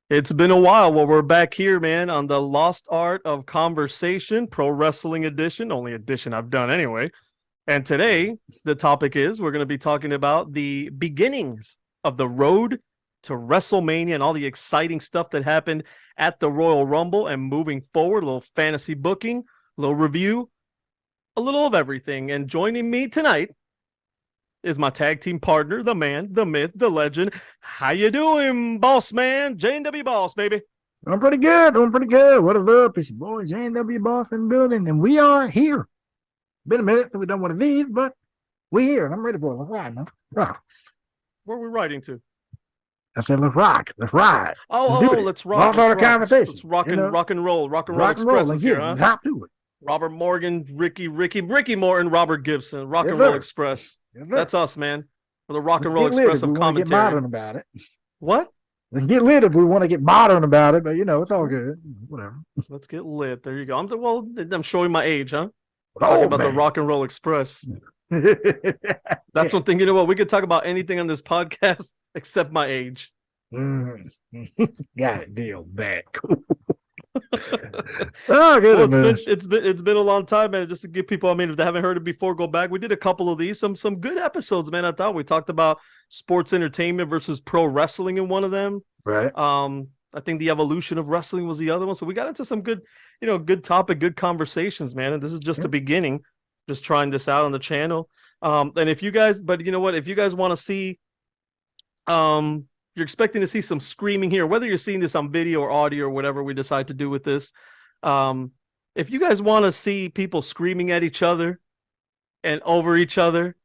It's been a while. Well, we're back here, man, on the Lost Art of Conversation, Pro Wrestling Edition, only edition I've done anyway. And today, the topic is we're going to be talking about the beginnings of the road to WrestleMania and all the exciting stuff that happened at the Royal Rumble and moving forward, a little fantasy booking, a little review, a little of everything. And joining me tonight is my tag team partner, the man, the myth, the legend. How you doing, boss man? JNW Boss, baby. I'm pretty good. Doing pretty good. What is up? It's your boy JNW Boss in the building, and we are here. Been a minute since we done one of these, but we here, and I'm ready for it. Let's ride, man. Rock. Where are we riding to? I said, let's rock. Let's ride. Let's rock. Lost all the conversation. Let's rock and roll. Rock and roll express is here, huh? Hop to it. Robert Morgan, Ricky Morton, Robert Gibson, Rock Yes, and Roll sir. Express. Yes, That's us, man. For the Rock and Roll Get lit if Express we of wanna get commentary. modern about it. What? Let's get lit if we want to get modern about it, but it's all good. Whatever. Let's get lit. There you go. I'm showing my age, huh? Oh, Talking about the man. Rock and Roll Express. That's That's one thing. You know what? We could talk about anything on this podcast except my age. Got it. Deal back. Oh, good. Well, it's been a long time, man. Just to give people, I mean, if they haven't heard it before, go back. We did a couple of these, some good episodes, man. I thought we talked about sports entertainment versus pro wrestling in one of them. Right. I think the evolution of wrestling was the other one. So we got into some good, good topic, good conversations, man. And this is just the beginning. Just trying this out on the channel. And if you guys, but you know what, if you guys want to see, you're expecting to see some screaming here, whether you're seeing this on video or audio or whatever we decide to do with this. If you guys want to see people screaming at each other and over each other,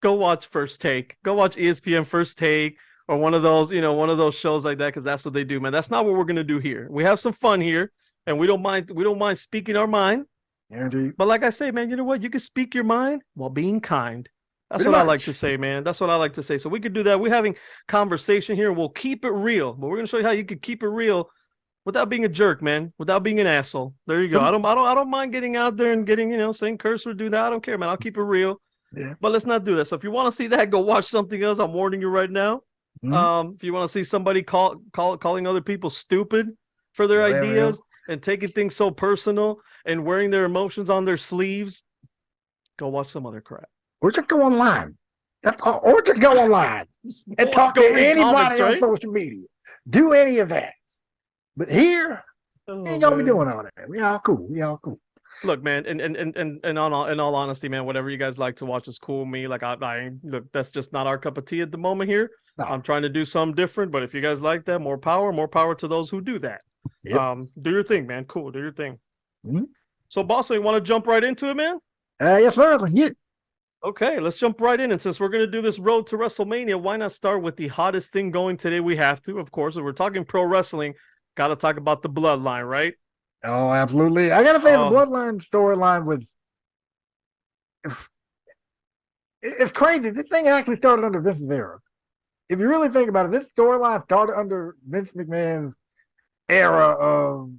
go watch First Take. Go watch ESPN First Take or one of those shows like that, because that's what they do, man. That's not what we're gonna do here. We have some fun here, and we don't mind speaking our mind. Guaranteed. But like I say, man, you know what? You can speak your mind while being kind. That's Pretty what I much. like to say, man. That's what I like to say. So we could do that. We're having conversation here, and we'll keep it real. But we're gonna show you how you can keep it real without being a jerk, man. Without being an asshole. There you go. I don't mind getting out there and getting, saying curse or do that. I don't care, man. I'll keep it real. Yeah. But let's not do that. So if you want to see that, go watch something else. I'm warning you right now. If you want to see somebody calling other people stupid for their ideas and taking things so personal and wearing their emotions on their sleeves, go watch some other crap. Or just go online. Or just go online and talk to anybody on social media. Do any of that. But here, ain't gonna be doing all that. We all cool. Look, man, and in all honesty, man, whatever you guys like to watch is cool with me. Like I look, that's just not our cup of tea at the moment here. No. I'm trying to do something different, but if you guys like that, more power to those who do that. Yep. Do your thing, man. Cool, do your thing. Mm-hmm. So, boss, you want to jump right into it, man? Yes, sir. Let's get it. Okay, let's jump right in. And since we're going to do this road to WrestleMania, why not start with the hottest thing going today? We have to, of course. If we're talking pro wrestling, got to talk about the bloodline, right? Oh, absolutely. I got to say, the bloodline storyline was... It's crazy. This thing actually started under Vince's era. If you really think about it, this storyline started under Vince McMahon's era of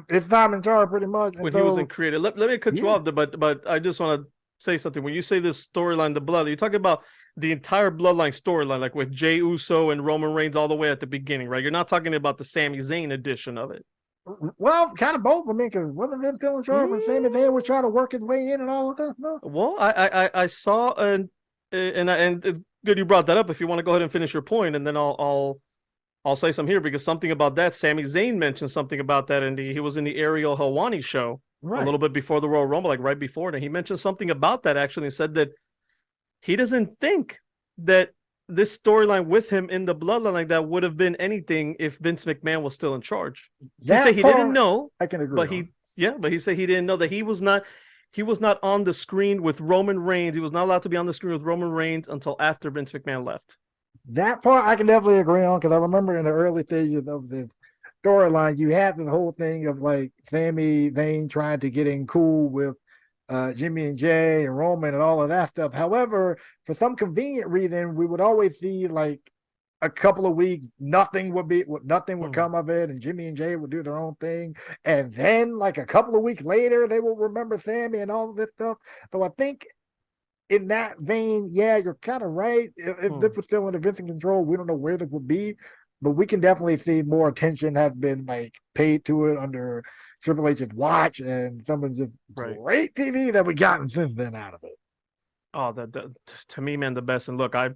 his time in charge, pretty much. When he was in creative. Let me cut you off, but I just want to say something. When you say this storyline, the blood, you're talking about the entire bloodline storyline, like with Jey Uso and Roman Reigns all the way at the beginning, right? You're not talking about the Sami Zayn edition of it. Well, kind of both. I mean, because wasn't Vince still in charge when Sami Zayn was trying to work his way in and all of that stuff? Well, I saw and it's good you brought that up. If you want to go ahead and finish your point, and then I'll say something here, because something about that, Sami Zayn mentioned something about that, and he was in the Ariel Helwani show a little bit before the Royal Rumble, like right before it, and he mentioned something about that actually, and said that he doesn't think that this storyline with him in the bloodline like that would have been anything if Vince McMahon was still in charge. He said he didn't know. I can agree. But he said he didn't know that he was not on the screen with Roman Reigns. He was not allowed to be on the screen with Roman Reigns until after Vince McMahon left. That part I can definitely agree on, because I remember in the early stages of the storyline, you had the whole thing of like Sami Zayn trying to get in cool with Jimmy and Jay and Roman and all of that stuff. However, for some convenient reason, we would always see like a couple of weeks, nothing would come of it, and Jimmy and Jay would do their own thing. And then like a couple of weeks later, they will remember Sami and all of this stuff. So I think in that vein, yeah, you're kind of right. If this was still under Vince control, we don't know where this would be. but we can definitely see more attention has been like paid to it under Triple H's watch and some of the Right. great TV that we gotten since then out of it. Oh, that to me, man, the best. And look, I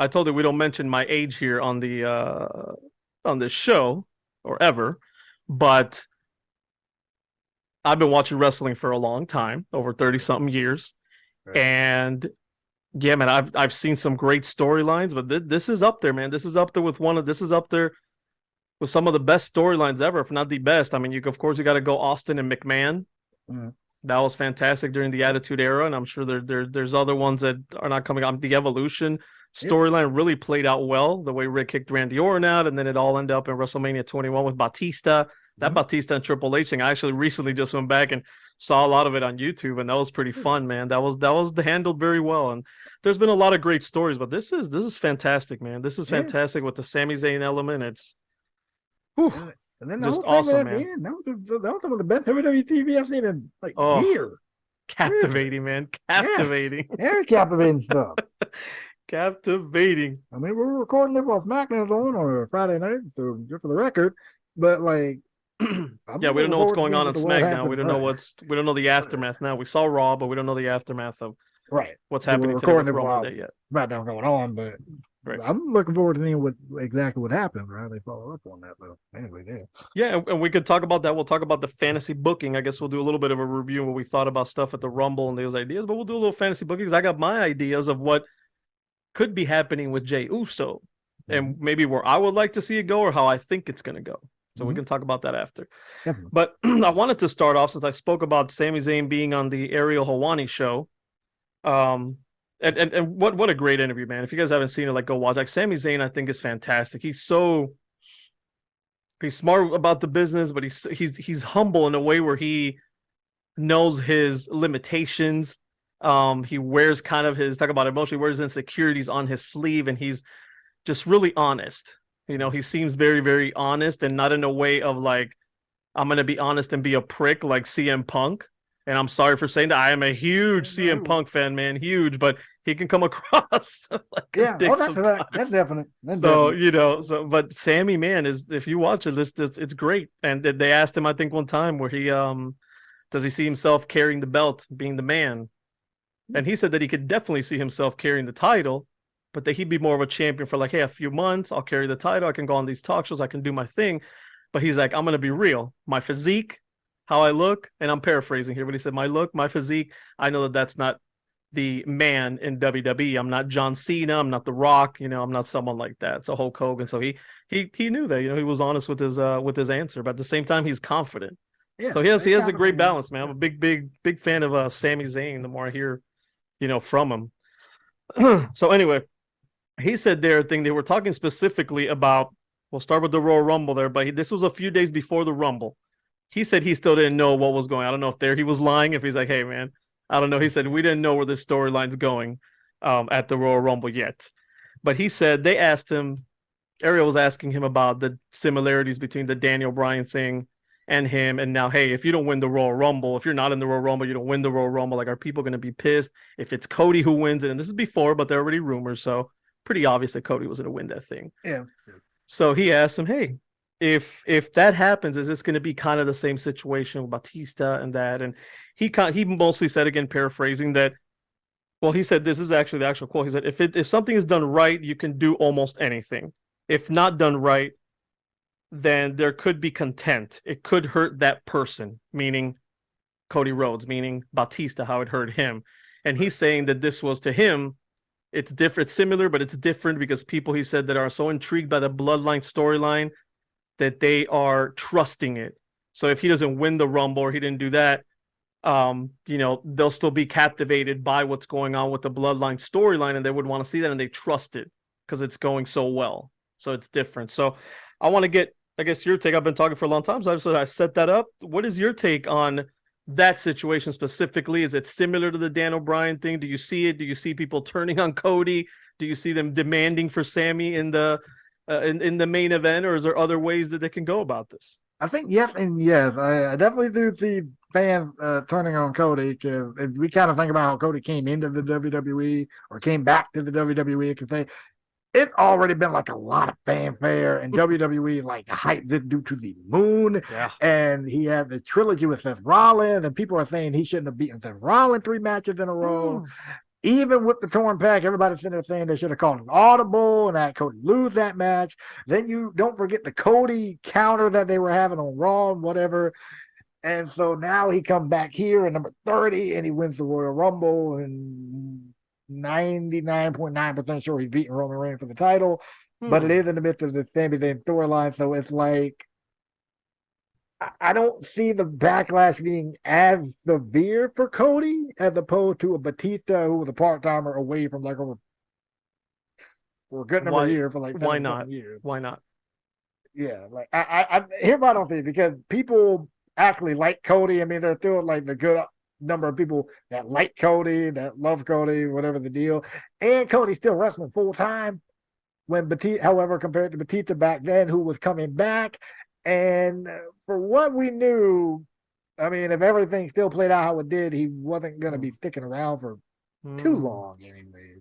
told you we don't mention my age here on this show or ever, but I've been watching wrestling for a long time, over 30 something years. Right. And yeah, man, I've seen some great storylines, but this is up there, man. This is up there with this is up there with some of the best storylines ever, if not the best. I mean, of course you got to go Austin and McMahon. Mm. That was fantastic during the Attitude Era, and I'm sure there's other ones that are not coming out. The Evolution Yep. storyline really played out well, the way Rick kicked Randy Orton out, and then it all ended up in WrestleMania 21 with Batista. That Batista and Triple H thing, I actually recently just went back and saw a lot of it on YouTube, and that was pretty fun, man. That was handled very well, and there's been a lot of great stories, but this is fantastic, man. This is Yeah. fantastic with the Sami Zayn element. It's whew, And then the just whole segment awesome, at the man. end, that was some of the best WWE TV I've seen in like Oh, years. captivating, man. Yeah. Captivating. Very captivating stuff. Captivating. I mean, we're recording this while SmackDown's on a Friday night, so just for the record. But like, I'm Yeah, we don't looking know what's forward to going seeing on in what the world SmackDown. We happens. don't know we don't know the aftermath now. We saw Raw, but we don't know the aftermath of Right. what's So we're happening today with recording it Raw while Day yet. SmackDown going on, but Right. I'm looking forward to seeing what exactly what happens. Right? They follow up on that though. Anyway, yeah. Yeah, and we could talk about that. We'll talk about the fantasy booking. I guess we'll do a little bit of a review of what we thought about stuff at the Rumble and those ideas, but we'll do a little fantasy booking because I got my ideas of what could be happening with Jey Uso and maybe where I would like to see it go or how I think it's going to go. So we can talk about that after. Definitely. But I wanted to start off since I spoke about Sami Zayn being on the Ariel Helwani show. And what a great interview, man. If you guys haven't seen it, like go watch. Like Sami Zayn, I think is fantastic. He's smart about the business, but he's humble in a way where he knows his limitations. He wears kind of his talk about emotion, he wears insecurities on his sleeve, and he's just really honest. You know, he seems very, very honest and not in a way of like, I'm gonna be honest and be a prick like CM Punk. And I'm sorry for saying that. I am a huge CM Punk fan, man, huge, but he can come across like a dick sometimes. That's definite. That's So definite. but Sammy, man, is if you watch it, it's great. And they asked him, I think, one time where he does he see himself carrying the belt, being the man? And he said that he could definitely see himself carrying the title, but that he'd be more of a champion for like, hey, a few months, I'll carry the title, I can go on these talk shows, I can do my thing. But he's like, I'm gonna be real. My physique, how I look, and I'm paraphrasing here, but he said, my look, my physique, I know that that's not the man in WWE. I'm not John Cena. I'm not The Rock. You know, I'm not someone like that. So Hulk Hogan. So he knew that. You know, he was honest with his answer, but at the same time, he's confident. Yeah. So he has a great balance, man. I'm a big fan of Sami Zayn. The more I hear, you know, from him. So anyway, he said their thing. They were talking specifically about. We'll start with the Royal Rumble there, but this was a few days before the Rumble. He said he still didn't know what was going on. I don't know if he was lying. If he's like, hey man, I don't know. He said we didn't know where this storyline's going at the Royal Rumble yet. But he said they asked him. Ariel was asking him about the similarities between the Daniel Bryan thing and him. And now, hey, if you don't win the Royal Rumble, if you're not in the Royal Rumble, you don't win the Royal Rumble. Like, are people going to be pissed if it's Cody who wins it? And this is before, but there are already rumors, so pretty obvious that Cody was going to win that thing. Yeah. So he asked him, hey, if that happens, is this going to be kind of the same situation with Batista and that? And he mostly said, again, paraphrasing, that, well, he said, this is actually the actual quote. He said, if something is done right, you can do almost anything. If not done right, then there could be content. It could hurt that person, meaning Cody Rhodes, meaning Batista, how it hurt him. And he's saying that this was, to him, it's different, it's similar, but it's different because people, he said, that are so intrigued by the bloodline storyline that they are trusting it. So if he doesn't win the Rumble or he didn't do that, you know, they'll still be captivated by what's going on with the bloodline storyline, and they would want to see that, and they trust it because it's going so well. So it's different. So I want to get, I guess, your take. I've been talking for a long time, so I set that up. What is your take on that situation specifically? Is it similar to the Dan O'Brien thing? Do you see it? Do you see people turning on Cody? Do you see them demanding for Sammy in the main event, or is there other ways that they can go about this? I think yes and yes. I definitely do see fans turning on Cody, because if we kind of think about how Cody came into the WWE or came back to the WWE, because it's already been like a lot of fanfare, and WWE like hyped this dude to the moon. Yeah. And he had the trilogy with Seth Rollins, and people are saying he shouldn't have beaten Seth Rollins 3 matches in a row. Even with the torn pack, everybody's sitting there saying they should have called an audible and had Cody lose that match. Then you don't forget the Cody counter that they were having on Raw and whatever. And so now he comes back here at number 30 and he wins the Royal Rumble, and 99.9% sure he's beating Roman Reigns for the title. But it is in the midst of the Sami Zayn storyline. So it's like, I don't see the backlash being as severe for Cody as opposed to a Batista who was a part timer away from like over for a good number of years for like why 7 not? years. Why not? Yeah, like here's what I don't see, because people actually like Cody. I mean, there's still like the good number of people that like Cody, that love Cody, whatever the deal. And Cody's still wrestling full time. When Batista, however, compared to Batista back then, who was coming back, and for what we knew, I mean, if everything still played out how it did, he wasn't going to be sticking around for too long anyway.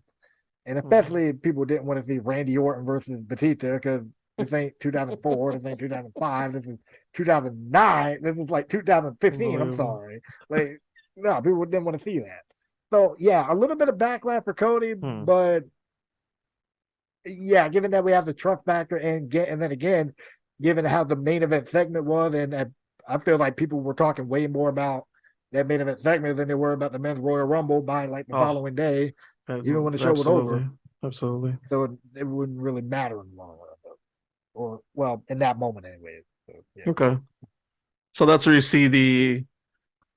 And especially people didn't want to see Randy Orton versus Batista, because this ain't 2004, this ain't 2005, this is 2009, this is like 2015. I'm sorry, like no, people didn't want to see that. So yeah, a little bit of backlash for Cody, but yeah, given that we have the trust factor, and then again, given how the main event segment was, and I feel like people were talking way more about that main event segment than they were about the men's Royal Rumble by like the following day, even when the show was over. Absolutely. So it wouldn't really matter in the long run, or well, in that moment anyway. So, yeah. Okay. So that's where you see the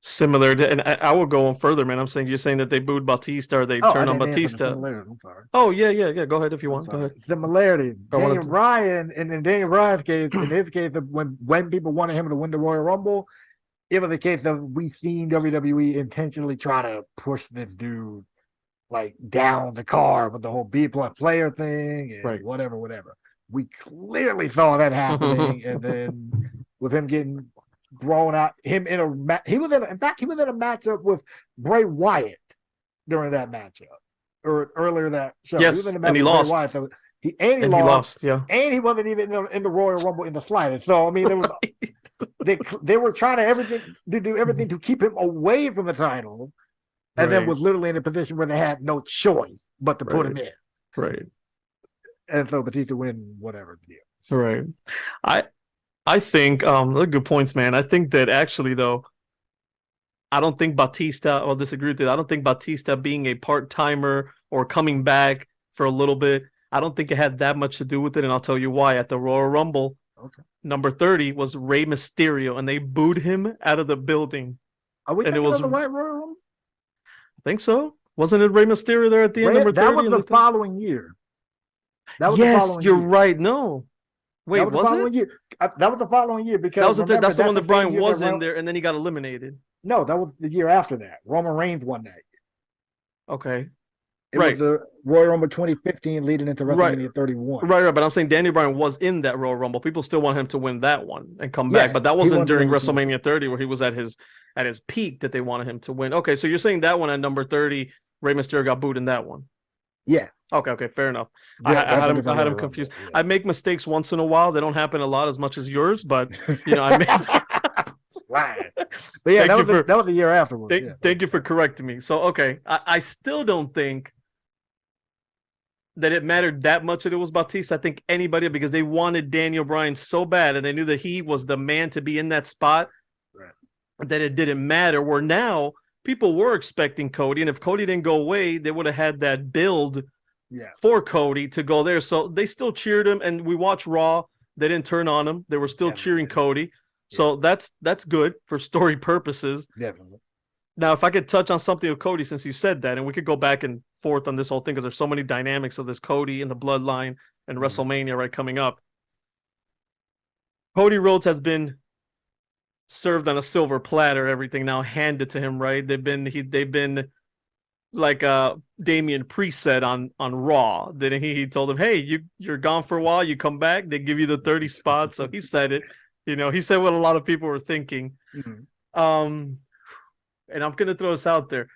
similar, and I will go on further, man. I'm saying you're saying that they booed Batista or they turned on Batista. I'm sorry. Oh yeah. Go ahead if you want. Go ahead. Similarity. Daniel Bryan, and in Daniel Bryan's case, in his case, when people wanted him to win the Royal Rumble, it was a case of we seen WWE intentionally try to push this dude like down the card with the whole B plus player thing and whatever. We clearly saw that happening, and then with him getting thrown out, he was in a matchup with Bray Wyatt during that matchup, or earlier that show. Yes, he was in and he lost. Wyatt, so he lost. Yeah, and he wasn't even in the Royal Rumble in the slightest. So I mean, there was they were trying to do everything to keep him away from the title, and then was literally in a position where they had no choice but to put him in. Right. And so Batista win whatever deal. Right. I think they're good points, man. I think that actually though, I don't think Batista, I'll disagree with it. I don't think Batista being a part-timer or coming back for a little bit, I don't think it had that much to do with it, and I'll tell you why. At the Royal Rumble, number 30 was Rey Mysterio, and they booed him out of the building. Are we thinking of the White Royal Rumble? I think so. Wasn't it Rey Mysterio there at the end, number 30? That was the following year. Yes, you're right. No. Wait, that was the following year. That was the following year, because that's the one that Bryan was in there, and then he got eliminated. No, that was the year after that. Roman Reigns won that year. Okay. It was the Royal Rumble 2015 leading into WrestleMania 31. Right, but I'm saying Daniel Bryan was in that Royal Rumble. People still want him to win that one and come back, but that wasn't during WrestleMania 30 where he was at his peak that they wanted him to win. Okay, so you're saying that one at number 30, Rey Mysterio got booed in that one. Yeah. Okay, fair enough. I had him confused. Yeah. I make mistakes once in a while. They don't happen a lot as much as yours, but I make. Right. But yeah, that was the year afterwards. Thank you for correcting me. So okay, I still don't think that it mattered that much that it was Batista. I think anybody, because they wanted Daniel Bryan so bad, and they knew that he was the man to be in that spot, that it didn't matter. Where now people were expecting Cody, and if Cody didn't go away, they would have had that build for Cody to go there. So they still cheered him, and we watched Raw. They didn't turn on him. They were still cheering Cody. So that's good for story purposes. Definitely. Now, if I could touch on something with Cody, since you said that, and we could go back and forth on this whole thing, because there's so many dynamics of this Cody and the bloodline and WrestleMania coming up. Cody Rhodes has been served on a silver platter, everything now handed to him, right? They've been like Damian Priest said on Raw. Then he told him, hey, you're gone for a while, you come back, they give you the 30 spots. So he said it. He said what a lot of people were thinking. And I'm going to throw this out there.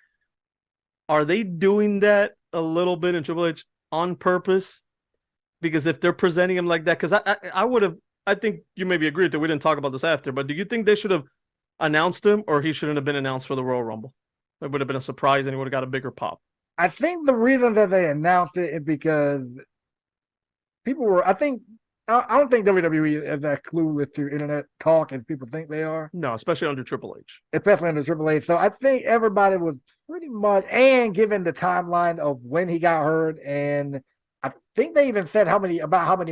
Are they doing that a little bit in Triple H on purpose Because if they're presenting him like that, because I would have, I think you maybe agree with that. We didn't talk about this after, but do you think they should have announced him, or he shouldn't have been announced for the Royal Rumble? It would have been a surprise, and he would have got a bigger pop. I think the reason that they announced it is because people were. I don't think WWE is that clueless to internet talk as people think they are, No, especially under Triple H. especially under Triple H. So I think everybody was pretty much, and given the timeline of when he got hurt, and I think they even said how many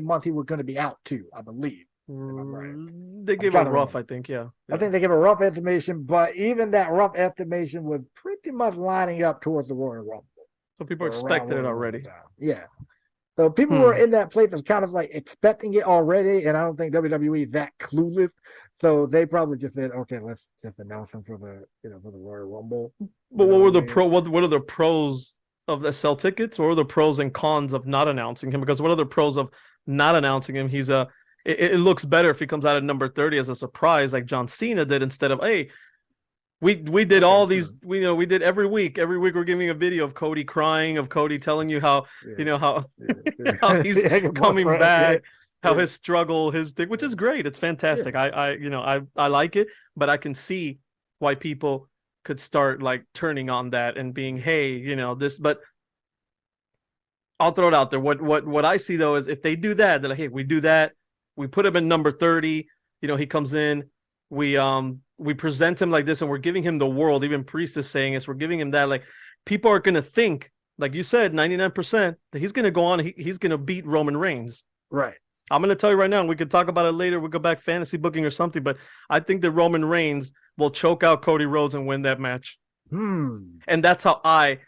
months he was going to be out too. I believe. They gave a rough, I think, yeah. I think they gave a rough estimation, but even that rough estimation was pretty much lining up towards the Royal Rumble. So people expected it already. Yeah. So people were in that place of kind of like expecting it already, and I don't think WWE is that clueless. So they probably just said, "Okay, let's just announce him for the Royal Rumble." But what are the pros of the sell tickets? What are the pros and cons of not announcing him? Because what are the pros of not announcing him? It looks better if he comes out at number 30 as a surprise, like John Cena did, instead of, hey, we did all these, we did every week. Every week we're giving a video of Cody crying, of Cody telling you how how he's coming back, how his struggle, his thing, which is great. It's fantastic. I like it, but I can see why people could start like turning on that and being, hey, this. But I'll throw it out there. What I see though is if they do that, they're like, hey, we do that. We put him in number 30. He comes in. We present him like this, and we're giving him the world. Even Priest is saying this. We're giving him that. Like, people are gonna think, like you said, 99% that he's gonna go on. He's gonna beat Roman Reigns. Right. I'm gonna tell you right now. And we could talk about it later. We'll go back fantasy booking or something. But I think that Roman Reigns will choke out Cody Rhodes and win that match. And that's how I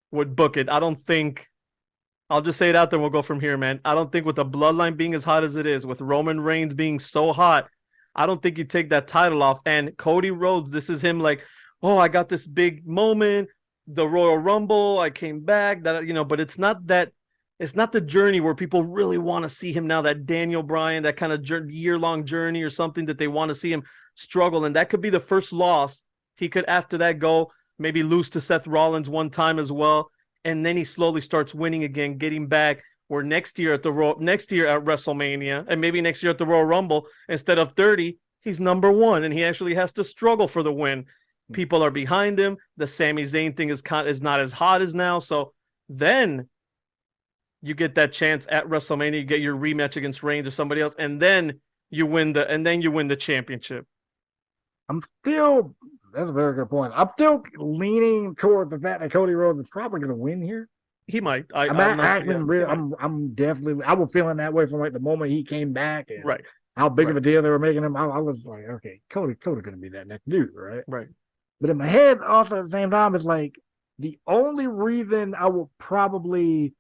would book it. I don't think. I'll just say it out there. We'll go from here, man. I don't think with the bloodline being as hot as it is, with Roman Reigns being so hot, I don't think you take that title off. And Cody Rhodes, this is him like, oh, I got this big moment, the Royal Rumble, I came back, but it's not the journey where people really want to see him now, that Daniel Bryan, that kind of year-long journey or something that they want to see him struggle. And that could be the first loss. He could, after that, go maybe lose to Seth Rollins one time as well. And then he slowly starts winning again, getting back. Where next year at WrestleMania, and maybe next year at the Royal Rumble, instead of 30, he's number 1, and he actually has to struggle for the win. People are behind him. The Sami Zayn thing is not as hot as now. So then you get that chance at WrestleMania, you get your rematch against Reigns or somebody else, and then you win the championship. That's a very good point. I'm still leaning toward the fact that Cody Rhodes is probably going to win here. He might. I'm definitely. I was feeling that way from like the moment he came back, and right? How big of a deal they were making him. I was like, okay, Cody going to be that next dude, right? Right. But in my head, also at the same time, it's like the only reason I will probably.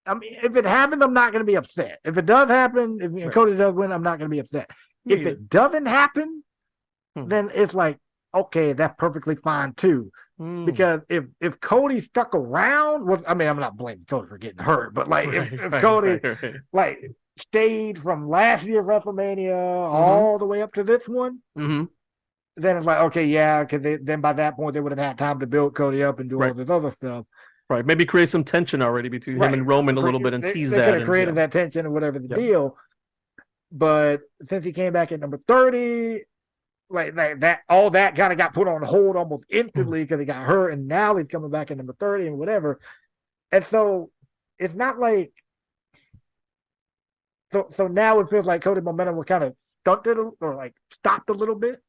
I mean, if it happens, I'm not going to be upset. If it does happen, if Cody does win, I'm not going to be upset. If it doesn't happen, then it's like, okay, that's perfectly fine too. Because if Cody stuck around, I'm not blaming Cody for getting hurt, but like if Cody like stayed from last year's WrestleMania all the way up to this one, then it's like, okay, yeah, because then by that point they would have had time to build Cody up and do all this other stuff. Right, maybe create some tension already between him and Roman a little bit and tease that. They could have created that tension or whatever the deal. But since he came back at number 30, like that, all that kind of got put on hold almost instantly because he got hurt, and now he's coming back at number 30 and whatever. And so it's not like so now it feels like Cody's momentum was kind of stunted or like stopped a little bit.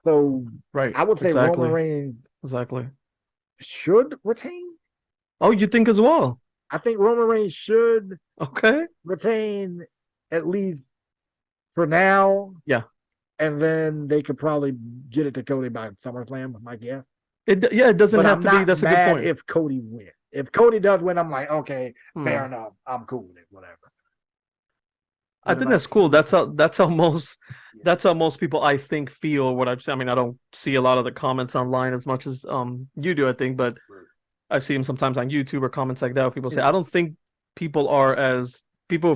So I would say Roman Reigns should retain. Oh, you think as well? I think Roman Reigns should retain at least for now. Yeah. And then they could probably get it to Cody by SummerSlam, my guess. It doesn't have to be. That's a good point. If Cody wins, if Cody does win, I'm like, okay, fair enough. I'm cool with it, whatever. I think that's cool. That's how most people I think feel. What I've seen. I mean, I don't see a lot of the comments online as much as you do, I think, but I've seen them sometimes on YouTube or comments like that. Where people say, I don't think people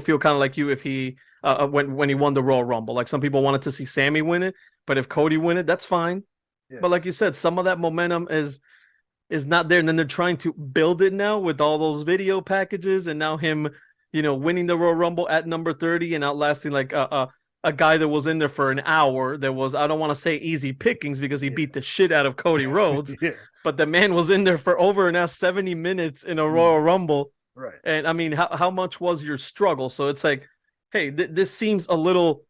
feel kind of like you if he. When he won the Royal Rumble. Like some people wanted to see Sami win it, but if Cody win it, that's fine. Yeah. But like you said, some of that momentum is not there, and then they're trying to build it now with all those video packages, and now him winning the Royal Rumble at number 30 and outlasting like a guy that was in there for an hour. There was, I don't want to say easy pickings because he beat the shit out of Cody Rhodes, Yeah. but the man was in there for over now 70 minutes in a Royal Rumble. Right. And I mean, how much was your struggle? So it's like, hey, this seems a little,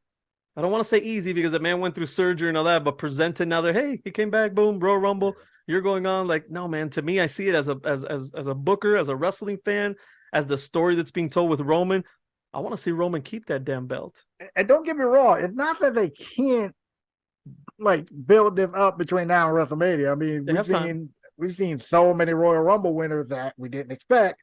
I don't want to say easy because the man went through surgery and all that, but presented now that, hey, he came back, boom, Royal Rumble. You're going on. Like, no, man, to me, I see it as a booker, as a wrestling fan, as the story that's being told with Roman. I want to see Roman keep that damn belt. And don't get me wrong, it's not that they can't like build this up between now and WrestleMania. I mean, we've seen so many Royal Rumble winners that we didn't expect,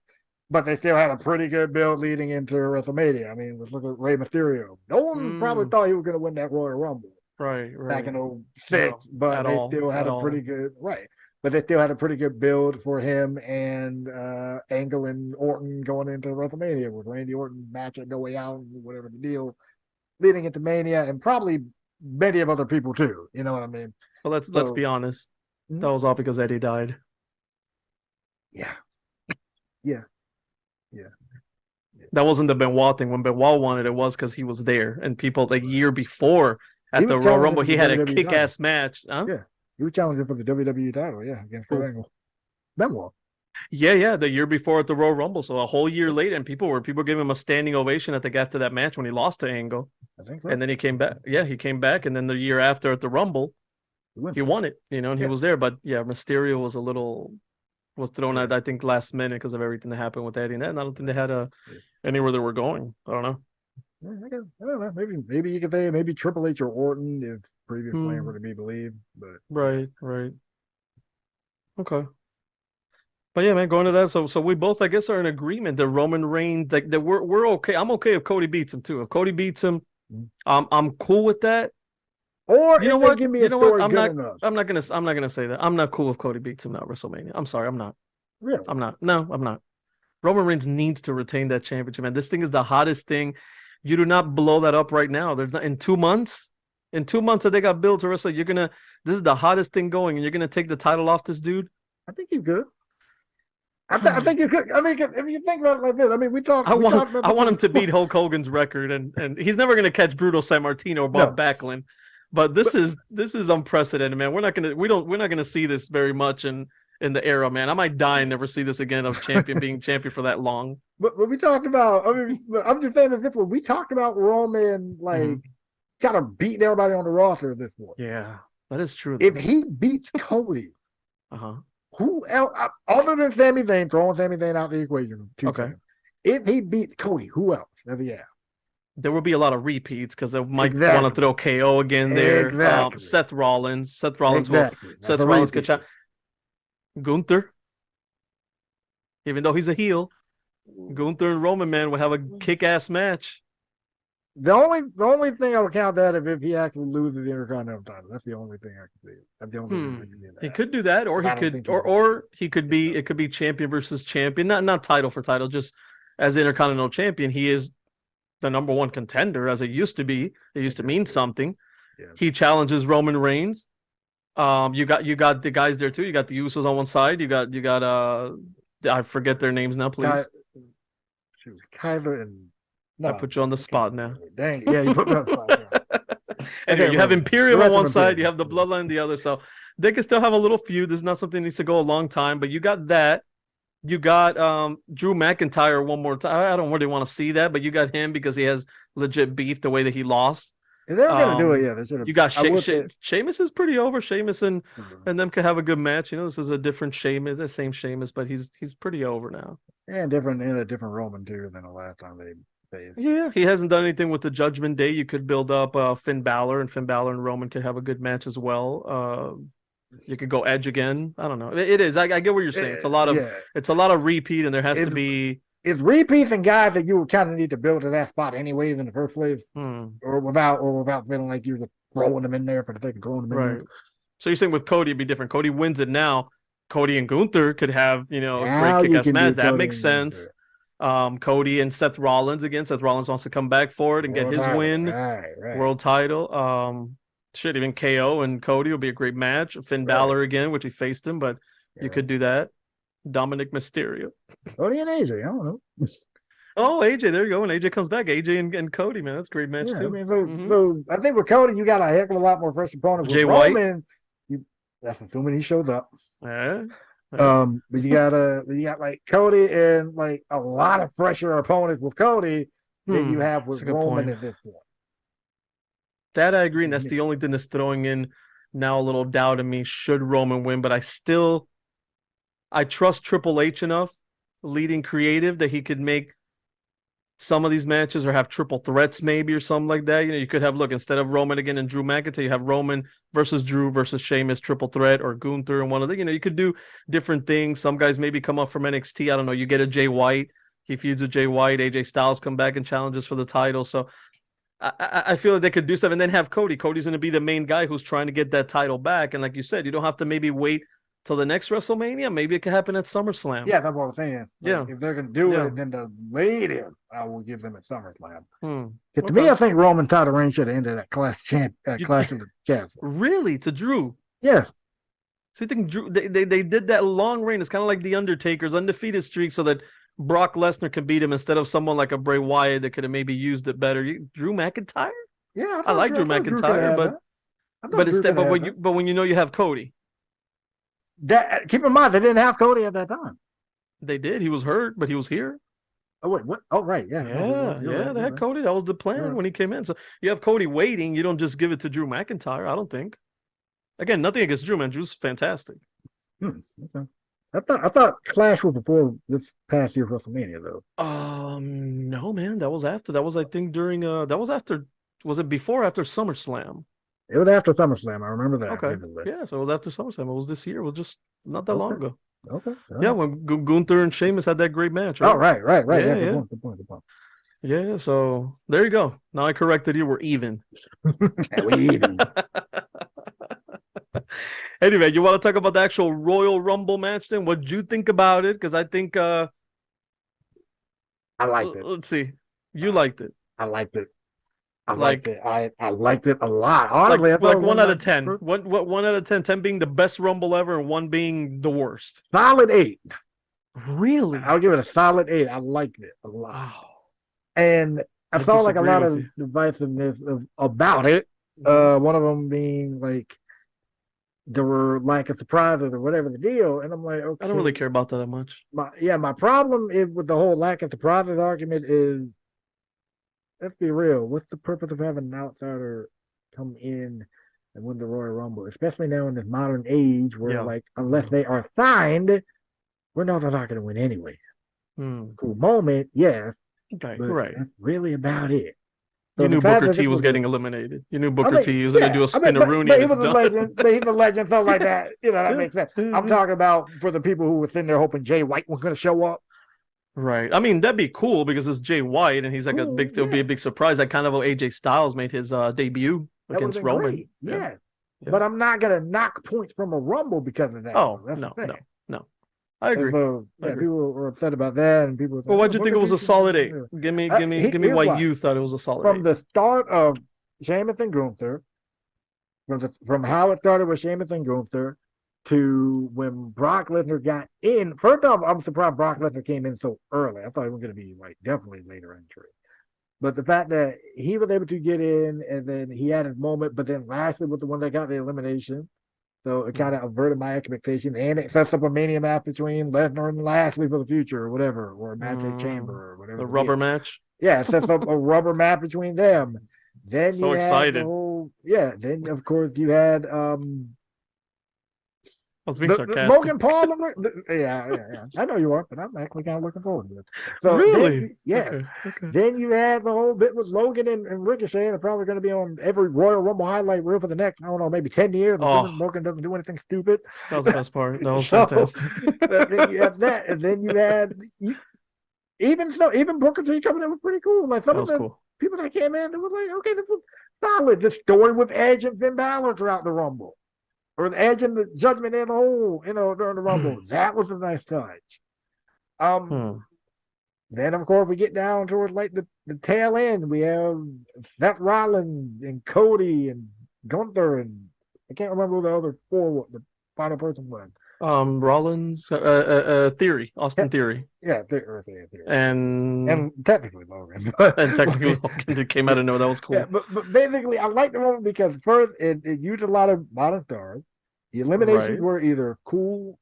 but they still had a pretty good build leading into WrestleMania. I mean, let's look at Rey Mysterio. No one probably thought he was going to win that Royal Rumble. Right. Back in 06, but they still had a pretty good But they still had a pretty good build for him and Angle and Orton going into WrestleMania with Randy Orton match at No Way Out, whatever the deal, leading into Mania, and probably many of other people too. You know what I mean? Well, let's be honest. That was all because Eddie died. Yeah. That wasn't the Benoit thing. When Benoit wanted it was because he was there, and people the year before at the Royal Rumble he had a kick-ass match. Huh? Yeah, he was challenging for the WWE title. Yeah, against Kurt Angle. Benoit. Yeah, the year before at the Royal Rumble. So a whole year later, and people giving him a standing ovation after that match when he lost to Angle. I think so. And then he came back. Yeah, he came back, and then the year after at the Rumble, he won it. And he was there. But yeah, Mysterio was thrown out, I think, last minute because of everything that happened with Eddie. And I don't think they had anywhere they were going. I don't know. I don't know. Maybe you could say maybe Triple H or Orton if previous plan were to be believed. But right. Okay. But yeah, man, going to that. So we both, I guess, are in agreement that Roman Reigns, that we're okay. I'm okay if Cody beats him too. If Cody beats him, I'm cool with that. Or you know what? Give me a story. I'm not gonna say that. I'm not cool if Cody beats him at WrestleMania. I'm sorry, I'm not. Really? I'm not. No, I'm not. Roman Reigns needs to retain that championship, man. This thing is the hottest thing. You do not blow that up right now. There's not in 2 months. In 2 months that they got built to wrestle, this is the hottest thing going, and you're gonna take the title off this dude. I think you could. I think you could. I mean, if you think about it like this, I mean, I want him to beat Hulk Hogan's record, and he's never gonna catch Bruto Sammartino or Bob Backlund. But this is unprecedented, man. We're not gonna see this very much in the era, man. I might die and never see this again of champion being champion for that long. But when we talked about, I mean, I'm just saying as if when we talked about Roman kind of beating everybody on the roster at this point. Yeah, that is true. If he beats Cody, who else other than Sami Zayn, throwing Sami Zayn out the equation? If he beats Cody, who else does he have? There will be a lot of repeats because they might want to throw KO again there. Exactly. Seth Rollins could challenge Gunther. Even though he's a heel, Gunther and Roman, man, will have a kick-ass match. The only thing I would count that if he actually loses the Intercontinental title. That's the only thing I can see. That's the only thing he could do that, or he could be champion versus champion, not title for title, just as Intercontinental champion. He is the number one contender as it used to be. It used to mean something. Yeah. He challenges Roman Reigns. You got the guys there too. You got the Usos on one side. You got I forget their names now, please. Kyler and I put you on the spot now. Dang, yeah, you put me on the spot. Anyway, you have Imperium on one side, you have the Bloodline on the other. So they can still have a little feud. There's not something that needs to go a long time, but you got that. You got Drew McIntyre one more time. I don't really want to see that, but you got him because he has legit beef the way that he lost. If they were going to do it, yeah, they should have. You got Sheamus is pretty over. Sheamus and them could have a good match. This is a different Sheamus, the same Sheamus, but he's pretty over now. And a different Roman too than the last time they faced. Yeah, he hasn't done anything with the Judgment Day. You could build up Finn Balor and Roman could have a good match as well. You could go Edge again. I don't know. It is. I get what you're saying. It's a lot of repeat, and there has to be. It's repeats and guys that you would kind of need to build to that spot anyways in the first place, or without feeling like you're throwing them in there for the sake of throwing them in there. So you're saying with Cody it'd be different. Cody wins it now. Cody and Gunther could have a great kick-ass match. That makes sense. Cody and Seth Rollins again. Seth Rollins wants to come back for it and get his win, world title. Even KO and Cody will be a great match. Finn Balor again, which he faced him, but you could do that. Dominic Mysterio. Cody and AJ, I don't know. Oh, AJ, there you go. When AJ comes back, AJ and Cody, man, that's a great match Yeah, I too. mean, Hmm. so I think with Cody, you got a heck of a lot more fresh opponent. With Jay White, Roman, that's assuming he shows up. yeah, yeah. But you got like Cody and like a lot of fresher opponents with Cody than you have That's with a good Roman point. at this point. That I agree, and To that's me. the only thing that's throwing in now a little doubt in me. Should Roman win? But I trust Triple H enough, leading creative, that he could make some of these matches or have triple threats maybe or something like that. You could have, look, instead of Roman again and Drew McIntyre, you have Roman versus Drew versus Sheamus triple threat, or Gunther and one of the, you could do different things. Some guys maybe come up from NXT. I don't know. You get a Jay White. He feuds with Jay White. AJ Styles come back and challenges for the title. So I feel like they could do stuff and then have Cody. Cody's going to be the main guy who's trying to get that title back. And like you said, you don't have to maybe wait till the next WrestleMania. Maybe it could happen at SummerSlam. Yeah, that's what I'm saying. Like, Yeah. if they're gonna do Yeah. it, then the later I will give them at SummerSlam. To me, Okay. I think Roman title reign should have ended at You, Clash of the Castle. really? To Drew? Yes. So you think Drew, they did that long reign? It's kind of like the Undertaker's undefeated streak, so that Brock Lesnar could beat him instead of someone like a Bray Wyatt that could have maybe used it better. Drew McIntyre? Yeah, I like Drew I thought Drew could McIntyre, have but that. I thought Drew could have that. when you have Cody, That keep in mind they didn't have Cody at that time. they did. He was hurt, but he was here. Oh wait, what? Oh right, yeah, They had Cody. That was the plan when he came in. So you have Cody waiting. You don't just give it to Drew McIntyre. I don't think. Again, nothing against Drew, man. Drew's fantastic. Okay. I thought Clash was before this past year's WrestleMania though. No, man. That was after. That was, I think, during that was after. Was it before or after SummerSlam? It was after SummerSlam. I remember that. Okay. Yeah, so it was after SummerSlam. It was this year. It was just not that long ago. Okay. Yeah, when Gunther and Sheamus had that great match, right? right? Oh, right. Yeah, Yeah, yeah. good point. Yeah, so there you go. Now I corrected you. We're even. We even. Anyway, you want to talk about the actual Royal Rumble match then? What'd you think about it? Because I think I liked it. Let's see. You liked it. I liked it. I liked it. I liked it a lot. Honestly, like 1 out of 10. What 1 out of 10? 10 being the best Rumble ever, and 1 being the worst. Solid 8. Really? I'll give it a solid 8. I liked it a lot. Wow. And I saw like a lot of you. divisiveness about it. One of them being like there were lack of surprises or whatever the deal, and I'm like, okay, I don't really care about that much. My problem is with the whole lack of surprises argument is, let's be real, what's the purpose of having an outsider come in and win the Royal Rumble, especially now in this modern age where like unless they are signed, we know they're not going to win anyway. Cool moment, yes. Okay, but right. That's really about it. So you knew Booker T was getting eliminated. You knew Booker T was going to do a spin of Rooney. But he was a legend. But he's a legend, something like that. That makes sense. I'm talking about for the people who were sitting there hoping Jay White was going to show up. Right. I mean, that'd be cool because it's Jay White and he's like it'll be a big surprise. Like kind of how AJ Styles made his debut against Roman. Yeah. But I'm not going to knock points from a Rumble because of that. Oh, no. I agree. So people were upset about that, and people. Well, why'd you think it was a solid 8? Give me why you thought it was a solid 8. From the start of Sheamus and Gunther, from how it started with Sheamus and Gunther, to when Brock Lesnar got in. First off, I'm surprised Brock Lesnar came in so early. I thought he was going to be like definitely later entry. But the fact that he was able to get in, and then he had his moment, but then lastly was the one that got the elimination. So it kind of averted my expectations, and it sets up a Mania match between Lesnar and Lashley for the future, or whatever, or a match at Chamber, or whatever. The rubber match. Yeah, it sets up a rubber match between them. Then so excited. Then of course you had I was being sarcastic. Logan Paul. Yeah. I know you are, but I'm actually kind of looking forward to it. So really? Okay. Then you had the whole bit with Logan and Ricochet. They're probably going to be on every Royal Rumble highlight reel for the next, I don't know, maybe 10 years. Logan doesn't do anything stupid. That was the best part. That was fantastic. Then you have that, and then you had even Booker T coming in was pretty cool. Like some of the people that came in, it was like, okay, this was solid. The story with Edge and Finn Balor throughout the Rumble. Or the Edge and the Judgment in the whole, during the Rumble. That was a nice touch. Then, of course, we get down towards like the tail end. We have Seth Rollins and Cody and Gunther, and I can't remember who the other 4, what the final person was. Rollins, Theory, Austin Theory, Yeah, theory. and And technically Logan. and technically Logan that came out of nowhere. That was Yeah, cool. but basically, I like the moment because first it used a lot of modern stars. The eliminations Right. were either cool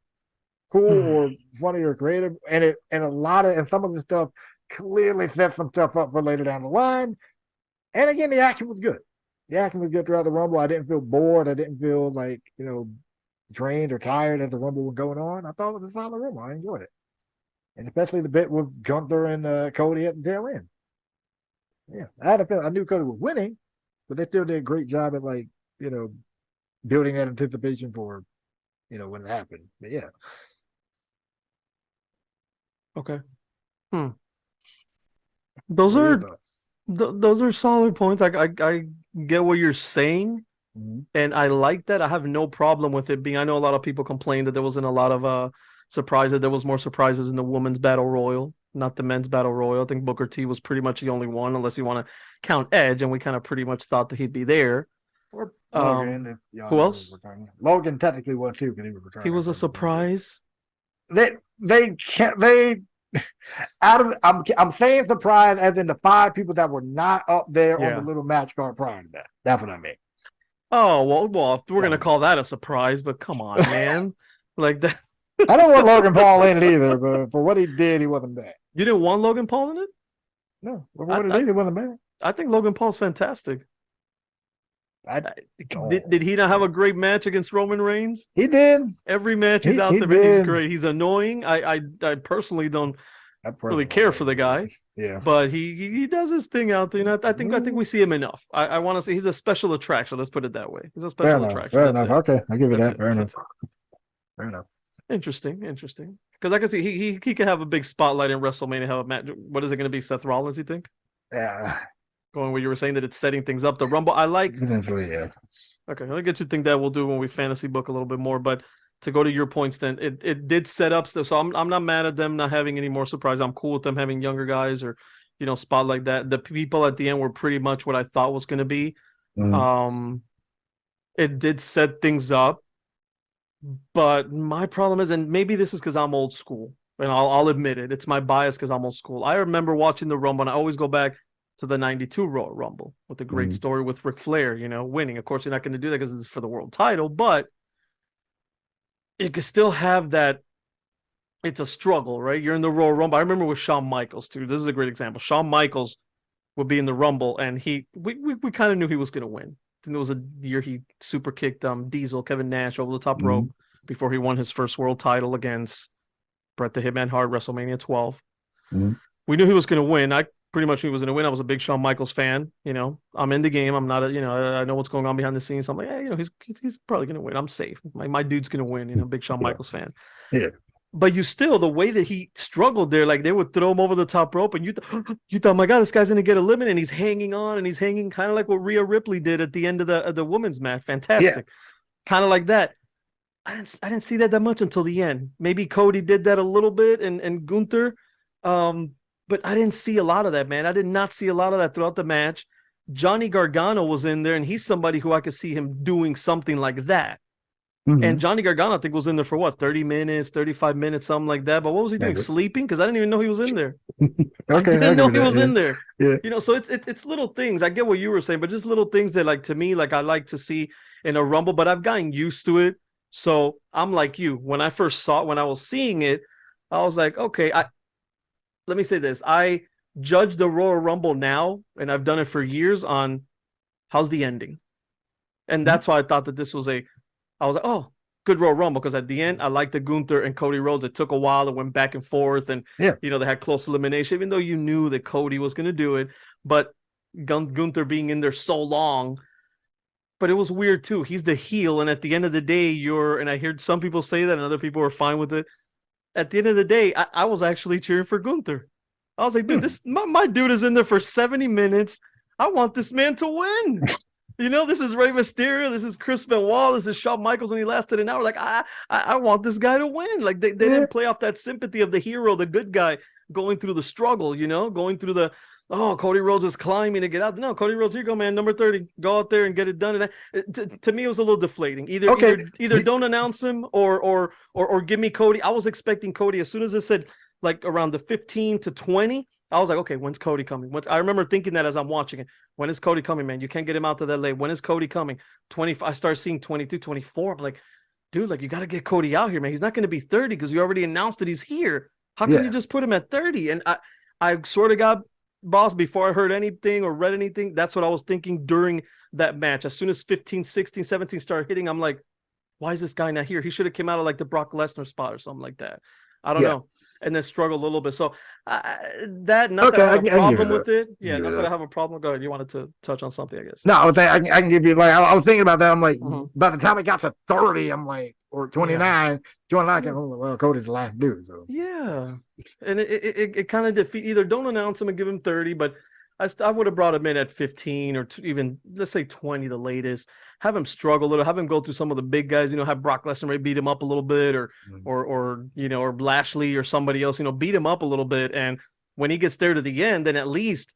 or funny or creative, and a lot of and some of the stuff clearly set some stuff up for later down the line. And again, the action was good. The action was good throughout the Rumble. I didn't feel bored. I didn't feel like drained or tired as the Rumble was going on. I thought it was a solid Rumble. I enjoyed it, and especially the bit with Gunther and Cody at the tail end. Yeah, I had a feeling I knew Cody was winning, but they still did a great job at you know building that anticipation for when it happened. But yeah, Okay. Hmm. Those what are your are thoughts? those are solid points. I get what you're saying, Mm-hmm. and I like that. I have no problem with it being. I know a lot of people complained that there wasn't a lot of surprises. There was more surprises in the women's battle royal, not the men's battle royal. I think Booker T was pretty much the only one, unless you want to count Edge, and we kind of pretty much thought that he'd be there. Or Um, Logan, if y'all who know he's else? returning. Logan technically was too because he was He returning was a from injury. surprise. They can't they out of I'm saying surprise as in the five people that were not up there on the Yeah. little match card prior to that. That's what I mean. Oh well, if we're That's gonna what call that a surprise, but come on, man. Like that. I don't want Logan Paul in it either, but for what he did, he wasn't bad. You didn't want Logan Paul in it? No, for I what he I, did, he wasn't bad. I think Logan Paul's fantastic. I Uh, oh did he not have a great match against Roman Reigns? he did. Every match he's He out there, man, he's did. great. He's annoying. I personally don't I really personally care don't for the either. guy, Yeah. but he does his thing out there. I think we see him enough. I want to say he's a special attraction. Let's put it that way. He's a Fair special enough. attraction. Fair That's enough. it. Okay, I give you That's that. it. Fair enough. That's it. Fair enough. Interesting. Because I can see he could have a big spotlight in WrestleMania. Have a match. What is it going to be? Seth Rollins? You think? Yeah. Going where you were saying that it's setting things up. The Rumble. I like. Potentially, yeah. Okay, I get you think that we'll do when we fantasy book a little bit more. But to go to your points, then it did set up stuff. So I'm not mad at them not having any more surprise. I'm cool with them having younger guys or spot like that. The people at the end were pretty much what I thought was going to be. Mm-hmm. Um, it did set things up, but my problem is, and maybe this is because I'm old school, and I'll admit it. It's my bias because I'm old school. I remember watching the Rumble, and I always go back to the '92 Royal Rumble with the great Mm-hmm. story with Ric Flair, winning. Of course, you're not going to do that because it's for the world title, but it could still have that. It's a struggle, right? You're in the Royal Rumble. I remember with Shawn Michaels too. This is a great example. Shawn Michaels would be in the Rumble, and we kind of knew he was going to win. And there was a year he super kicked Diesel, Kevin Nash over the top Mm-hmm. rope before he won his first world title against Bret the Hitman Hart, WrestleMania 12. Mm-hmm. We knew he was going to win. I pretty much knew he was going to win. I was a big Shawn Michaels fan. I'm in the game. I'm not I know what's going on behind the scenes. So I'm like, hey, he's probably going to win. I'm safe. My dude's going to win. Big Shawn Yeah. Michaels fan. Yeah. But you still, the way that he struggled there, like they would throw him over the top rope, and you thought, my God, this guy's gonna get eliminated, and he's hanging on, and he's hanging kind of like what Rhea Ripley did at the end of the women's match. Fantastic, kind of like that. I didn't see that much until the end. Maybe Cody did that a little bit, and Gunther, but I didn't see a lot of that, man. I did not see a lot of that throughout the match. Johnny Gargano was in there, and he's somebody who I could see him doing something like that. Mm-hmm. And Johnny Gargano, I think, was in there for what, 30 minutes, 35 minutes, something like that. But what was he doing? Maybe. Sleeping? Because I didn't even know he was in there. I Okay, didn't know he was yeah. in there. Yeah. So it's little things. I get what you were saying, but just little things that, like, to me, like, I like to see in a Rumble, but I've gotten used to it. So I'm like you. When I first saw it, when I was seeing it, I was like, okay, let me say this. I judge the Royal Rumble now, and I've done it for years, on how's the ending. And that's why I thought that this was I was like, oh, good Royal Rumble, because at the end, I liked the Gunther and Cody Rhodes. It took a while. It went back and forth, and Yeah. they had close elimination, even though you knew that Cody was going to do it. But Gunther being in there so long, but it was weird too. He's the heel, and at the end of the day, and I heard some people say that, and other people were fine with it. At the end of the day, I was actually cheering for Gunther. I was like, dude, my dude is in there for 70 minutes. I want this man to win. This is Rey Mysterio. This is Chris Benoit. This is Shawn Michaels when he lasted an hour. Like, I want this guy to win. Like, they didn't play off that sympathy of the hero, the good guy, going through the struggle, going through the oh, Cody Rhodes is climbing to get out. No, Cody Rhodes, here you go, man. Number 30. Go out there and get it done. And to me, it was a little deflating. Either Okay, either don't announce him or give me Cody. I was expecting Cody as soon as it said like around the 15 to 20. I was like, okay, when's Cody coming? I remember thinking that as I'm watching it. When is Cody coming, man? You can't get him out to that late. When is Cody coming? 20. I start seeing 22, 24. I'm like, dude, like you got to get Cody out here, man. He's not going to be 30 because you already announced that he's here. How can you just put him at 30? And I sort of got Boss, before I heard anything or read anything, that's what I was thinking during that match. As soon as 15, 16, 17 started hitting, I'm like, why is this guy not here? He should have came out of like the Brock Lesnar spot or something like that. I don't know. And then struggle a little bit. So that not that I have a problem with it. Yeah, not that I have a problem. Go ahead. You wanted to touch on something, I guess. No, I can give you like I was thinking about that. I'm like, by the time it got to 30, I'm like, or 29, 29, well, Cody's the last dude. So yeah, and it kind of defeat either don't announce him and give him 30, but I would have brought him in at 15 or even let's say 20, the latest. Have him struggle a little. Have him go through some of the big guys. Have Brock Lesnar maybe beat him up a little bit, or or Lashley or somebody else. Beat him up a little bit, and when he gets there to the end, then at least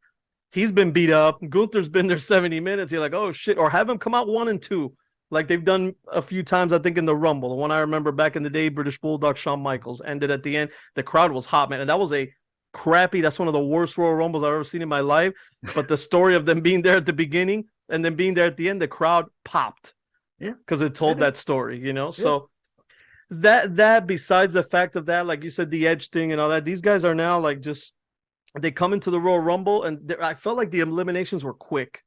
he's been beat up. Gunther's been there 70 minutes. You're like, oh shit, or have him come out 1 and 2. Like they've done a few times, I think, in the Rumble. The one I remember back in the day, British Bulldog Shawn Michaels ended at the end. The crowd was hot, man. And that was that's one of the worst Royal Rumbles I've ever seen in my life. But the story of them being there at the beginning and then being there at the end, the crowd popped. Yeah. Because it told that story, So that besides the fact of that, like you said, the Edge thing and all that, these guys are now like they come into the Royal Rumble and I felt like the eliminations were quick.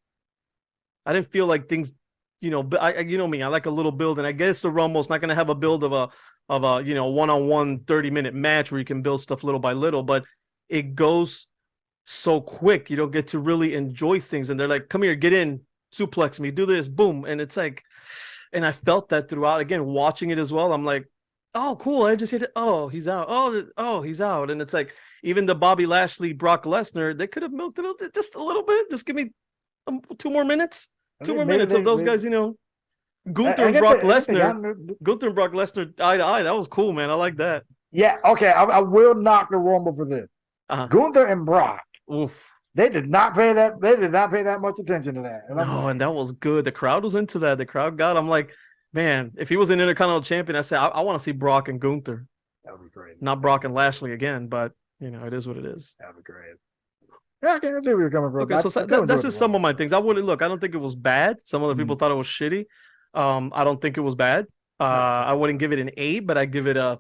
I didn't feel like things, I you know me, I like a little build, and I guess the Rumble's not going to have a build of a one-on-one 30-minute match where you can build stuff little by little, but it goes so quick. You don't get to really enjoy things, and they're like, come here, get in, suplex me, do this, boom, and it's like, and I felt that throughout. Again, watching it as well, I'm like, oh, cool, I just hit it. Oh, he's out. Oh, he's out, and it's like even the Bobby Lashley, Brock Lesnar, they could have milked it just a little bit. Just give me 2 more minutes. 2 more minutes of those guys, Gunther and Brock Lesnar eye to eye. That was cool, man. I like that. Yeah, okay. I will knock the Rumble for this. Gunther and Brock. Oof. They did not pay that. They did not pay that much attention to that. And that was good. The crowd was into that. The crowd got. I'm like, man, if he was an Intercontinental Champion, I said I want to see Brock and Gunther. That would be great. Not Brock and Lashley again, but it is what it is. That would be great. Yeah, I see where you're coming from. Okay, so that's just some of my things. I wouldn't look. I don't think it was bad. Some other people thought it was shitty. I don't think it was bad. I wouldn't give it an 8, but I give it a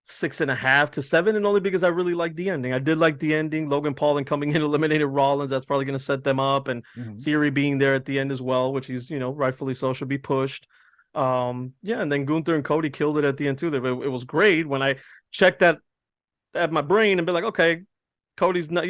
6.5 to 7, and only because I really liked the ending. I did like the ending. Logan Paul and coming in eliminated Rollins. That's probably going to set them up, and Theory being there at the end as well, which he's rightfully so should be pushed. And then Gunther and Cody killed it at the end too. It was great when I checked that at my brain and be like, okay, Cody's not,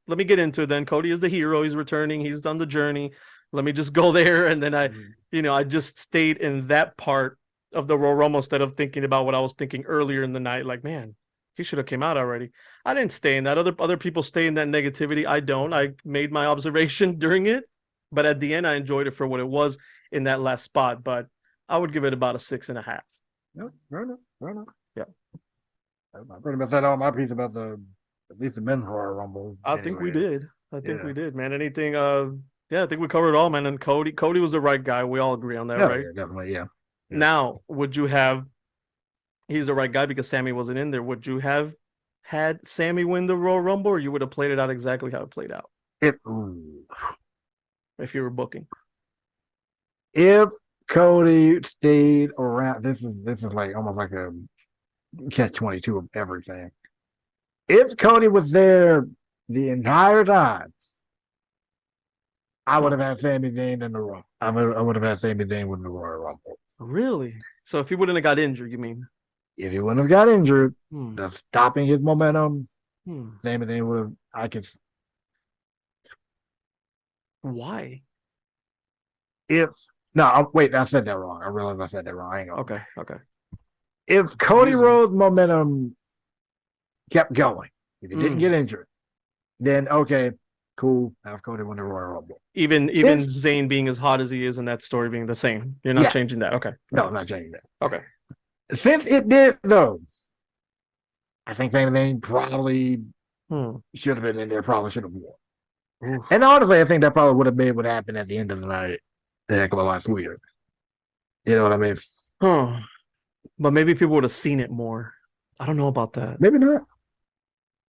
let me get into it then. Cody is the hero. He's returning. He's done the journey. Let me just go there. And then I just stayed in that part of the Royal Rumble instead of thinking about what I was thinking earlier in the night. Like, man, he should have came out already. I didn't stay in that. Other people stay in that negativity. I don't. I made my observation during it. But at the end, I enjoyed it for what it was in that last spot. But I would give it about a 6.5. No, fair enough. Yeah. I pretty much said all my piece about at least the men's Royal Rumble. I think we did. I think we did, man. Anything? I think we covered it all, man. And Cody was the right guy. We all agree on that, right? Yeah, definitely, yeah. Now, would you have? He's the right guy because Sammy wasn't in there. Would you have had Sammy win the Royal Rumble, or you would have played it out exactly how it played out? If you were booking, if Cody stayed around, this is like almost like a catch-22 of everything. If Cody was there the entire time, I would have had Sami Zayn in the Rumble. I would have had Sami Zayn win the Royal Rumble. Really? So if he wouldn't have got injured, you mean? If he wouldn't have got injured, that's stopping his momentum. Sami Zayn would have. Why? Wait, I said that wrong. I realized I said that wrong. Hang on. Okay. If Cody Rhodes' momentum kept going, if he didn't get injured, then okay, cool. Have Cody win the Royal Rumble. Even Zayn being as hot as he is and that story being the same. You're not changing that. Okay. No, I'm not changing that. Okay. Since it did though, I think Sami Zayn probably should have been in there, probably should have won. Oof. And honestly, I think that probably would have been what happened at the end of the night. A heck of a lot sweeter. You know what I mean? Huh. But maybe people would have seen it more. I don't know about that. Maybe not.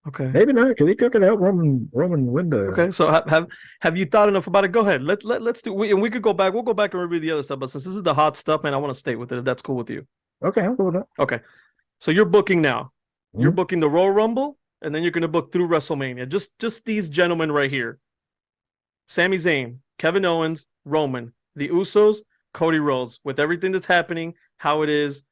Okay. Maybe not, because he took it out Roman window. Okay. So have you thought enough about it? Go ahead. Let's do. And we could go back. We'll go back and review the other stuff. But since this is the hot stuff, man, I want to stay with it. If that's cool with you. Okay, I'm cool with that. Okay. So you're booking now. You're Mhm. booking the Royal Rumble, and then you're going to book through WrestleMania. Just these gentlemen right here: Sami Zayn, Kevin Owens, Roman, the Usos, Cody Rhodes. With everything that's happening, how it is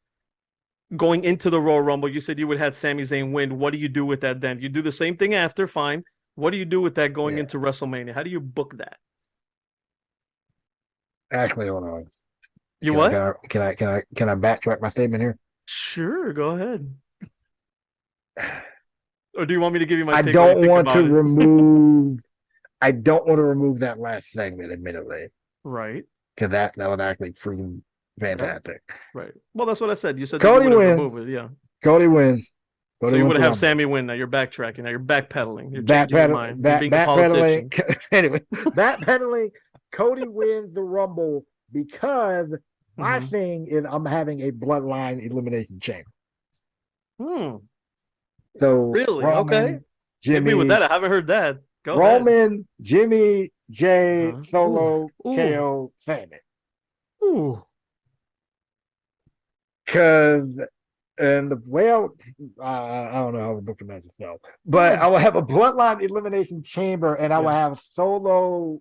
going into the Royal Rumble. You said you would have Sami Zayn win. What do you do with that then? You do the same thing after, fine. What do you do with that going Yeah. into WrestleMania? How do you book that? Actually, hold on. You Can what? I backtrack my statement here? Sure, go ahead. Or do you want me to give you my I take while you don't think want to about it? remove. I don't want to remove that last segment, admittedly, Right, because that would actually prove fantastic. right. Well, that's what I said. You said that you Cody wouldn't wins. remove it. Yeah. Cody wins. So Cody you wins would the have Rumble. Sammy win now. You're backtracking now. You're backpedaling. You're changing your Backpedal, mind. You're being a backpedaling. politician. Anyway, backpedaling. Cody wins the Rumble because my Mm-hmm. thing is I'm having a bloodline elimination chamber. Hmm. So Really? Okay. Hit me with Jimmy, that. I haven't heard that. Go ahead. Roman, Jimmy, Jay, Uh-huh. Ooh. Solo, Ooh. KO, Sammy. Ooh. Because and the way I don't know how the book the match felt, but Hmm. I will have a bloodline elimination chamber, and I will Yeah. have Solo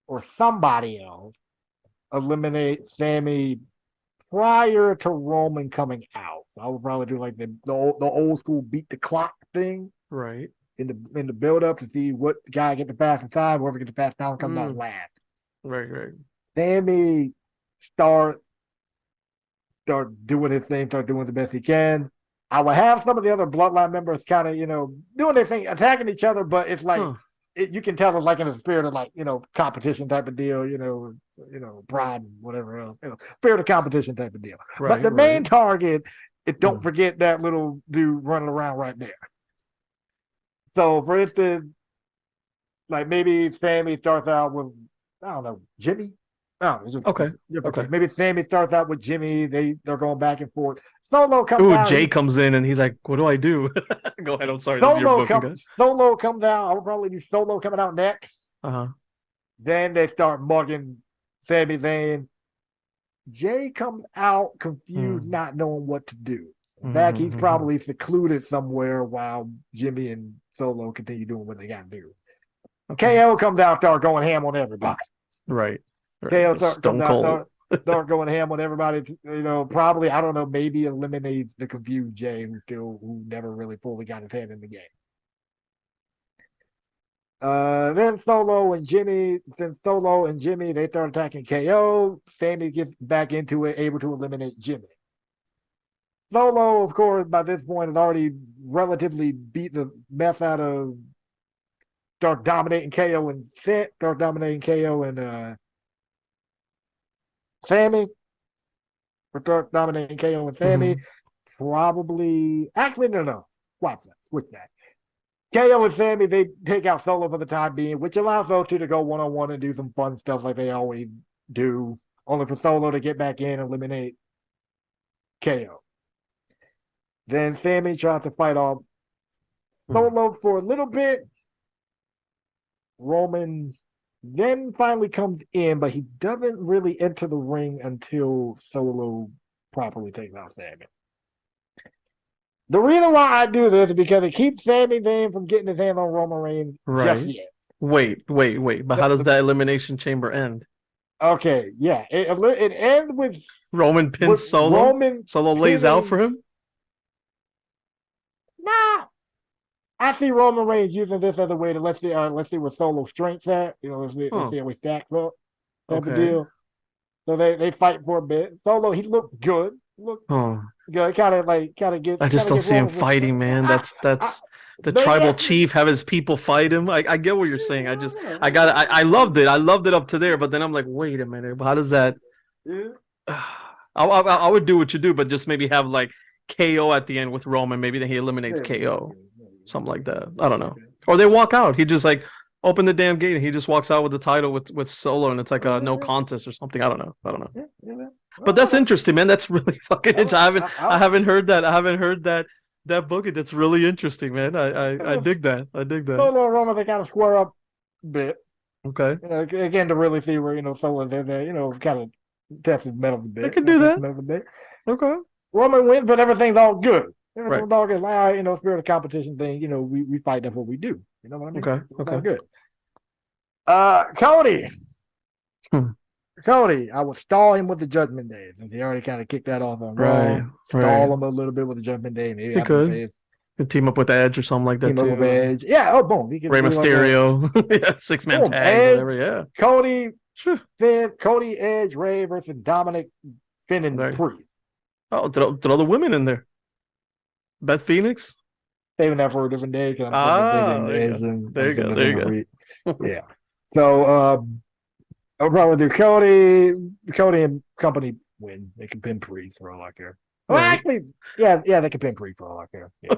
or somebody else eliminate Sammy prior to Roman coming out. I would probably do like the old school beat the clock thing Right. in the build up to see what guy get the fastest time, whoever gets the fastest time comes out Mm. last. Right. Right. Sammy start start doing his thing, start doing the best he can. I will have some of the other bloodline members kind of, doing their thing, attacking each other, but it's like Huh. you can tell it's like in a spirit of like, competition type of deal, pride and whatever else, spirit of competition type of deal. But Right. the main Right. target, don't Mm. forget that little dude running around right there. So for instance, like maybe Sammy starts out with, I don't know, Jimmy. Oh, Okay. Okay. maybe Sammy starts out with Jimmy. They're going back and forth. Solo comes Ooh, out. Jay comes in and he's like, "What do I do?" Go ahead. I'm sorry. This is your booking, guys. Solo comes out. I would probably do Solo coming out next. Uh-huh. Then they start mugging Sami Zayn. Jay comes out confused, Mm. not knowing what to do. In fact, he's Mm-hmm. probably secluded somewhere while Jimmy and Solo continue doing what they got to do. Okay. KO comes out, start going ham on everybody. Right. Right. KO Just comes Stone out, Cold. start going ham on everybody. Probably I don't know, maybe eliminate the confused Jay who never really fully got his head in the game. Then Solo and Jimmy, they start attacking KO. Sammy gets back into it, able to eliminate Jimmy. Solo, of course, by this point has already relatively beat the mess out of start dominating KO and Sammy. Start dominating KO and Sammy. Mm-hmm. Probably actually no. Watch that. Switch that. KO and Sammy, they take out Solo for the time being, which allows those two to go one on one and do some fun stuff like they always do. Only for Solo to get back in and eliminate KO. Then Sammy tries to fight off Solo for a little bit. Roman then finally comes in, but he doesn't really enter the ring until Solo properly takes out Sammy. The reason why I do this is because it keeps Sami Zayn from getting his hand on Roman Reigns just Right. yet. Wait. But how does that elimination chamber end? Okay, yeah. It ends Roman pins with Solo. Roman Solo lays out for him. Nah, I see Roman Reigns using this as a way to let's see what Solo's strength's at. Let's Huh. see how he stacks up type of Okay. deal. So they fight for a bit. Solo, he looked good. Looked Oh, good. I just don't Gets see him Roman. fighting, man. That's the Maybe tribal that's chief have his people fight him. I get what you're saying. I loved it. I loved it up to there, but then I'm like, wait a minute. How does that? yeah. I would do what you do, but just maybe have like KO at the end with Roman. Maybe then he eliminates KO, something like that. I don't know. Or they walk out. He just like, Open the damn gate, and he just walks out with the title with Solo, and it's like a no contest or something. I don't know. Yeah, yeah. But that's interesting, man. That's really fucking interesting. I haven't heard that. I haven't heard that booking. That's really interesting, man. I dig that. I dig that. Solo and Roman, they kind of square up a bit. Okay. Again, to really see where Solo's in there, kind of tested metal a bit. They can do that. Metal a bit. Okay. Roman wins, but everything's all good. Right. Everything's all good. Like, all right, spirit of competition thing. We fight. That's what we do. You know what I mean? Okay. It's all good. Cody. Cody, I would stall him with the Judgment Day since he already kind of kicked that off on Raw. Stall him a little bit with the Judgment Day. Maybe he could team up with Edge or something like that team too. Up with Edge. Yeah. Oh, boom. He can Rey Mysterio. Yeah, 6-man tag. Whatever. Yeah. Cody, Finn, Cody, Edge, Ray versus Dominic, Finn, and Priest. Oh, throw the women in there. Beth Phoenix. Saving that for a different day. There you go. Yeah. So I'll probably do Cody and company win. They can pin Priest for all I care. Well, actually, yeah, they can pin Priest for all I care. Yeah.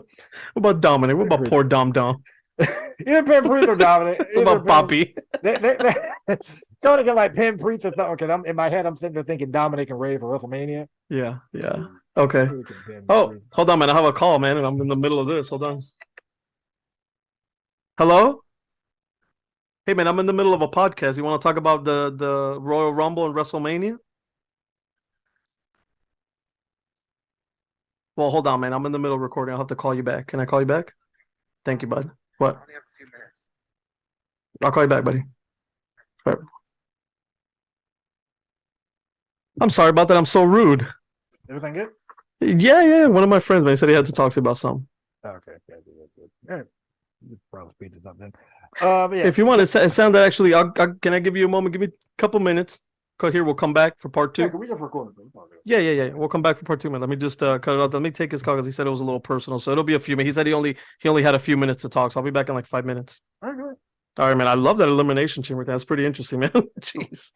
What about Dominic? What about poor Dom? Either pin Priest or Dominic. What about Poppy? Cody can pin Priest or something. Because in my head, I'm sitting there thinking Dominic and Ray for WrestleMania. Yeah. Okay. Oh, hold on, man. I have a call, man, and I'm in the middle of this. Hold on. Hello? Hey, man, I'm in the middle of a podcast. You want to talk about the Royal Rumble and WrestleMania? Well, hold on, man. I'm in the middle of recording. I'll have to call you back. Can I call you back? Thank you, bud. What? I only have a few minutes. I'll call you back, buddy. All right. I'm sorry about that. I'm so rude. Everything good? Yeah. One of my friends, man, said he had to talk to you about something. Okay. That's good. All right. Probably speed to something. Yeah. If you want, it sounded actually. Can I give you a moment? Give me a couple minutes. Here, we'll come back for part 2. Yeah, can we just record it? Yeah. We'll come back for part 2, man. Let me just cut it out. Let me take his call because he said it was a little personal, so it'll be a few minutes. He said he only had a few minutes to talk, so I'll be back in like 5 minutes. All right, good. All right, man. I love that elimination chamber thing. That's pretty interesting, man. Jeez.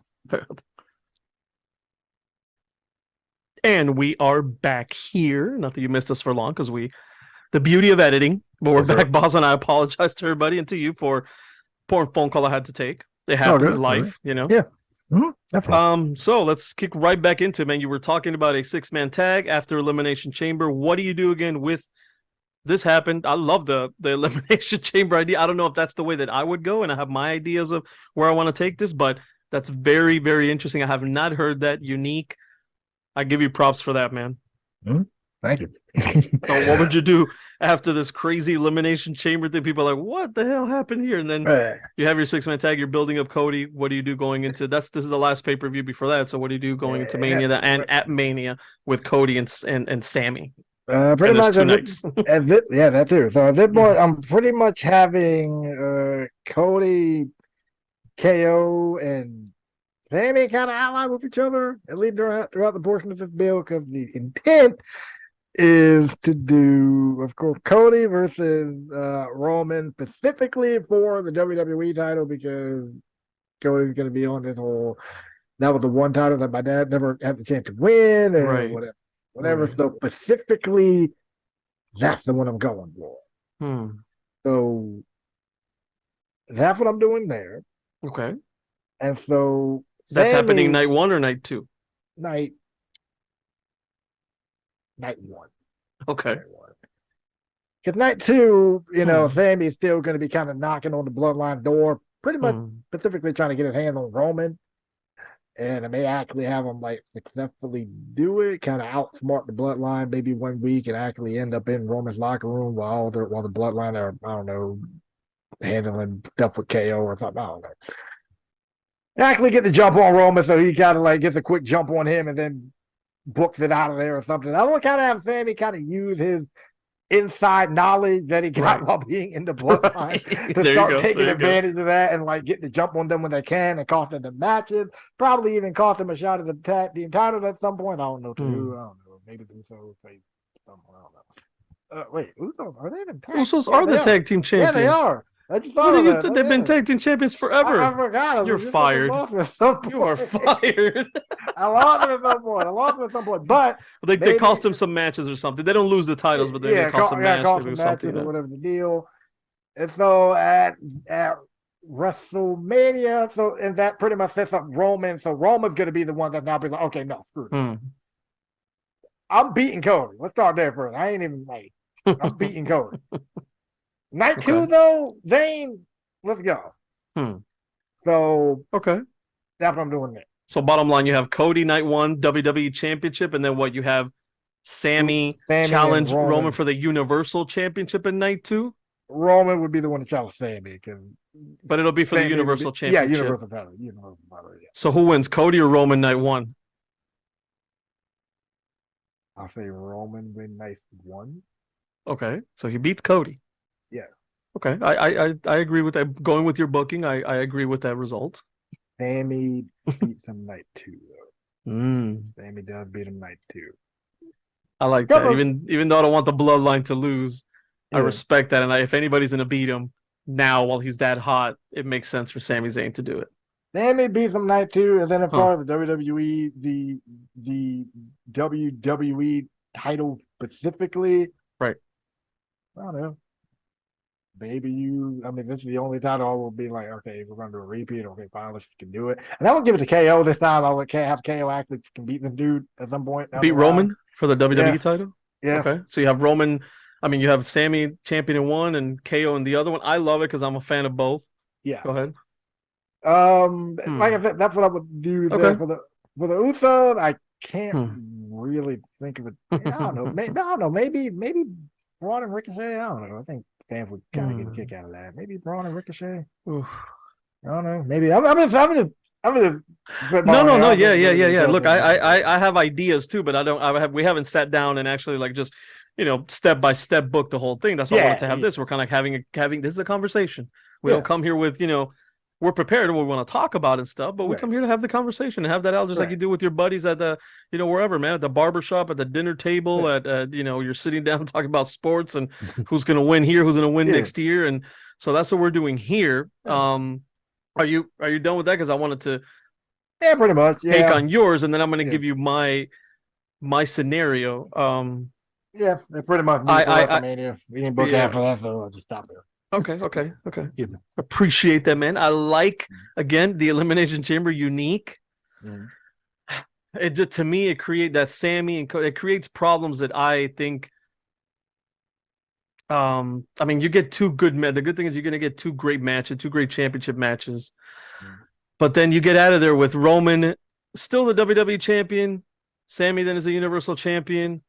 And we are back here. Not that you missed us for long, because the beauty of editing. But we're back, boss, and I apologize to everybody and to you for poor phone call I had to take. It happens, life, Yeah. Mm-hmm. So let's kick right back into it, man. You were talking about a 6-man tag after Elimination Chamber. What do you do again with this happened? I love the Elimination Chamber idea. I don't know if that's the way that I would go, and I have my ideas of where I want to take this, but that's very, very interesting. I have not heard that. Unique. I give you props for that, man. Mm-hmm. Thank you. So what would you do after this crazy Elimination Chamber thing? People are like, what the hell happened here? And then you have your 6-man tag, you're building up Cody. What do you do going into this is the last pay-per-view before that. So what do you do going into Mania and at Mania with Cody and Sammy? Pretty much yeah, that too. So at this point, I'm pretty much having Cody, KO, and Sammy kind of allied with each other, at least throughout the portion of this build, because the intent is to do, of course, Cody versus Roman, specifically for the WWE title, because Cody's going to be on this whole. That was the one title that my dad never had the chance to win, and whatever. Right. So specifically, that's the one I'm going for. So that's what I'm doing there. Okay. And so that's happening night 1 or night 2? Night 1. Okay. Because night 2, Sammy's still going to be kind of knocking on the bloodline door, pretty much specifically trying to get his hand on Roman. And I may actually have him successfully do it, kind of outsmart the bloodline maybe 1 week and actually end up in Roman's locker room while the bloodline are, I don't know, handling stuff with KO or something. I don't know. Actually get the jump on Roman so he kind of gets a quick jump on him and then books it out of there or something. I want to kind of have Sammy kind of use his inside knowledge that he got while being in the bloodline to start taking advantage of that and get the jump on them when they can and cost them the matches. Probably even cost them a shot at the title at some point. I don't know. I don't know. Maybe Usos say something. I don't know. Wait, Usos, are they the tag? Usos are the tag team champions. Yeah, they are. I just thought they've been tag team champions forever. I forgot. You're fired. You are fired. I lost them at some point. But they cost him some matches or something. They don't lose the titles, but they cost them matches or something. Or whatever the deal. And so at WrestleMania. So, and that pretty much sets up Roman. So Roman's going to be the one that now be like, okay, no, screw it. Hmm. I'm beating Cody. Let's start there first. I ain't even like, I'm beating Cody. Night Okay. two, though, Zayn, let's go. Hmm. So Okay. that's what I'm doing there. So bottom line, you have Cody night one, WWE Championship, and then what you have Sammy Sammy and challenge Roman Roman. for the Universal Championship in night two, Roman would be the one to challenge Sammy because but it'll be for the Sammy would be, Universal yeah, Championship. Universal title. Universal title, yeah. So who wins, Cody or Roman night one? I'll say Roman win night one. Okay. So he beats Cody. Yeah. Okay. I agree with that. Going with your booking, I agree with that result. Sammy beats him night two, though. Mm, Sammy does beat him night two. I like that. Even though I don't want the bloodline to lose, I Yeah. respect that. And if anybody's gonna beat him now while he's that hot, it makes sense for Sami Zayn to do it. Sammy beats him night two, and then as Huh. far as the WWE, the WWE title specifically, Right. I don't know. Maybe I mean, this is the only title I will be like, okay, we're going to do a repeat. Okay, fine, let's can do it. And I would give it to KO this time. I would have KO actually can beat this dude at some point. Beat Roman for the WWE title? Yeah. Okay. So you have Roman, I mean, you have Sammy champion in one and KO in the other one. I love it because I'm a fan of both. Yeah. Go ahead. Like I said, that's what I would do there for the Usos. I can't really think of it. I don't know. Maybe Braun and Ricochet. I don't know. I think fans would kind of get a kick out of that. Maybe Braun and Ricochet. Oof. I don't know. Maybe I'm just No. Yeah. Look, I have ideas too, but we haven't sat down and actually like just step by step book the whole thing. That's why I wanted to have this. We're kind of like having this is a conversation. We don't come here with we're prepared and we want to talk about and stuff, but we come here to have the conversation and have that out just like you do with your buddies at the wherever, man, at the barbershop, at the dinner table, at you're sitting down talking about sports and who's going to win here, who's going to win next year, and so that's what we're doing here. Are you done with that? Because I wanted to pretty much take on yours, and then I'm going to give you my scenario. Pretty much. WrestleMania. We didn't book after that, so I'll just stop there. Okay. Appreciate that, man. I like again the Elimination Chamber unique. It just to me it creates that Sammy and it creates problems that I think. I mean, you get two good men. The good thing is you're gonna get two great matches, two great championship matches. But then you get out of there with Roman still the WWE champion, Sammy then is the Universal champion.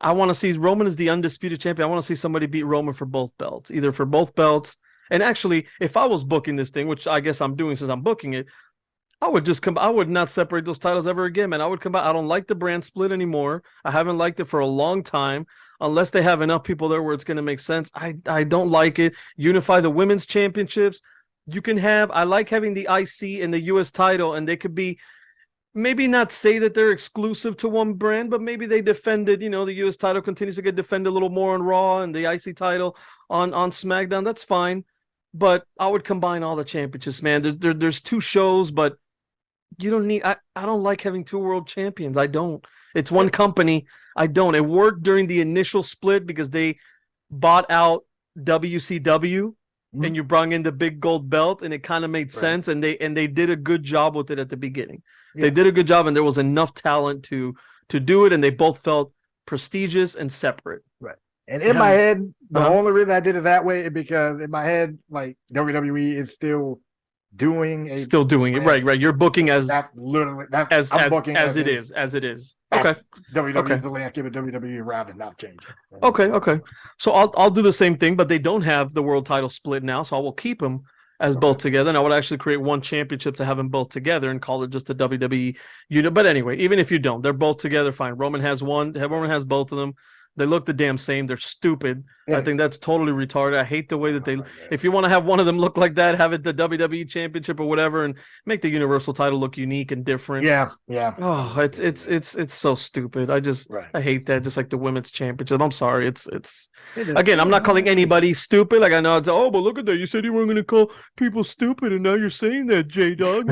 I want to see Roman as the undisputed champion. I want to see somebody beat Roman for both belts, either for both belts. And actually, if I was booking this thing, which I guess I'm doing since I'm booking it, I would not separate those titles ever again, man. I would come out. I don't like the brand split anymore. I haven't liked it for a long time, unless they have enough people there where it's going to make sense. I don't like it. Unify the women's championships. I like having the IC and the US title, and they could be maybe not say that they're exclusive to one brand, but maybe they defended, the US title continues to get defended a little more on Raw and the IC title on SmackDown. That's fine. But I would combine all the championships, man. There's two shows, but you don't need, I don't like having two world champions. I don't. It's one company. I don't. It worked during the initial split because they bought out WCW and you brought in the big gold belt and it kind of made sense. And they did a good job with it at the beginning. They did a good job, and there was enough talent to do it, and they both felt prestigious and separate. Right. And in my head, the only reason I did it that way is because in my head, like WWE is still doing it. Right. You're booking as literally as it is. Okay. WWE the landscape of WWE around and not changing. Okay. So I'll do the same thing, but they don't have the world title split now, so I will keep them as both together, and I would actually create one championship to have them both together and call it just a WWE unit. But anyway, even if you don't, they're both together, fine. Roman has both of them. They look the damn same. They're stupid. I think that's totally retarded. I hate the way that if you want to have one of them look like that, have it the WWE championship or whatever, and make the Universal title look unique and different. Yeah. Oh, it's so stupid. I hate that. Just like the women's championship. I'm sorry. It's again, I'm not calling anybody stupid. Like I know it's but look at that. You said you weren't going to call people stupid, and now you're saying that, J-Dogg.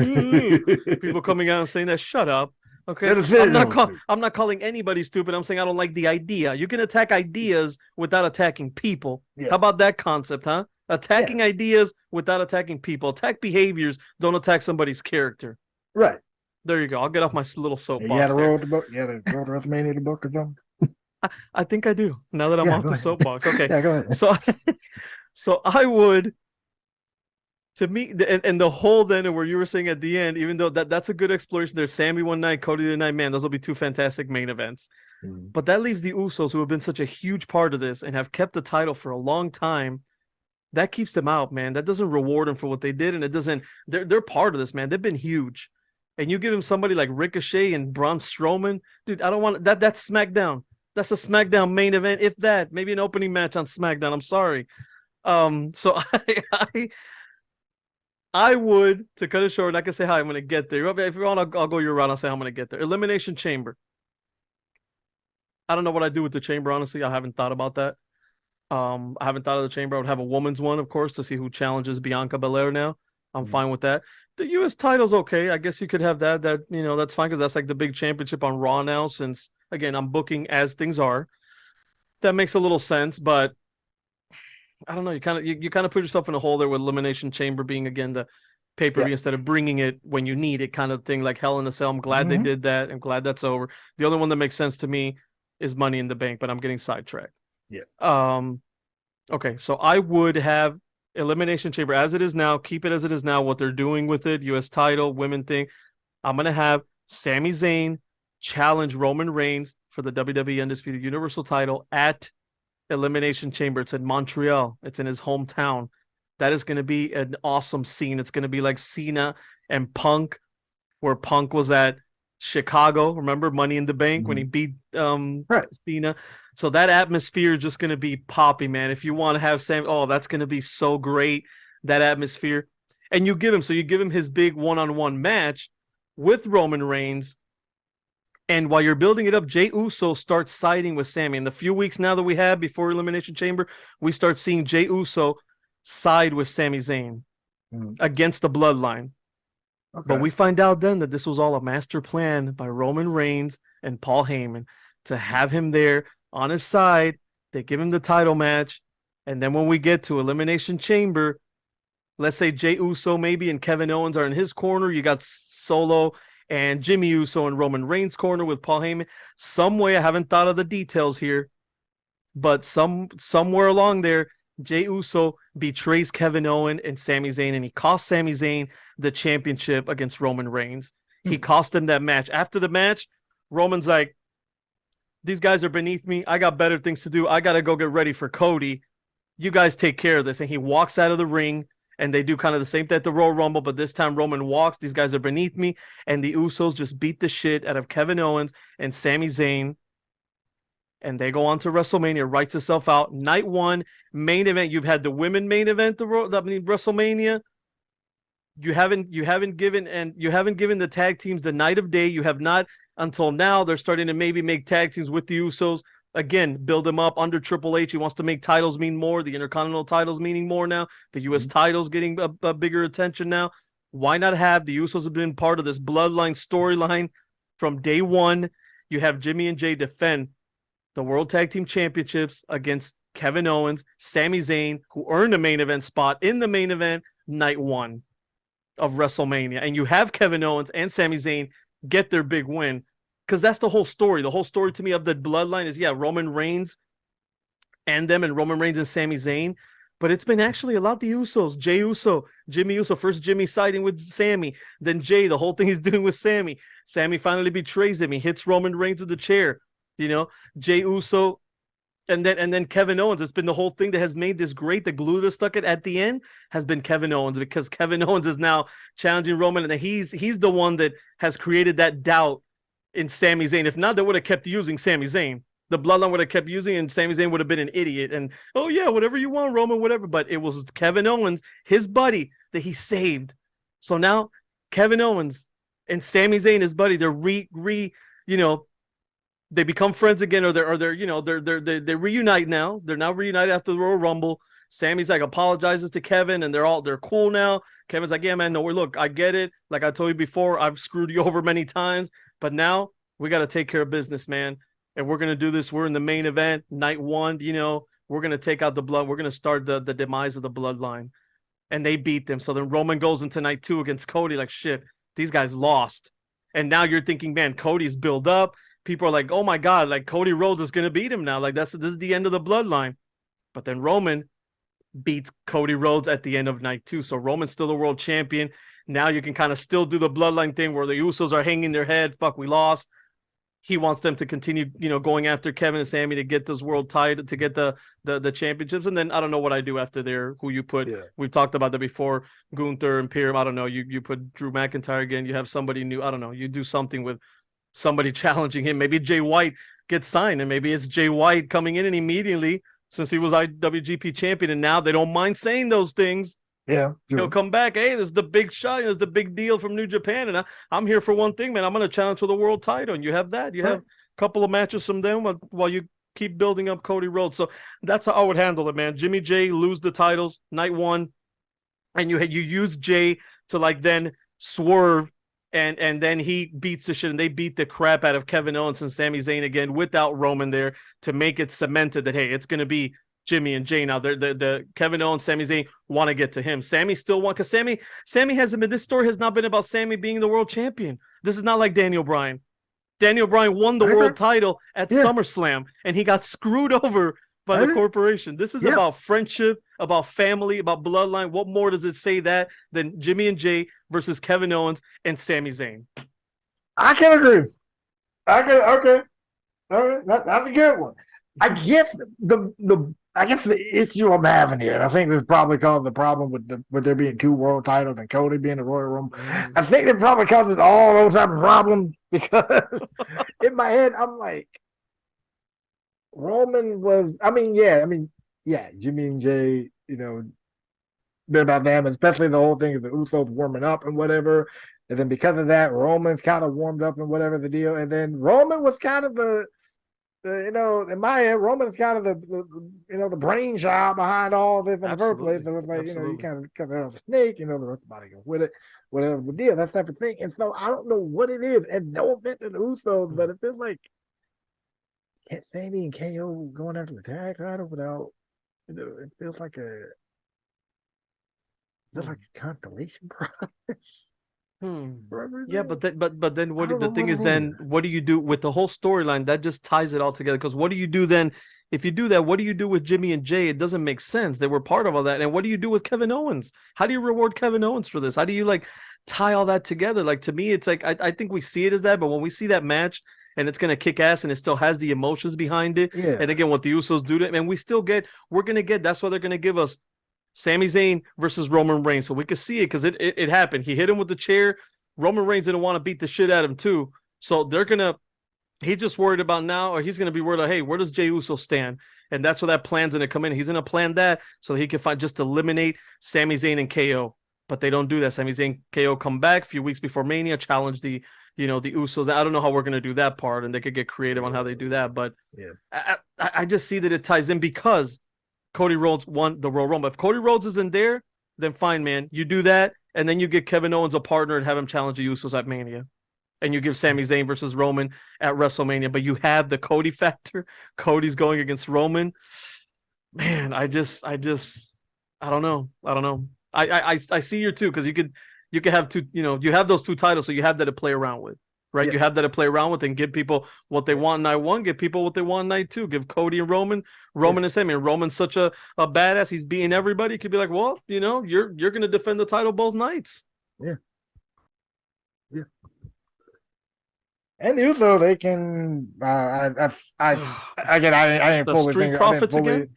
People coming out and saying that. Shut up. Okay, The decision was stupid. I'm not calling anybody stupid. I'm saying I don't like the idea. You can attack ideas without attacking people. Yeah, How about that concept, huh? yeah, Attacking ideas without attacking people. Attack behaviors. Don't attack somebody's character. right. There you go. I'll get off my little Yeah, you had soapbox to there. roll the book. You had to roll the WrestleMania the book or something. I think I do. Now that I'm Yeah, off go the ahead. soapbox. Okay. Yeah, go ahead. So so I would to me and the whole then where you were saying at the end, even though that's a good exploration. There's Sammy one night, Cody the night, man. Those will be two fantastic main events. Mm. But that leaves the Usos, who have been such a huge part of this and have kept the title for a long time. That keeps them out, man. That doesn't reward them for what they did, and it doesn't. They're part of this, man. They've been huge, and you give them somebody like Ricochet and Braun Strowman, dude. I don't want that. That's SmackDown. That's a SmackDown main event, if that. Maybe an opening match on SmackDown. I'm sorry. So I would to cut it short. I can say hi. I'm gonna get there. If you want, I'll go your route. I'll say I'm gonna get there. Elimination Chamber. I don't know what I do with the chamber. Honestly, I haven't thought about that. I haven't thought of the chamber. I would have a woman's one, of course, to see who challenges Bianca Belair now. I'm Mm. fine with that. The US title's okay. I guess you could have that. That's fine because that's like the big championship on Raw now, since again, I'm booking as things are. That makes a little sense, but I don't know. You kind of put yourself in a hole there with Elimination Chamber being again the pay-per-view Yeah. instead of bringing it when you need it kind of thing, like Hell in a Cell. I'm glad they Hmm. did that. I'm glad that's over. The only one that makes sense to me is Money in the Bank, but I'm getting sidetracked. Yeah. Okay, so I would have Elimination Chamber as it is now, keep it as it is now, what they're doing with it, US title, women thing. I'm going to have Sami Zayn challenge Roman Reigns for the WWE Undisputed Universal title at Elimination Chamber. It's in Montreal, it's in his hometown. That is going to be an awesome scene. It's going to be like Cena and Punk, where Punk was at Chicago. Remember Money in the Bank when he Hmm. beat Right. Cena? So that atmosphere is just going to be poppy, man. If you want to have Sam, oh, that's going to be so great. That atmosphere, and you give him his big one-on-one match with Roman Reigns. And while you're building it up, Jey Uso starts siding with Sammy. In the few weeks now that we have before Elimination Chamber, we start seeing Jey Uso side with Sami Zayn Mm. against the bloodline. But Okay. we find out then that this was all a master plan by Roman Reigns and Paul Heyman to have him there on his side. They give him the title match. And then when we get to Elimination Chamber, let's say Jey Uso maybe and Kevin Owens are in his corner. You got Solo and Jimmy Uso in Roman Reigns' corner with Paul Heyman. Some way, I haven't thought of the details here, but somewhere along there, Jey Uso betrays Kevin Owens and Sami Zayn, and he costs Sami Zayn the championship against Roman Reigns. He Hmm. cost him that match. After the match, Roman's like, "These guys are beneath me. I got better things to do. I got to go get ready for Cody. You guys take care of this." And he walks out of the ring, and they do kind of the same thing at the Royal Rumble, but this time Roman walks. These guys are beneath me, and the Usos just beat the shit out of Kevin Owens and Sami Zayn, and they go on to WrestleMania, writes itself out. Night one, main event. You've had the women main event, WrestleMania. You haven't given the tag teams the night of day. You have not until now. They're starting to maybe make tag teams with the Usos. Again, build them up under Triple H. He wants to make titles mean more. The Intercontinental titles meaning more now. The US titles getting a bigger attention now. Why not have the Usos have been part of this bloodline storyline from day one? You have Jimmy and Jay defend the World Tag Team Championships against Kevin Owens, Sami Zayn, who earned a main event spot in the main event night one of WrestleMania. And you have Kevin Owens and Sami Zayn get their big win, because that's the whole story. The whole story to me of the bloodline is, yeah, Roman Reigns and them, and Roman Reigns and Sami Zayn. But it's been actually a lot the Usos. Jey Uso, Jimmy Uso, first Jimmy siding with Sammy, then Jay, the whole thing he's doing with Sammy. Sammy finally betrays him. He hits Roman Reigns with the chair. Jey Uso, and then Kevin Owens. It's been the whole thing that has made this great. The glue that stuck it at the end has been Kevin Owens, because Kevin Owens is now challenging Roman, and he's the one that has created that doubt in Sami Zayn. If not, they would have kept using Sami Zayn. The bloodline would have kept using, and Sami Zayn would have been an idiot. And oh yeah, whatever you want, Roman, whatever. But it was Kevin Owens, his buddy, that he saved. So now Kevin Owens and Sami Zayn, his buddy, they're you know, they become friends again, or they reunite now. They're now reunited after the Royal Rumble. Sammy's like apologizes to Kevin, and they're cool now. Kevin's like, yeah, man, no, look, I get it. Like I told you before, I've screwed you over many times, But now we got to take care of business, man. And we're gonna do this. We're in the main event, night one. We're gonna take out the blood. We're gonna start the demise of the bloodline. And they beat them. So then Roman goes into night two against Cody. Like shit, these guys lost. And now you're thinking, man, Cody's built up. People are like, oh my god, like Cody Rhodes is gonna beat him now. Like this is the end of the bloodline. But then Roman beats Cody Rhodes at the end of night two. So Roman's still the world champion. Now you can kind of still do the bloodline thing where the Usos are hanging their head. Fuck, we lost. He wants them to continue, going after Kevin and Sammy to get this world title, to get the championships. And then I don't know what I do after there, who you put. Yeah. We've talked about that before. Gunther, Imperium. I don't know. You put Drew McIntyre again. You have somebody new. I don't know. You do something with somebody challenging him. Maybe Jay White gets signed, and maybe it's Jay White coming in and immediately, since he was IWGP champion, and now they don't mind saying those things. Yeah, He'll come back. Hey, this is the big shot. This is the big deal from New Japan, and I'm here for one thing, man. I'm going to challenge for the world title, and you have that. You have a couple of matches from them while you keep building up Cody Rhodes. So that's how I would handle it, man. Jimmy J lose the titles night one, and you use Jay to then swerve, and then he beats the shit, and they beat the crap out of Kevin Owens and Sami Zayn again without Roman there to make it cemented that hey, it's going to be Jimmy and Jay now. The Kevin Owens, Sami Zayn want to get to him. Sammy still want, because Sammy hasn't been. This story has not been about Sammy being the world champion. This is not like Daniel Bryan. Daniel Bryan won the world title at SummerSlam, and he got screwed over by the corporation. This is about friendship, about family, about bloodline. What more does it say that than Jimmy and Jay versus Kevin Owens and Sami Zayn? I can agree. Okay. All right, that's a good one. I get the issue I'm having here, and I think this probably caused the problem with there being two world titles and Cody being the Royal Rumble. I think it probably causes all those type of problems because in my head I'm like, Roman was. Yeah, Jimmy and Jay, bit about them, especially the whole thing of the Usos warming up and whatever. And then because of that, Roman's kind of warmed up and whatever the deal. And then Roman was kind of in my head, Roman is kind of the brainchild behind all this in the first place. So it's like, you kind of cut out a snake, the rest of the body goes with it, whatever the deal, that type of thing. And so I don't know what it is. And no offense to the Usos, but it feels like Sammy and KO going after the tag title without, it feels like a constellation process. Yeah, but then what the thing is then what do you do with the whole storyline? That just ties it all together. Because what do you do then? If you do that, what do you do with Jimmy and Jay? It doesn't make sense. They were part of all that. And what do you do with Kevin Owens? How do you reward Kevin Owens for this? How do you tie all that together? Like to me, it's like I think we see it as that, but when we see that match and it's gonna kick ass and it still has the emotions behind it. Yeah. And again, what the Usos do to it, and we're gonna get that's why they're gonna give us Sami Zayn versus Roman Reigns. So we could see it because it happened. He hit him with the chair. Roman Reigns didn't want to beat the shit out of him too. So he's just worried about now, or he's going to be worried about, hey, where does Jey Uso stand? And that's where that plan's going to come in. He's going to plan that so he can just eliminate Sami Zayn and KO. But they don't do that. Sami Zayn, KO come back a few weeks before Mania, challenge the Usos. I don't know how we're going to do that part, and they could get creative on how they do that. But I just see that it ties in because Cody Rhodes won the Royal Rumble. If Cody Rhodes isn't there, then fine, man. You do that, and then you get Kevin Owens a partner and have him challenge the Usos at Mania. And you give Sami Zayn versus Roman at WrestleMania. But you have the Cody factor. Cody's going against Roman. Man, I don't know. I see you too, because you could have two, you have those two titles, so you have that to play around with. Right, you have that to play around with and give people what they want night one, give people what they want night two. Give Cody and Roman and Sami. And Roman's such a badass; he's beating everybody. He could be like, well, you're going to defend the title both nights. Yeah. And also, they can. I didn't the fully Street think. Profits again.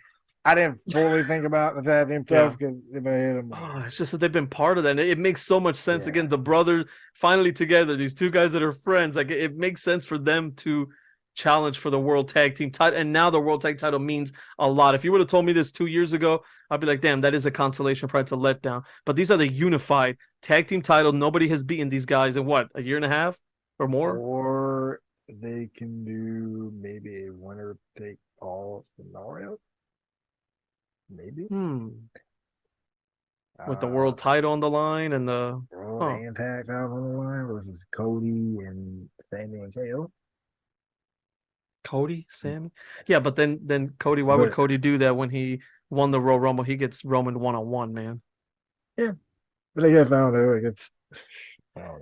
I didn't fully think about that himself because it's just that they've been part of that. And it makes so much sense. Again, the brothers finally together, these two guys that are friends, like it makes sense for them to challenge for the World Tag Team title. And now the World Tag title means a lot. If you would have told me this 2 years ago, I'd be like, damn, that is a consolation prize, a letdown. But these are the unified tag team title. Nobody has beaten these guys in what, a year and a half or more? Or they can do maybe a winner take all scenario. Maybe. with the world title on the line and the Raw oh Impact out on the line versus Cody and Sami and KO. Cody, Sammy. Yeah, but then Cody, why would But Cody do that when he won the Royal Rumble? He gets Roman 1-on-1, man. yeah, but I guess I don't know. I guess I don't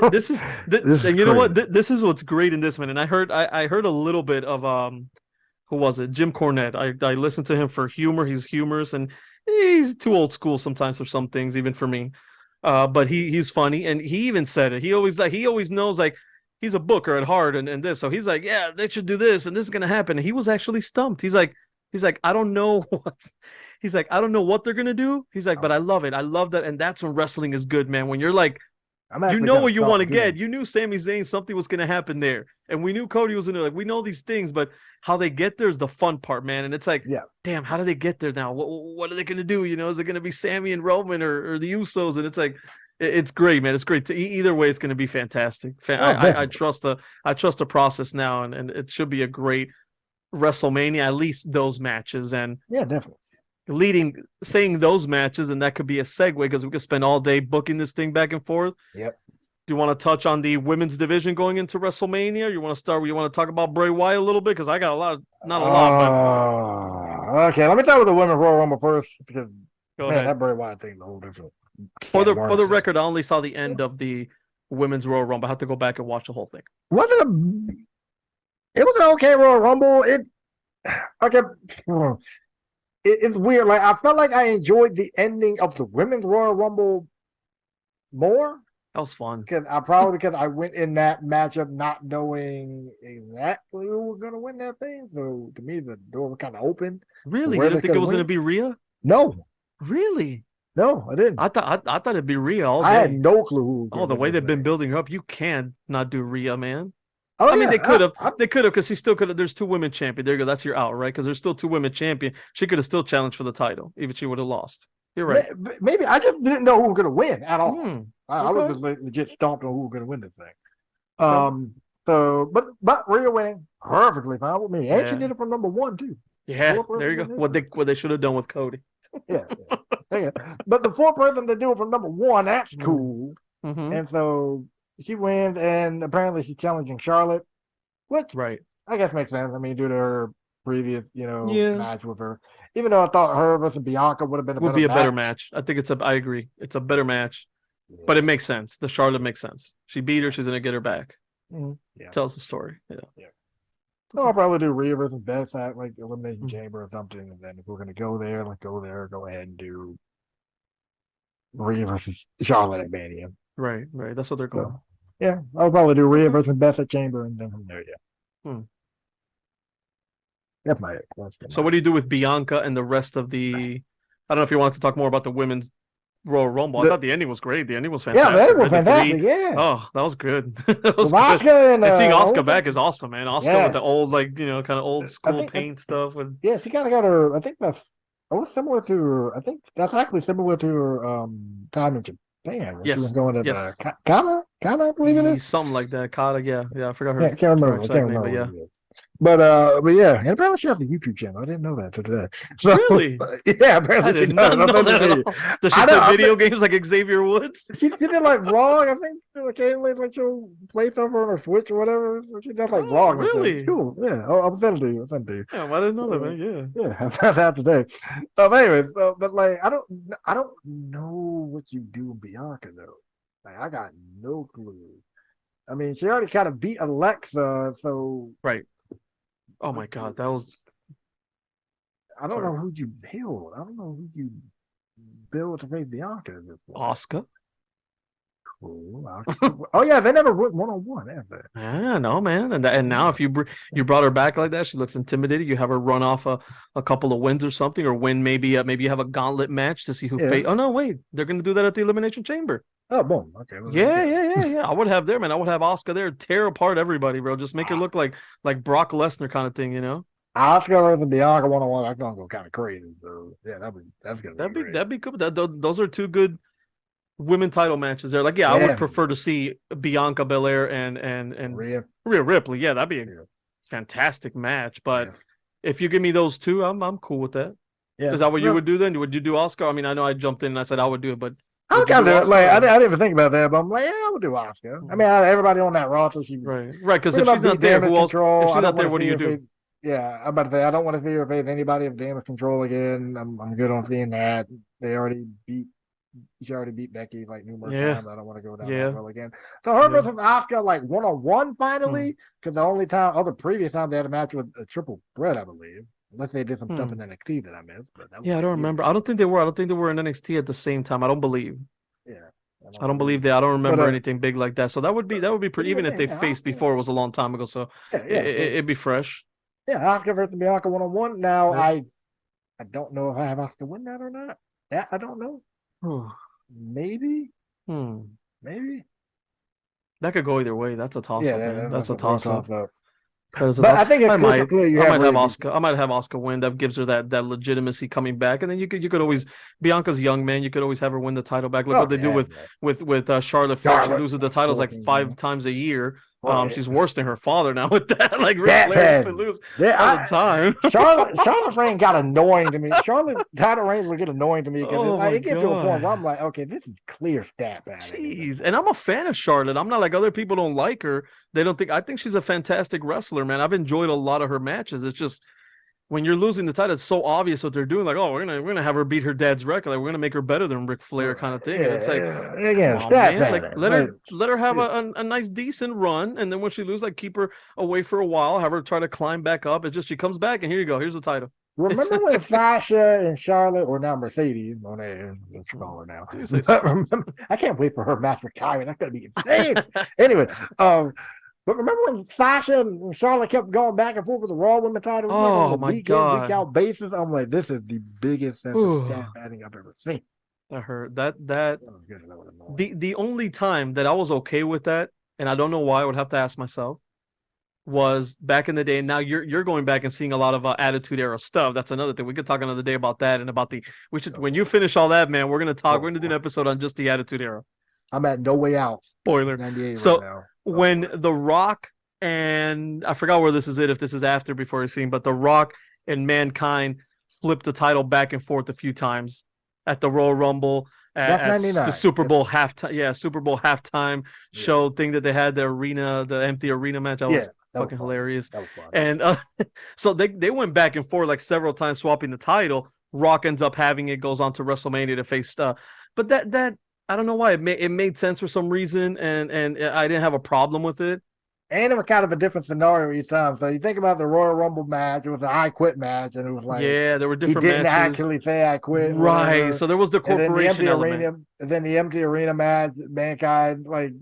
know. This is This is and you know what? crazy. This is what's great in this, man. And I heard a little bit of who was it? Jim Cornette. I listened to him for humor. He's humorous and he's too old school sometimes for some things, even for me. But he's funny and he even said it. He always knows like he's a booker at heart and this. So he's like, yeah, they should do this and this is gonna happen. And he was actually stumped. He's like, I don't know what he's like, I don't know what they're gonna do. He's like, but I love it. I love that. And that's when wrestling is good, man. When you're like I'm you actually know kind of what you want to stumped get. too. You knew Sami Zayn something was going to happen there, and we knew Cody was in there. Like we know these things, but how they get there is the fun part, man. And it's like, Yeah. damn, how do they get there now? What are they going to do? You know, is it going to be Sami and Roman or the Usos? And it's like, it's great, man. It's great. Either way, it's going to be fantastic. Oh, I definitely. trust the process now, and it should be a great WrestleMania. At least those matches and Yeah, definitely. saying those matches, and that could be a segue because we could spend all day booking this thing back and forth. Yep. Do you want to touch on the women's division going into WrestleMania? You want to start? You want to talk about Bray Wyatt a little bit because I got a lot, not a lot, but Okay, let me start with the women's Royal Rumble first because go man, ahead. that Bray Wyatt thing is a whole different. For Can the of for the worms. record, I only saw the end of the women's Royal Rumble. I have to go back and watch the whole thing. Wasn't a. It was an okay Royal Rumble. Okay. It's weird. Like I felt like I enjoyed the ending of the women's Royal Rumble more That was fun. because I went in that matchup not knowing exactly who was going to win that thing. So to me, the door was kind of open to Really, you where they didn't think could it was going to win. be Rhea? No, Really? no, I didn't. I thought it'd be Rhea all I had day. no clue who was Oh, going to the win way this they've been thing. building her up, you can't not do Rhea, man. Oh I mean, yeah, they could have, because she still could have. There's two women champion. There you go. That's your out, right? Because there's still two women champion. She could have still challenged for the title, even she would have lost. You're right. maybe I just didn't know who was going to win at all. Hmm. I was Okay. just legit stomped on who was going to win this thing. Okay. So, but Rhea winning perfectly fine with me, and she Yeah. did it from number one too. Yeah. Fourth There person you to go. do it. What they should have done with Cody. Yeah, yeah. But the fourth person to do it from number one, that's Mm-hmm. cool. Mm-hmm. And so she wins, and apparently she's challenging Charlotte, which Right. I guess makes sense. I mean, due to her previous, Yeah. match with her. Even though I thought her versus Bianca would have been a Would better be a better match. match. I think I agree. It's a better match, but it Yeah. makes sense. The Charlotte makes sense. She beat her. She's gonna get her back. Yeah. Tells the story. Yeah. Yeah. So I'll probably do Rhea versus Beth at like Elimination Mhm. Chamber or something. And then if we're gonna go there, let's go there. Go ahead and do Rhea versus Charlotte at Mania. Right. Right. That's what they're going. So yeah, I'll probably do Rhea Okay. versus Beth at Chamber, and then from there, yeah. Hmm. That's my. So what do you do with Bianca and the rest of the? I don't know if you wanted to talk more about the women's Royal Rumble. I thought the ending was great. The ending was Yeah, fantastic. they were Right? The fantastic. three. Yeah, Oh, that was good. That was with good. Oscar and And seeing Oscar Asuka. back is awesome, man. Oscar with Yeah, the old, like kind of old I school think. paint stuff. And Yeah, she kind of got her. I think that's. It was similar to her. I think that's actually similar to her time in Japan when she was yes, going to yes, the Kana, I believe it is. something like that. Kata, yeah. I forgot Yeah, her, can't her remember. I exact can't name, remember but what yeah. it is. But yeah, and apparently she has a YouTube channel. I didn't know that today. So Really? yeah, I apparently she did does. not know that at all. Does she I know. play I video think games like Xavier Woods? she did it like vlog. I think occasionally like she'll play stuff on her Switch or whatever. She does like Oh, vlogs and stuff. It's really? cool. Yeah, I'll send it to you. I'll send it to you. Yeah, I didn't know that, man. Yeah. Yeah, I found out today. Anyway, but like I don't know what you do with Bianca though. Like I got no clue. I mean, she already kind of beat Alexa, so Right. Oh my God, that was I don't sorry. know who you build. I don't know who you build to face Bianca at this point. Oscar. Cool. Oh yeah, they never went 1-on-1, have they? Yeah, no, man. And now if you brought her back like that, she looks intimidated. You have her run off a couple of wins or something, or win maybe you have a gauntlet match to see who Yeah. Oh no, wait, they're gonna do that at the Elimination Chamber. Oh, boom. Okay. Yeah. I would have there, man. I would have Oscar there, tear apart everybody, bro. Just make her look like Brock Lesnar kind of thing, you know? Oscar versus Bianca 1-on-1. That's gonna go kind of crazy. So yeah, that's gonna be great. That'd be cool. Those are two good women title matches there. Like, yeah, I would Yeah. prefer to see Bianca Belair and Rhea. Rhea Ripley. Yeah, that'd be a Yeah. fantastic match. But Yeah. if you give me those two, I'm cool with that. Yeah. Is that what you Well, would do then? Would you do Oscar? I mean, I know I jumped in and I said I would do it, but I would was you kind do of Oscar? like Or... I didn't even think about that, but I'm like, yeah, I would do Oscar. I mean, everybody on that roster, she Right, right. Because pretty if she's much not beat there, Damage who else? If Control. I she's don't not there, want to what do see you her do? face. Yeah, I'm about to say I don't want to see her face anybody of Damage Control again. I'm good on seeing that. They already beat. She already beat Becky like numerous Yeah, times. I don't want to go down that yeah, road again. So her yeah. versus Oscar, like 1-on-1 Hmm. finally, because the only time, other previous time they had a match with a triple threat, I believe. Unless they did some stuff in Hmm. NXT that I missed, but that was Yeah, I like don't years remember. I ago. don't think they were. I don't think they were in NXT at the same time. I don't believe. Yeah, I I don't don't believe. believe that. I don't But remember anything big like that. So that would be what pretty. do you Even if think? they Yeah, faced before, it was a long time ago. So yeah. So it'd be fresh. yeah, Oscar versus Bianca 1-on-1. Now Yeah. I don't know if I have Oscar win that or not. Yeah, I don't know. Maybe, Hmm. maybe. That could go either way. That's a toss Yeah, up, man. That's that's a a real toss up. toss up. That is a But toss. I think it's I crystal might. clear you I have might have Rhea beat. Oscar. I might have Oscar win. That gives her that legitimacy coming back, and then you could always Bianca's young man. You could always have her win the title back. Look Oh what they do yeah, with Charlotte Flair. She Charlotte, loses the titles like 14. 5 times a year. Right. She's worse than her father now with that. Like Ric That Flair used to passes. lose Yeah, all the time. Charlotte Reigns got annoying to me. Charlotte title reigns would get annoying to me because Oh like, my it gets to a point where I'm god. like, okay, this is clear stat padding at this Jeez. And point. I'm a fan of Charlotte. I'm not like other people don't like her. They don't think I think she's a fantastic wrestler, man. I've enjoyed a lot of her matches. It's just when you're losing the title, it's so obvious what they're doing. Like, oh, we're gonna have her beat her dad's record. Like, we're gonna make her better than Ric Flair, kind of thing. And it's like, come Again, on, stat man. Like, padding. Like, let her have yeah. a nice decent run, and then when she loses, like, keep her away for a while. Have her try to climb back up. It's just she comes back, and here you go. Here's the title. It's Remember when Sasha and Charlotte, or now Mercedes, on there, let's call her now. you say But so. remember, I can't wait for her match with Kyrie. That's gonna be insane. Anyway, but remember when Sasha and Charlotte kept going back and forth with the Raw Women titles like on Oh a my week in, week god. out basis? I'm like, this is the biggest sense of Ooh, stat padding I've ever seen. that hurt. That Oh, goodness, that was annoying. the only time that I was okay with that, and I don't know why, I would have to ask myself, was back in the day. Now you're going back and seeing a lot of Attitude Era stuff. That's another thing. We could talk another day about that and about the. We should when you finish all that, man. We're gonna talk. We're gonna do an episode on just the Attitude Era. I'm at No Way Out, Spoiler. 98 right So now. when The Rock and I forgot where this is if this is after before you've seen, but The Rock and Mankind flipped the title back and forth a few times at the Royal Rumble, That's at the 99. Super Yep. Bowl halftime, Super Bowl halftime Yeah. show thing that they had the empty arena match. That was fucking hilarious. That was fun. And so they went back and forth like several times swapping the title. Rock ends up having it, goes on to WrestleMania to face but that I don't know why it made sense for some reason, and I didn't have a problem with it. And it was kind of a different scenario each time. So you think about the Royal Rumble match, it was an I quit match, and it was like Yeah, there were he different didn't matches. actually say I quit, Right. whatever. So there was the And then the corporation empty element. arena, and then the empty arena match, Mankind like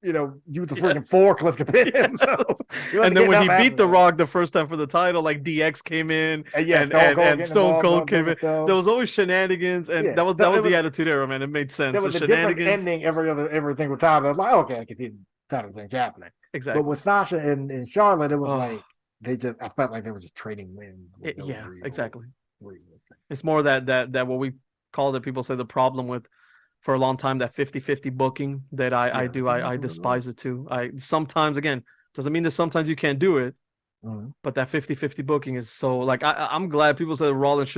used the freaking Yes. forklift to pin him. Yes. So And then when he beat The Rock the first time for the title, like DX came in and yeah, and Stone Cold came in. Stuff. There was always shenanigans, and Yeah. that was the Attitude Era, man. It made sense. There The was a different shenanigans. ending every single time. I was like, okay, I can see the kind of things happening. Exactly. But with Sasha and Charlotte, it was Oh. like I felt like they were just trading wins. Yeah, exactly. Reason. It's more that what we call that people say the problem with for a long time, that 50-50 booking that I despise it too. I sometimes, again, doesn't mean that sometimes you can't do it, but that 50-50 booking is so like I'm glad people said Rollins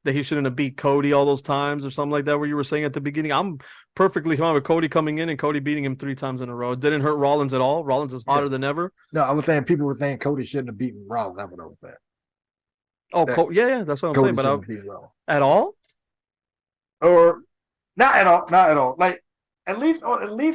he shouldn't have beat Cody all those times or something like that, where you were saying at the beginning. I'm perfectly fine with Cody coming in and Cody beating him 3 times in a row. It didn't hurt Rollins at all. Rollins is hotter than ever. No, I was saying people were saying Cody shouldn't have beaten Rollins. That's what I was saying. Oh, yeah, that's what I'm saying. But at all? Or not at all. Not at all. Like at least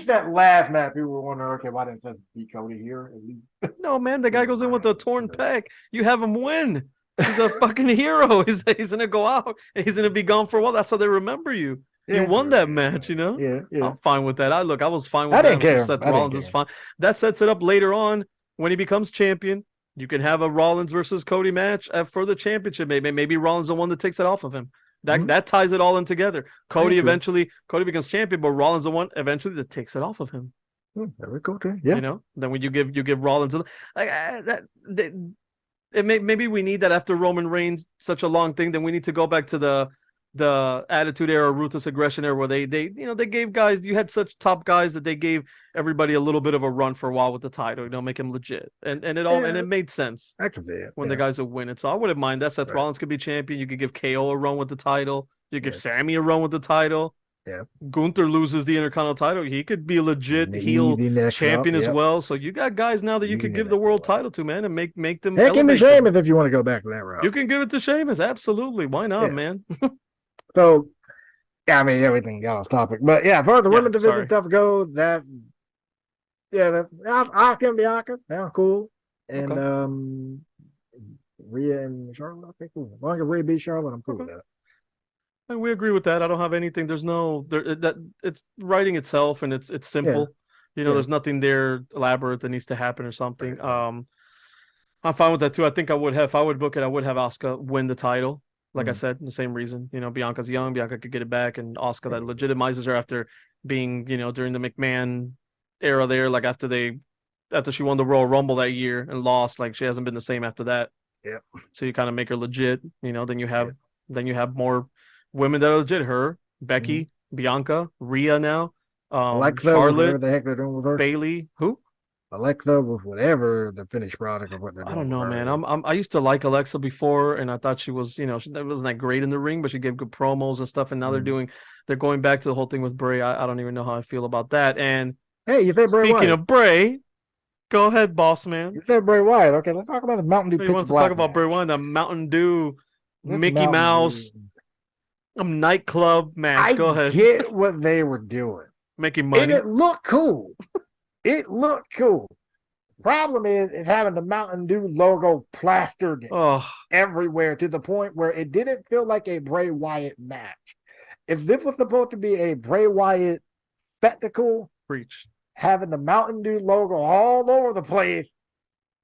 that last match, people were wondering, okay, why didn't Seth beat Cody here? At least. No, man, the guy goes in with a torn pec. You have him win. He's a fucking hero. He's gonna go out and he's gonna be gone for a while. That's how they remember you. You won that match, Yeah. I'm fine with that. I was fine with I that. didn't care. Seth Rollins is fine. That sets it up later on when he becomes champion. You can have a Rollins versus Cody match for the championship. Maybe Rollins is the one that takes it off of him. That ties it all in together. Cody becomes champion, but Rollins the one eventually that takes it off of him. There we go, too. Yeah. Then when you give Rollins maybe we need that after Roman Reigns such a long thing. Then we need to go back to the the Attitude Era, Ruthless Aggression Era, where they gave guys, you had such top guys that they gave everybody a little bit of a run for a while with the title, make them legit, and Yeah, it made sense I can see it. when the Yeah, guys would win it. So I wouldn't mind that. Seth right. Rollins could be champion. You could give KO a run with the title. You give Yeah, Sammy a run with the title. yeah. Gunther loses the Intercontinental title. He could be a legit heel Easy next up. champion as Yep. well. So you got guys now that you Easy could give the next world up. title to, man, and make them Heck, into elevate them. Sheamus if you want to go back to that route. You can give it to Sheamus. Absolutely. Why not, Yeah. man? So, yeah, I mean, everything got off topic. But yeah, as far as the women's division stuff goes, Asuka and Bianca, they're cool. And Okay. Rhea and Charlotte, I think cool. As long as Rhea beats Charlotte, I'm cool with that. And we agree with that. I don't have anything. There's no that it's writing itself and it's simple. There's nothing there elaborate that needs to happen or something. Right. I'm fine with that too. I think I would have, if I would book it, I would have Asuka win the title. Like I said, the same reason. Bianca's young, Bianca could get it back, and Asuka that legitimizes her after being, during the McMahon era there, like after she won the Royal Rumble that year and lost, like she hasn't been the same after that. Yeah. So you kind of make her legit, then you have more women that are legit. Her, Becky, Bianca, Rhea now, Alexa, Charlotte, whatever the heck they're doing with her. Bailey, who? Alexa with whatever the finished product of what they're doing. I don't know, man. I used to like Alexa before, and I thought she was, she wasn't that great in the ring, but she gave good promos and stuff. And now they're going back to the whole thing with Bray. I don't even know how I feel about that. And hey, you said Bray Wyatt. Speaking of Bray, go ahead, boss man. You said Bray Wyatt. Okay, let's talk about the Mountain Dew. He wants to talk about Bray Wyatt, the Mountain Dew, Mickey Mouse, nightclub match. Go ahead. I get what they were doing. Making money. And it looked cool. It looked cool. Problem is having the Mountain Dew logo plastered everywhere to the point where it didn't feel like a Bray Wyatt match. If this was supposed to be a Bray Wyatt spectacle, preach. Having the Mountain Dew logo all over the place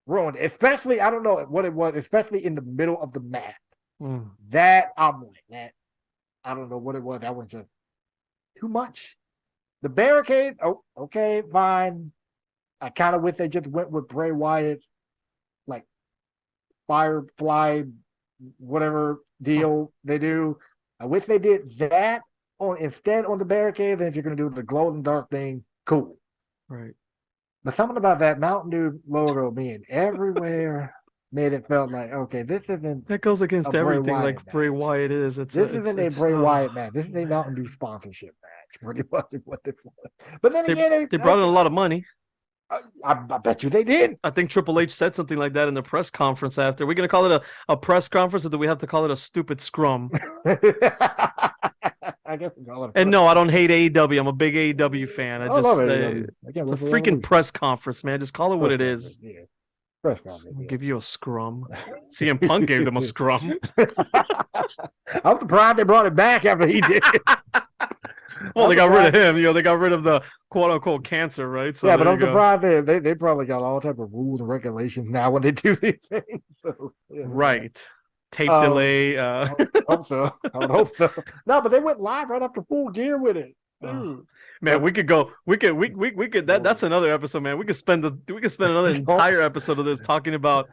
ruined it. Especially, I don't know what it was, especially in the middle of the match. That, I'm like, that, I don't know what it was. That was just too much. The barricade, okay, fine. I kind of wish they just went with Bray Wyatt, like Firefly, whatever deal they do. I wish they did that instead on the barricade. Then if you're going to do the glow in the dark thing, cool. Right. But something about that Mountain Dew logo being everywhere made it felt like, okay, this isn't. That goes against everything like Bray Wyatt is. This isn't a Bray Wyatt match. This is a Mountain Dew sponsorship match. Pretty much what this was. But then again, they brought in a lot of money. I bet you they did. I think Triple H said something like that in the press conference after. We're going to call it a press conference, or do we have to call it a stupid scrum? I guess we call it. And no, I don't hate AEW. I'm a big AEW fan. I love it. It's a freaking press conferce, man. Just call it what it is. Yeah. Press conference. I'll give you a scrum. CM Punk gave them a scrum. I'm surprised they brought it back after he did. Well, they got rid of him. They got rid of the quote unquote cancer, right? So yeah, but I'm surprised they probably got all type of rules and regulations now when they do these things. So, right. Tape delay. I hope so. I would hope so. No, but they went live right after Full Gear with it. Man, we could go. We could. That's another episode, man. We could spend another entire episode of this talking about.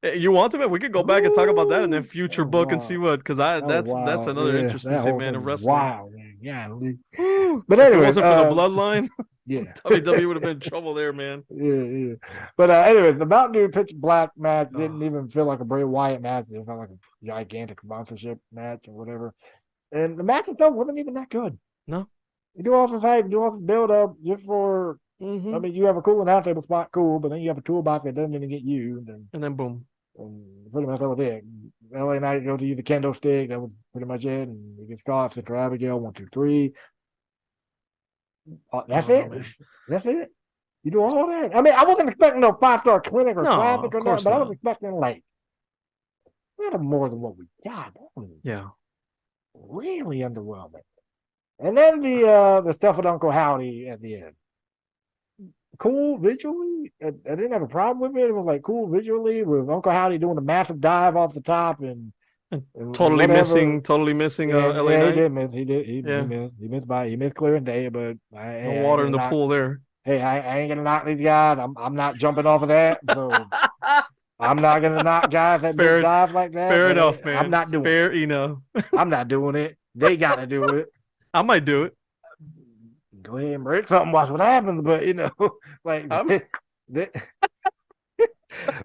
You want to, man? We could go back and talk about that and then future book and see what, because that's another interesting thing, man. In wrestling. Wow, man. Yeah. But anyway, if it wasn't for the bloodline, yeah, WWE would have been in trouble there, man. Yeah. But anyway, the Mountain Dew Pitch Black match didn't even feel like a Bray Wyatt match. It felt like a gigantic sponsorship match or whatever. And the match itself wasn't even that good. No. You do all this hype, you do all this build up just for. I mean, you have a cool announce table spot, cool, but then you have a toolbox that doesn't even get you. And then boom. And pretty much that was it. LA Knight goes to use the kendo stick. That was pretty much it. And he gets caught. Central Abigail, 1, 2, 3. That's it. Man. That's it. You do all that. I mean, I wasn't expecting no 5-star clinic or traffic or nothing, but I was expecting like more than what we got. Yeah. Really underwhelming. And then the stuff with Uncle Howdy at the end. Cool visually. I didn't have a problem with it. It was like cool visually with Uncle Howdy doing a massive dive off the top and totally missing LA Knight. He missed he missed clearing day, but no water in the pool there. Hey, I ain't gonna knock these guys. I'm not jumping off of that. So I'm not gonna knock guys that dive like that. Fair enough, man. I'm not doing fair enough. I'm not doing it. they got to do it. I might do it. Go ahead and break something, watch what happens. But like I'm they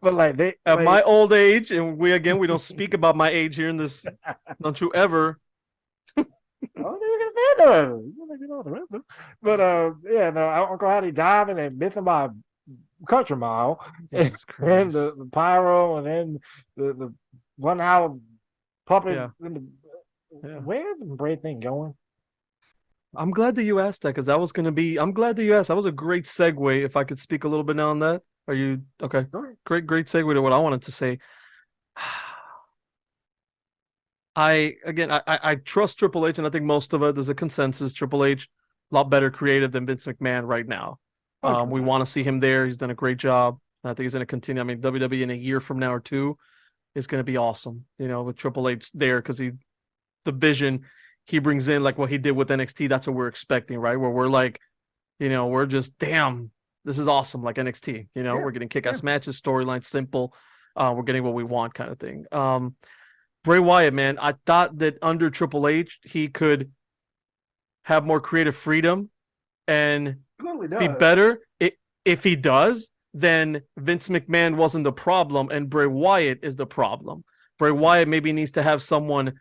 but like they at my like old age, and we don't speak about my age here in this. Don't you ever? I don't think we're gonna say no. But yeah, no, Uncle Hattie diving and missing by a country mile, Jesus and Christ. the pyro, and then the 1 hour puppet. Yeah, In the, yeah. where's the braid thing going? I'm glad that you asked that because that was going to be. I'm glad that you asked. That was a great segue. If I could speak a little bit now on that, are you okay? Great segue to what I wanted to say. I trust Triple H, and I think most of it there's a consensus. Triple H, a lot better creative than Vince McMahon right now. We 100%. want to see him there. He's done a great job. I think he's going to continue. I mean, WWE in a year from now or two is going to be awesome. With Triple H there because the vision he brings in, like what he did with NXT. That's what we're expecting, right? Where we're like, we're just damn, this is awesome, like NXT. Yeah, We're getting kick-ass yeah. matches, storyline simple. We're getting what we want, kind of thing. Bray Wyatt, man, I thought that under Triple H he could have more creative freedom and Clearly be does. better. If he does, then Vince McMahon wasn't the problem, and Bray Wyatt is the problem. Bray Wyatt maybe needs to have someone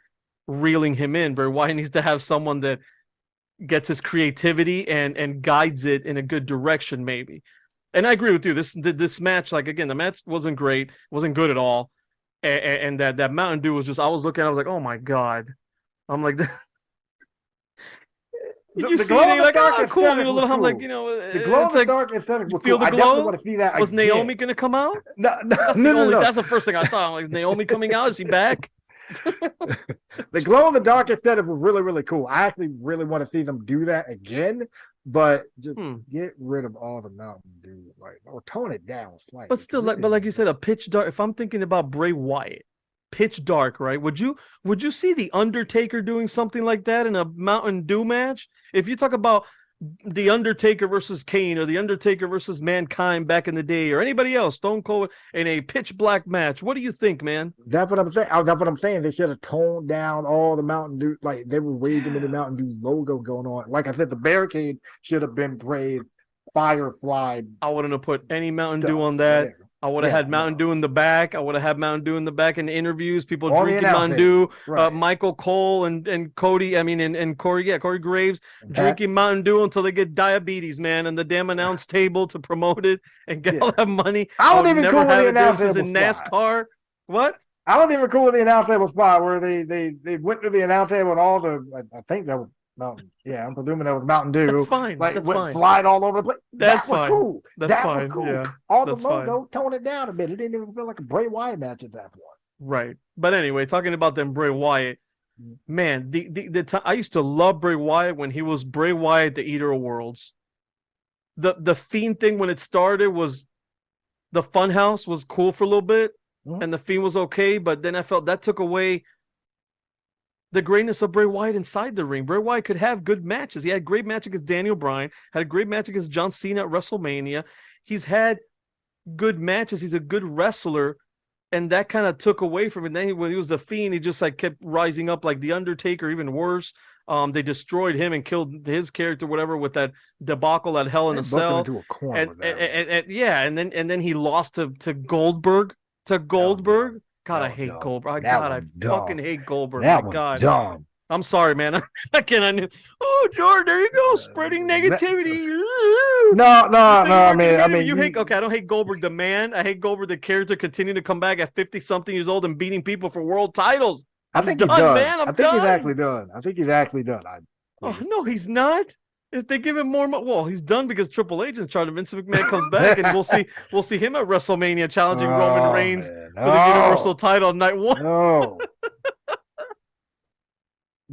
reeling him in. Bray Wyatt needs to have someone that gets his creativity and guides it in a good direction, maybe. And I agree with you. This match, like again, the match wasn't great, wasn't good at all, and that Mountain Dew was just. I was looking, I was like, oh my god. I'm like, you The see it, glow and in you're the like, dark oh, cool. aesthetic was I'm like, cool. The glow in it's the like, dark aesthetic you was feel cool. the I definitely glow? want to see that Was again. Naomi gonna come out? No, no, That's no, the no, only. no. That's the first thing I thought. I'm like, Naomi coming out? Is she back? The glow in the dark aesthetic was really, really cool. I actually really want to see them do that again, but just get rid of all the Mountain Dew, like, or tone it down slightly. But still, like you said, a pitch dark. If I'm thinking about Bray Wyatt, pitch dark, right? Would you see the Undertaker doing something like that in a Mountain Dew match? If you talk about the Undertaker versus Kane or the Undertaker versus Mankind back in the day or anybody else, Stone Cold in a pitch black match, what do you think, man? That's what I'm saying. That's what I'm saying. They should have toned down all the Mountain Dew. Like they were way too many Mountain Dew logo going on. Like I said, the barricade should have been Bray's Firefly. I wouldn't have put any Mountain Dew on that. Whatever. I would have had Mountain Dew in the back. I would have had Mountain Dew in the back in interviews. People All drinking Mountain Dew. right. Michael Cole and Cody. I mean, and Corey. Yeah, Corey Graves drinking Mountain Dew until they get diabetes, man. And the damn announce table to promote it and get all that money. I was even cool with the announce table in NASCAR. What? I was even cool with the announce table spot where they went to the announce table and all the. I think that was Mountain. Yeah, I'm presuming that was Mountain Dew. That's fine. Like that's went fine. flying all over the place. That's that was fine. Cool. That's that fine. Was cool. Yeah. All that's the logo, fine. tone it down a bit. It didn't even feel like a Bray Wyatt match at that point. Right. But anyway, talking about them Bray Wyatt, man, the I used to love Bray Wyatt when he was Bray Wyatt, the Eater of Worlds. The Fiend thing when it started was the Funhouse was cool for a little bit, and the Fiend was okay, but then I felt that took away the greatness of Bray Wyatt inside the ring. Bray Wyatt could have good matches. He had a great match against Daniel Bryan, had a great match against John Cena at WrestleMania. He's had good matches. He's a good wrestler, and that kind of took away from it. Then when he was the Fiend, he just like kept rising up like the Undertaker, even worse. They destroyed him and killed his character, whatever, with that debacle at Hell in a Cell. Into a corner and then he lost to Goldberg. God, I hate Goldberg. I fucking hate Goldberg. My God. Dumb. I'm sorry, man. I knew. Oh, George, there you go, spreading negativity. No. I mean, you hate. Okay, I don't hate Goldberg the man. I hate Goldberg the character continuing to come back at 50-something years old and beating people for world titles. I think he's done, man. I think he's actually done. Oh no, he's not. If they give him more, well, he's done because Triple H is in charge. Vince McMahon comes back, and we'll see him at WrestleMania challenging Roman Reigns for the Universal title on night one. No.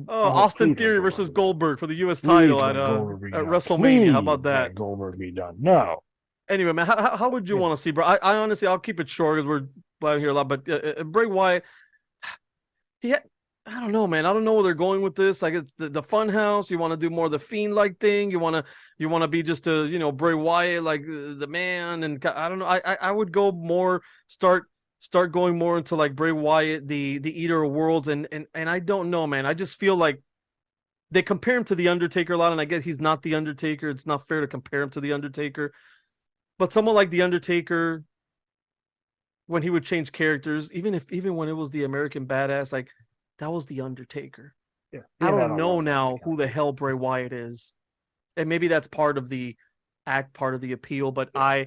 Austin Theory versus Goldberg for the U.S. title at WrestleMania. How about that? Goldberg be done. No. Anyway, man, how would you want to see, bro? I honestly, I'll keep it short because we're blabbing here a lot. But Bray Wyatt, I don't know, man. I don't know where they're going with this. Like it's the Fun House. You want to do more of the Fiend like thing. You want to be just a Bray Wyatt like the man. And I don't know. I would go more start going more into like Bray Wyatt, the Eater of Worlds. And I don't know, man. I just feel like they compare him to the Undertaker a lot, and I guess he's not the Undertaker. It's not fair to compare him to the Undertaker. But someone like the Undertaker, when he would change characters, even when it was the American Badass, like that was the Undertaker. Yeah, I don't know now who the hell Bray Wyatt is, and maybe that's part of the part of the appeal. But yeah.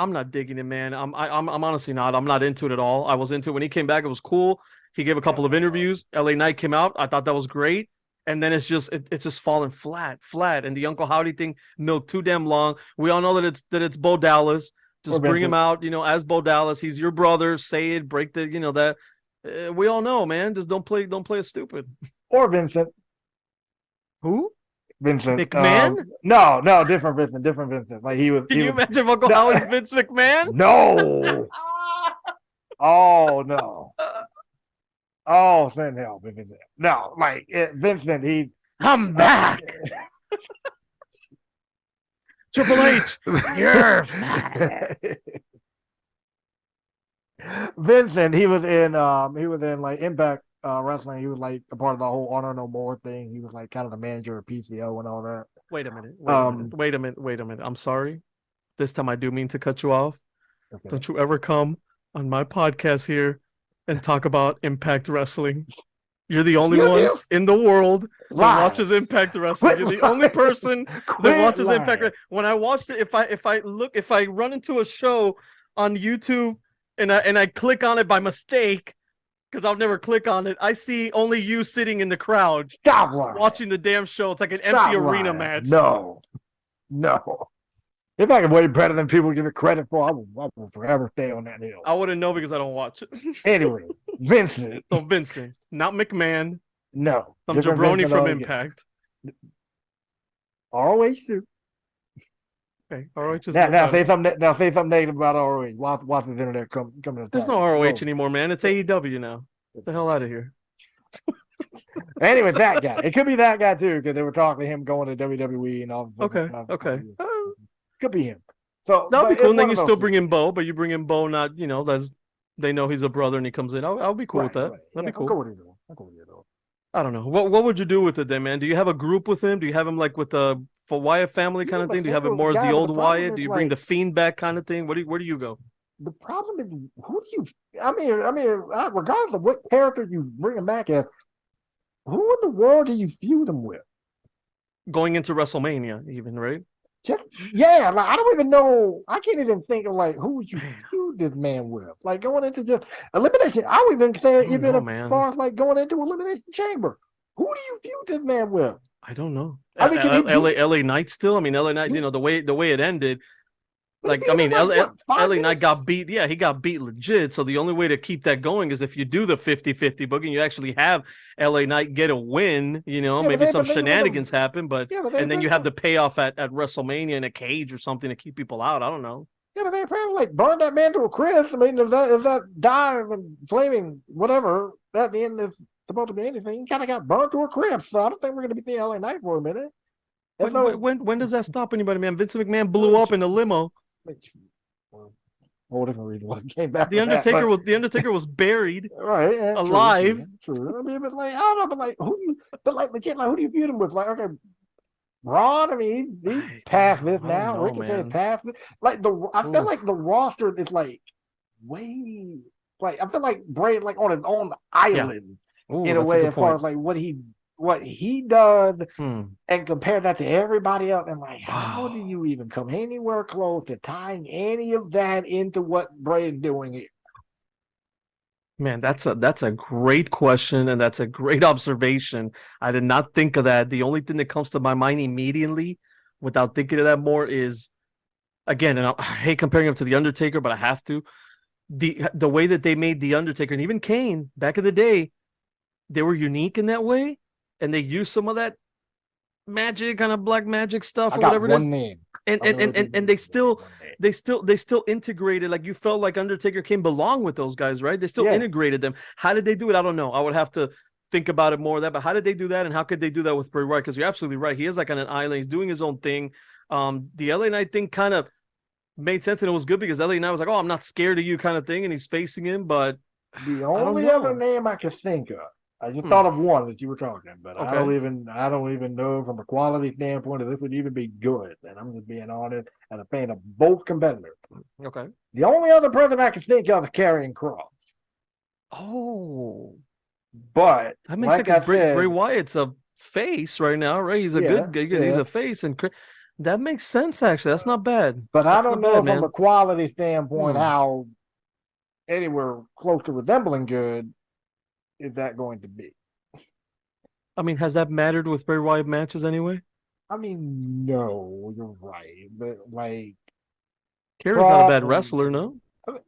I'm not digging it, man. I'm honestly not. I'm not into it at all. I was into it when he came back. It was cool. He gave a couple of interviews. LA Knight came out. I thought that was great. And then it's just fallen flat. And the Uncle Howdy thing milked too damn long. We all know that it's Bo Dallas. Just bring him out, as Bo Dallas. He's your brother. Say it. Break the, that. We all know, man. Just don't play it stupid. Or Vincent. Who? Vincent McMahon? No, different Vincent. Like he was. Can you imagine Uncle Howdy's Vince McMahon? No. Oh no. Oh, send help, Vincent. No, like Vincent, I'm back. Triple H, you're fat. Vincent, he was in like Impact Wrestling. He was like a part of the whole Honor No More thing. He was like kind of the manager of PCO and all that. Wait a minute. I'm sorry. This time I do mean to cut you off. Okay. Don't you ever come on my podcast here and talk about Impact Wrestling. You're the only one in the world that watches Impact Wrestling. You're the only person that watches Impact Wrestling. When I watched it, if I run into a show on YouTube and I click on it by mistake, because I'll never click on it, I see only you sitting in the crowd. Stop lying. Watching the damn show. It's like an empty arena match. No. If I can way better than people give it credit for, I will forever stay on that hill. I wouldn't know because I don't watch it. Anyway, Vincent. So Vincent, not McMahon. No. Some jabroni from Impact. ROH too. Okay, ROH is now say something negative about ROH. Watch this internet coming to There's no ROH anymore, man. It's AEW now. Get the hell out of here. Anyway, that guy. It could be that guy too, because they were talking to him going to WWE and all. Okay. Could be him. So that'll be cool. And then you still bring in Bo, but you bring in Bo, not they know he's a brother and he comes in. I'll be cool with that. That'd be cool. I'll go with it. I don't know. What would you do with it then, man? Do you have a group with him? Do you have him like with the for Wyatt family kind of thing? Do you have it more as the old Wyatt? Do you bring the Fiend back kind of thing? Where do you go? The problem is, who do you? I mean, regardless of what character you bring him back as, who in the world do you feud him with? Going into WrestleMania, even, right? Yeah, like I don't even know. I can't even think of like who would you feud this man with. Like going into just elimination. I would even say as far as like going into Elimination Chamber. Who do you feud this man with? I don't know. I mean, LA Knight still. I mean, LA Knight. The way it ended. Like, I mean, LA Knight got beat. Yeah, he got beat legit. So the only way to keep that going is if you do the 50-50 booking, you actually have LA Knight get a win, maybe some shenanigans happen, and then you have the payoff at WrestleMania in a cage or something to keep people out. I don't know. Yeah, but they apparently like burned that man to a crisp. I mean, if that dive and flaming whatever at the end is supposed to be anything, he kind of got burned to a crisp. So I don't think we're going to be seeing LA Knight for a minute. When does that stop anybody, man? Vince McMahon blew up in a limo. Whole different reason why it came back. The Undertaker was buried, right? Alive. True. I mean, but like I don't know, but like who do you feud him with? Like, okay, Braun. I mean, he's past this now. Ricochet past this. Like I feel like the roster is like way. Like I feel like Bray like on his own island in a way as far as like what he does and compare that to everybody else, and like how do you even come anywhere close to tying any of that into what Bray is doing here? Man, that's a great question, and that's a great observation. I did not think of that. The only thing that comes to my mind immediately, without thinking of that more, is again, and I hate comparing him to the Undertaker, but I have to. The way that they made the Undertaker and even Kane back in the day, they were unique in that way. And they use some of that magic, kind of black magic stuff, or whatever it is. Name. And they still integrated. Like you felt like Undertaker Kane belonged with those guys, right? They still integrated them. How did they do it? I don't know. I would have to think about it more of that. But how did they do that? And how could they do that with Bray Wyatt? Because you're absolutely right. He is like on an island. He's doing his own thing. The LA Knight thing kind of made sense, and it was good because LA Knight was like, "Oh, I'm not scared of you," kind of thing, and he's facing him. But the only other name I could think of I just thought of one that you were talking, but Okay. I don't even know from a quality standpoint if this would even be good. And I'm just being honest and a fan of both competitors. Okay. The only other person I can think of is Karrion Kross. Oh, But that makes sense like because I Bray said, Wyatt's a face right now, right? He's a yeah, good guy. He's yeah. a face, and that makes sense actually. That's not bad. But I That's don't not know bad, from a man. quality standpoint Hmm. how anywhere close to resembling good is that going to be. I mean, has that mattered with Bray Wyatt matches anyway? I mean, no, you're right, but like Karrion's not a Cross bad and wrestler, no?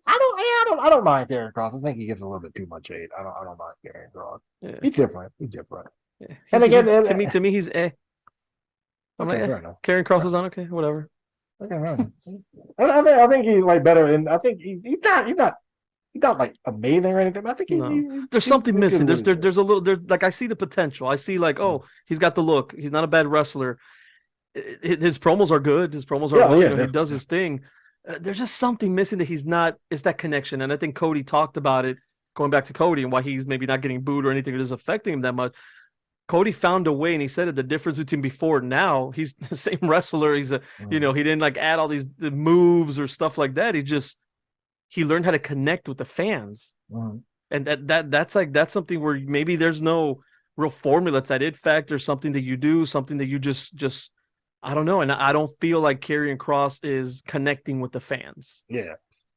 I don't mind Karrion Cross. I think he gets a little bit too much hate. I don't mind Karrion Cross. Yeah, He's different. He's different. yeah. And again, He's to me he's eh. I'm like okay, eh. fair enough. Karrion Cross is on okay, whatever. Okay, fair enough. I think he's like better, and I think he's not like amazing or anything. But I think No, there's he's something good missing. at what he does. There's a little there like I see the potential. I see like oh he's got the look. He's not a bad wrestler. His promos are good. His promos are Yeah, well. yeah, He does definitely. his thing. There's just something missing that he's not. It's that connection, and I think Cody talked about it going back to Cody and why he's maybe not getting booed or anything that is affecting him that much. Cody found a way, and he said it. The difference between before and now, he's the same wrestler. He's a Mm, he didn't like add all these the moves or stuff like that. He learned how to connect with the fans, mm. and that's something where maybe there's no real formula. It's that it factor, something that you do, something that you just I don't know, and I don't feel like Karrion Cross is connecting with the fans. Yeah,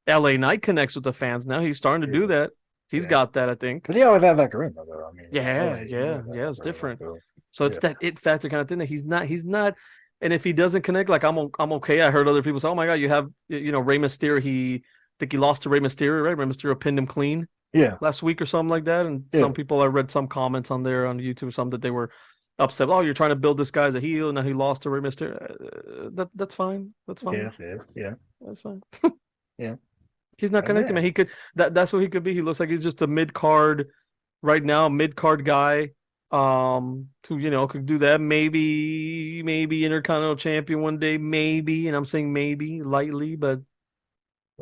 LA Knight connects with the fans now. He's starting to yeah, do that. He's yeah. got that, I think. But he always had that charisma, though. I mean, he Yeah, always had yeah, that it's charisma. different. So, So it's yeah. that it factor kind of thing that he's not. And if he doesn't connect, like I'm okay. I heard other people say, "Oh my god, you have Rey Mysterio." I think he lost to Rey Mysterio, right? Rey Mysterio pinned him clean Yeah, last week or something like that. And yeah, some people I read some comments on there on YouTube or something that they were upset. Oh, you're trying to build this guy as a heel, and now he lost to Rey Mysterio. That's fine. That's fine. yes, yeah, yeah, That's fine. yeah. He's not And connected, man. yeah, He could that's what he could be. He looks like he's just a mid card right now, mid card guy. To could do that. Maybe Intercontinental Champion one day, maybe. And I'm saying maybe lightly, but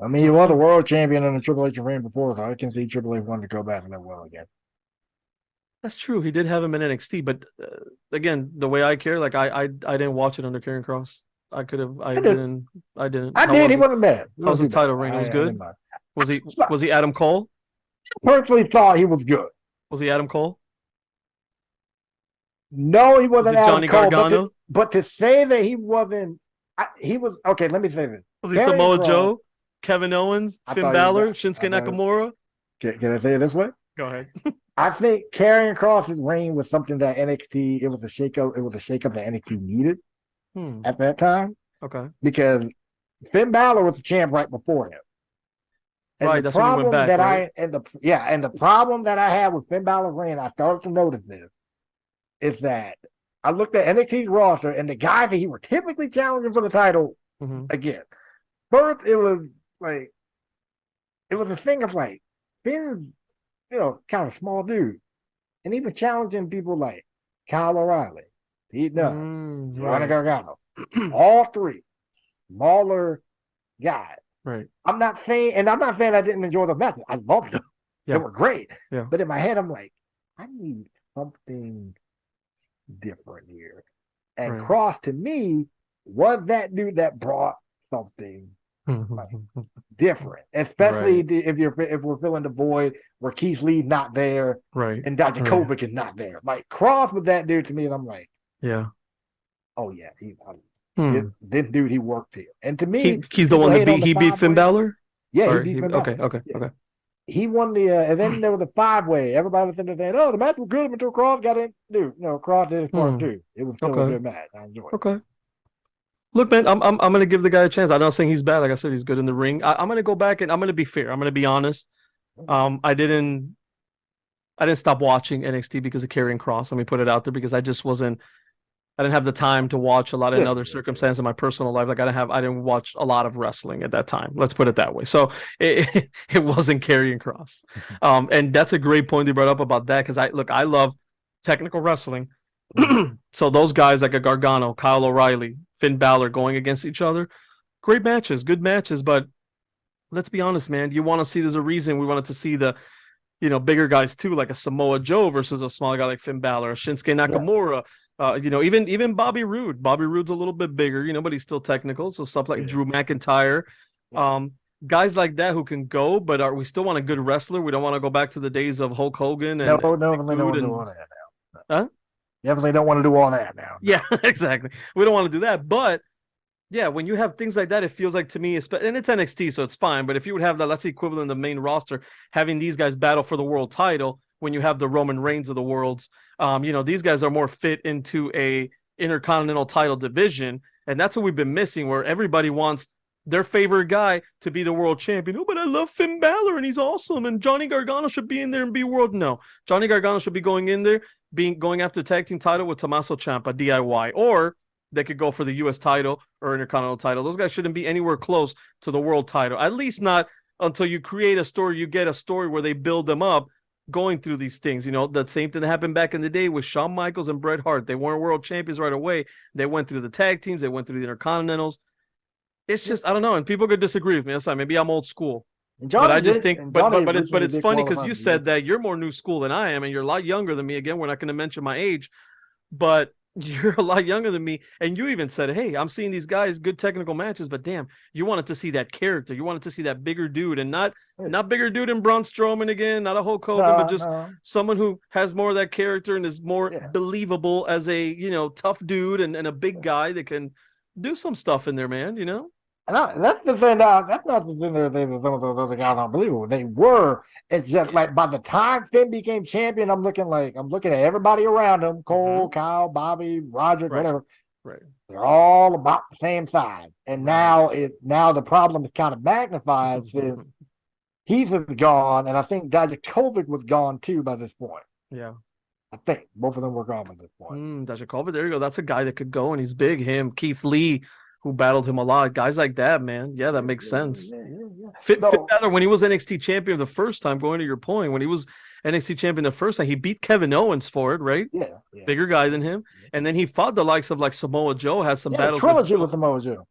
I mean, I he don't was a know. world champion in the Triple H reign before, so I can see Triple H wanting to go back and that well again. That's true. He did have him in NXT, but again, the way I care, like I didn't watch it under Karrion Cross. I could have. I I did, didn't. I didn't. I How did. He was it? wasn't bad. He How's wasn't his too bad. title reign? It was I didn't good. mind. Was he? Was he Adam Cole? Personally thought he was good. Was he Adam Cole? No, he Was wasn't it Adam Johnny Cole, Gargano? but to say that he wasn't, he was okay. Let me say this: Was he Karrion Samoa Cross. Joe? Kevin Owens? I Finn thought he was. Balor? Shinsuke I thought. Nakamura? Can I say it this way? Go ahead. I think Karrion Cross's reign was something that NXT. It was a shakeup. It was a shakeup that NXT needed Hmm. at that time Okay. because Finn Balor was the champ right before him. And Right. the That's when he went problem back. that Right. and the problem that I had with Finn Balor's reign, I started to notice this, is that I looked at NXT's roster and the guys that he were typically challenging for the title Mm-hmm. again. First, it was like it was a thing of like Finn's, kind of small dude, and he was challenging people like Kyle O'Reilly, Pete Dunne, Johnny Right. Gargano, all three smaller guys. Right. I'm not saying I didn't enjoy the matches. I loved them. They Yeah. were great. Yeah. But in my head, I'm like, I need something different here. And Right. Cross to me was that dude that brought something like different, especially Right. if we're filling the void where Keith Lee's not there Right. and Dr. Right. Kovic is not there. Like Cross was that dude to me, and I'm like, Yeah. oh yeah, Hmm. this dude he worked here. And to me, He's the people one that hate on beat the he beat Finn 5-way. Balor? Yeah, he Or beat Finn okay, Balor. okay, Yeah. okay. He won and then there was a 5-way. Everybody was saying, "Oh, the match was good until Cross got in." Dude, no, Cross did his part Hmm. too. It was still a Okay. good match. I enjoyed it. Okay. Look, man, I'm gonna give the guy a chance. I'm not saying he's bad. Like I said, he's good in the ring. I'm gonna go back and I'm gonna be fair. I'm gonna be honest. I didn't stop watching NXT because of Karrion Cross. Let me put it out there because I didn't have the time to watch a lot in Yeah, other circumstances in my personal life. Like I didn't watch a lot of wrestling at that time. Let's put it that way. So it wasn't Karrion Cross. And that's a great point you brought up about that because I love technical wrestling. So those guys like a Gargano, Kyle O'Reilly, Finn Balor going against each other, great matches, good matches. But let's be honest, man. You want to see there's a reason we wanted to see the bigger guys too, like a Samoa Joe versus a smaller guy like Finn Balor, Shinsuke Yeah. Nakamura. Even Bobby Roode. Bobby Roode's a little bit bigger, but he's still technical. So stuff like Yeah. Drew McIntyre, Yeah. guys like that who can go, but we still want a good wrestler. We don't want to go back to the days of Hulk Hogan No, and definitely don't Rude want to do and all that now. huh? Definitely don't want to do all that now. No. Yeah, exactly. We don't want to do that, but yeah, when you have things like that, it feels like to me, and it's NXT, so it's fine. But if you would have that, that's the equivalent of the main roster, having these guys battle for the world title when you have the Roman Reigns of the worlds, these guys are more fit into a intercontinental title division, and that's what we've been missing, where everybody wants their favorite guy to be the world champion. Oh, but I love Finn Balor and he's awesome, and Johnny Gargano should be in there and be world. No, Johnny Gargano should be going in there, going after the tag team title with Tommaso Ciampa, DIY, or they could go for the U.S. title or Intercontinental title. Those guys shouldn't be anywhere close to the world title, at least not until you create a story. You get a story where they build them up going through these things. That same thing that happened back in the day with Shawn Michaels and Bret Hart. They weren't world champions right away. They went through the tag teams. They went through the Intercontinentals. It's just, I don't know. And people could disagree with me. That's fine. Maybe I'm old school. But I just think, but it's funny because you said that you're more new school than I am, and you're a lot younger than me. Again, we're not going to mention my age, but you're a lot younger than me, and you even said, hey, I'm seeing these guys good technical matches, but damn, you wanted to see that character, you wanted to see that bigger dude, and not bigger dude in Braun Strowman again, not a Hulk Hogan, but just someone who has more of that character and is more believable as a tough dude and a big guy that can do some stuff in there, man. And that's the thing. That's not the thing that some of those other guys are unbelievable. They were. It's just like by the time Finn became champion, I'm looking at everybody around him: Cole, Kyle, Bobby, Roderick, whatever. Right. They're all about the same size. And now the problem is kind of magnified. Is Heath is gone, and I think Dijakovic was gone too by this point. Yeah. I think both of them were gone by this point. Dijakovic, there you go. That's a guy that could go, and he's big. Him, Keith Lee, who battled him a lot. Guys like that, man. Yeah, that makes sense. Finn Balor, when he was NXT champion the first time, going to your point, when he was NXT champion the first time, he beat Kevin Owens for it, right? Yeah. Bigger guy than him. And then he fought the likes of like Samoa Joe, has some battles. Trilogy with Samoa Joe.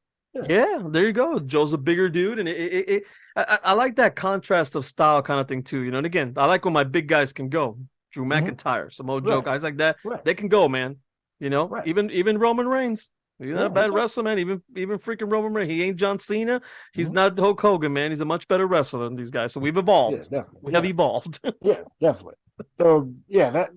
Yeah, there you go. Joe's a bigger dude. And I like that contrast of style kind of thing too. And again, I like when my big guys can go. Drew McIntyre, Samoa Joe, guys like that. They can go, man. Even Roman Reigns. He's not a bad wrestler, man. Even freaking Roman Reigns. He ain't John Cena. He's not Hulk Hogan, man. He's a much better wrestler than these guys. So we've evolved. We have evolved. Yeah, definitely. So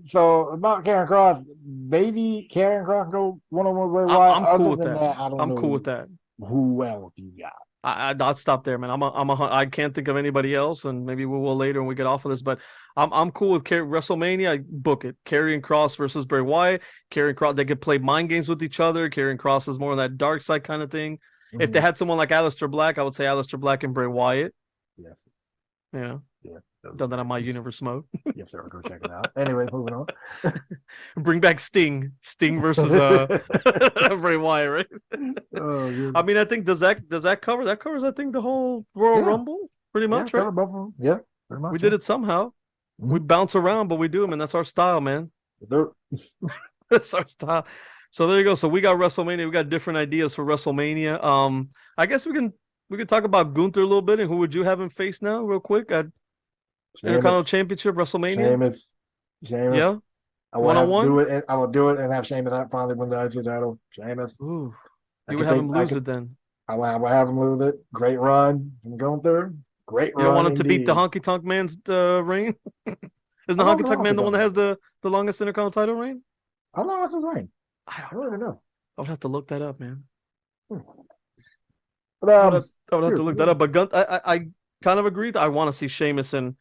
so about Karrion Kross, maybe Karrion Kross go one-on-one with Bray Wyatt. I'm cool with that. I'm cool with that. Who else you got? I'll stop there, man. I can't think of anybody else, and maybe we will later when we get off of this. But I'm cool with WrestleMania. Book it. Karrion Kross versus Bray Wyatt. Karrion Kross. They could play mind games with each other. Karrion Kross is more on that dark side kind of thing. If they had someone like Aleister Black, I would say Aleister Black and Bray Wyatt. Yes. Yeah. Done that on my universe mode. Yes, sir. Go check it out. Anyway, moving on. Bring back Sting versus Bray Wyatt, right? I mean, I think does that cover? That covers, I think, the whole Royal Rumble pretty much, right? Both of them. Yeah, pretty much. We did it somehow. We bounce around, but we do them, and that's our style, man. That's our style. So there you go. So we got WrestleMania. We got different ideas for WrestleMania. I guess we can talk about Gunther a little bit, and who would you have him face now, real quick? Intercontinental Championship, WrestleMania. Sheamus. Yeah. I will do it and have Sheamus finally win the IC title. Sheamus. Ooh. You would have him lose it then. I will have him lose it. Great run from Gunther. Great run. You don't want him to beat the Honky Tonk Man's reign? Isn't the Honky Tonk Man the one that has the longest Intercontinental title reign? How long is his reign? I don't really know. I would have to look that up, man. But I would have to look that up. But I kind of agree that I want to see Sheamus and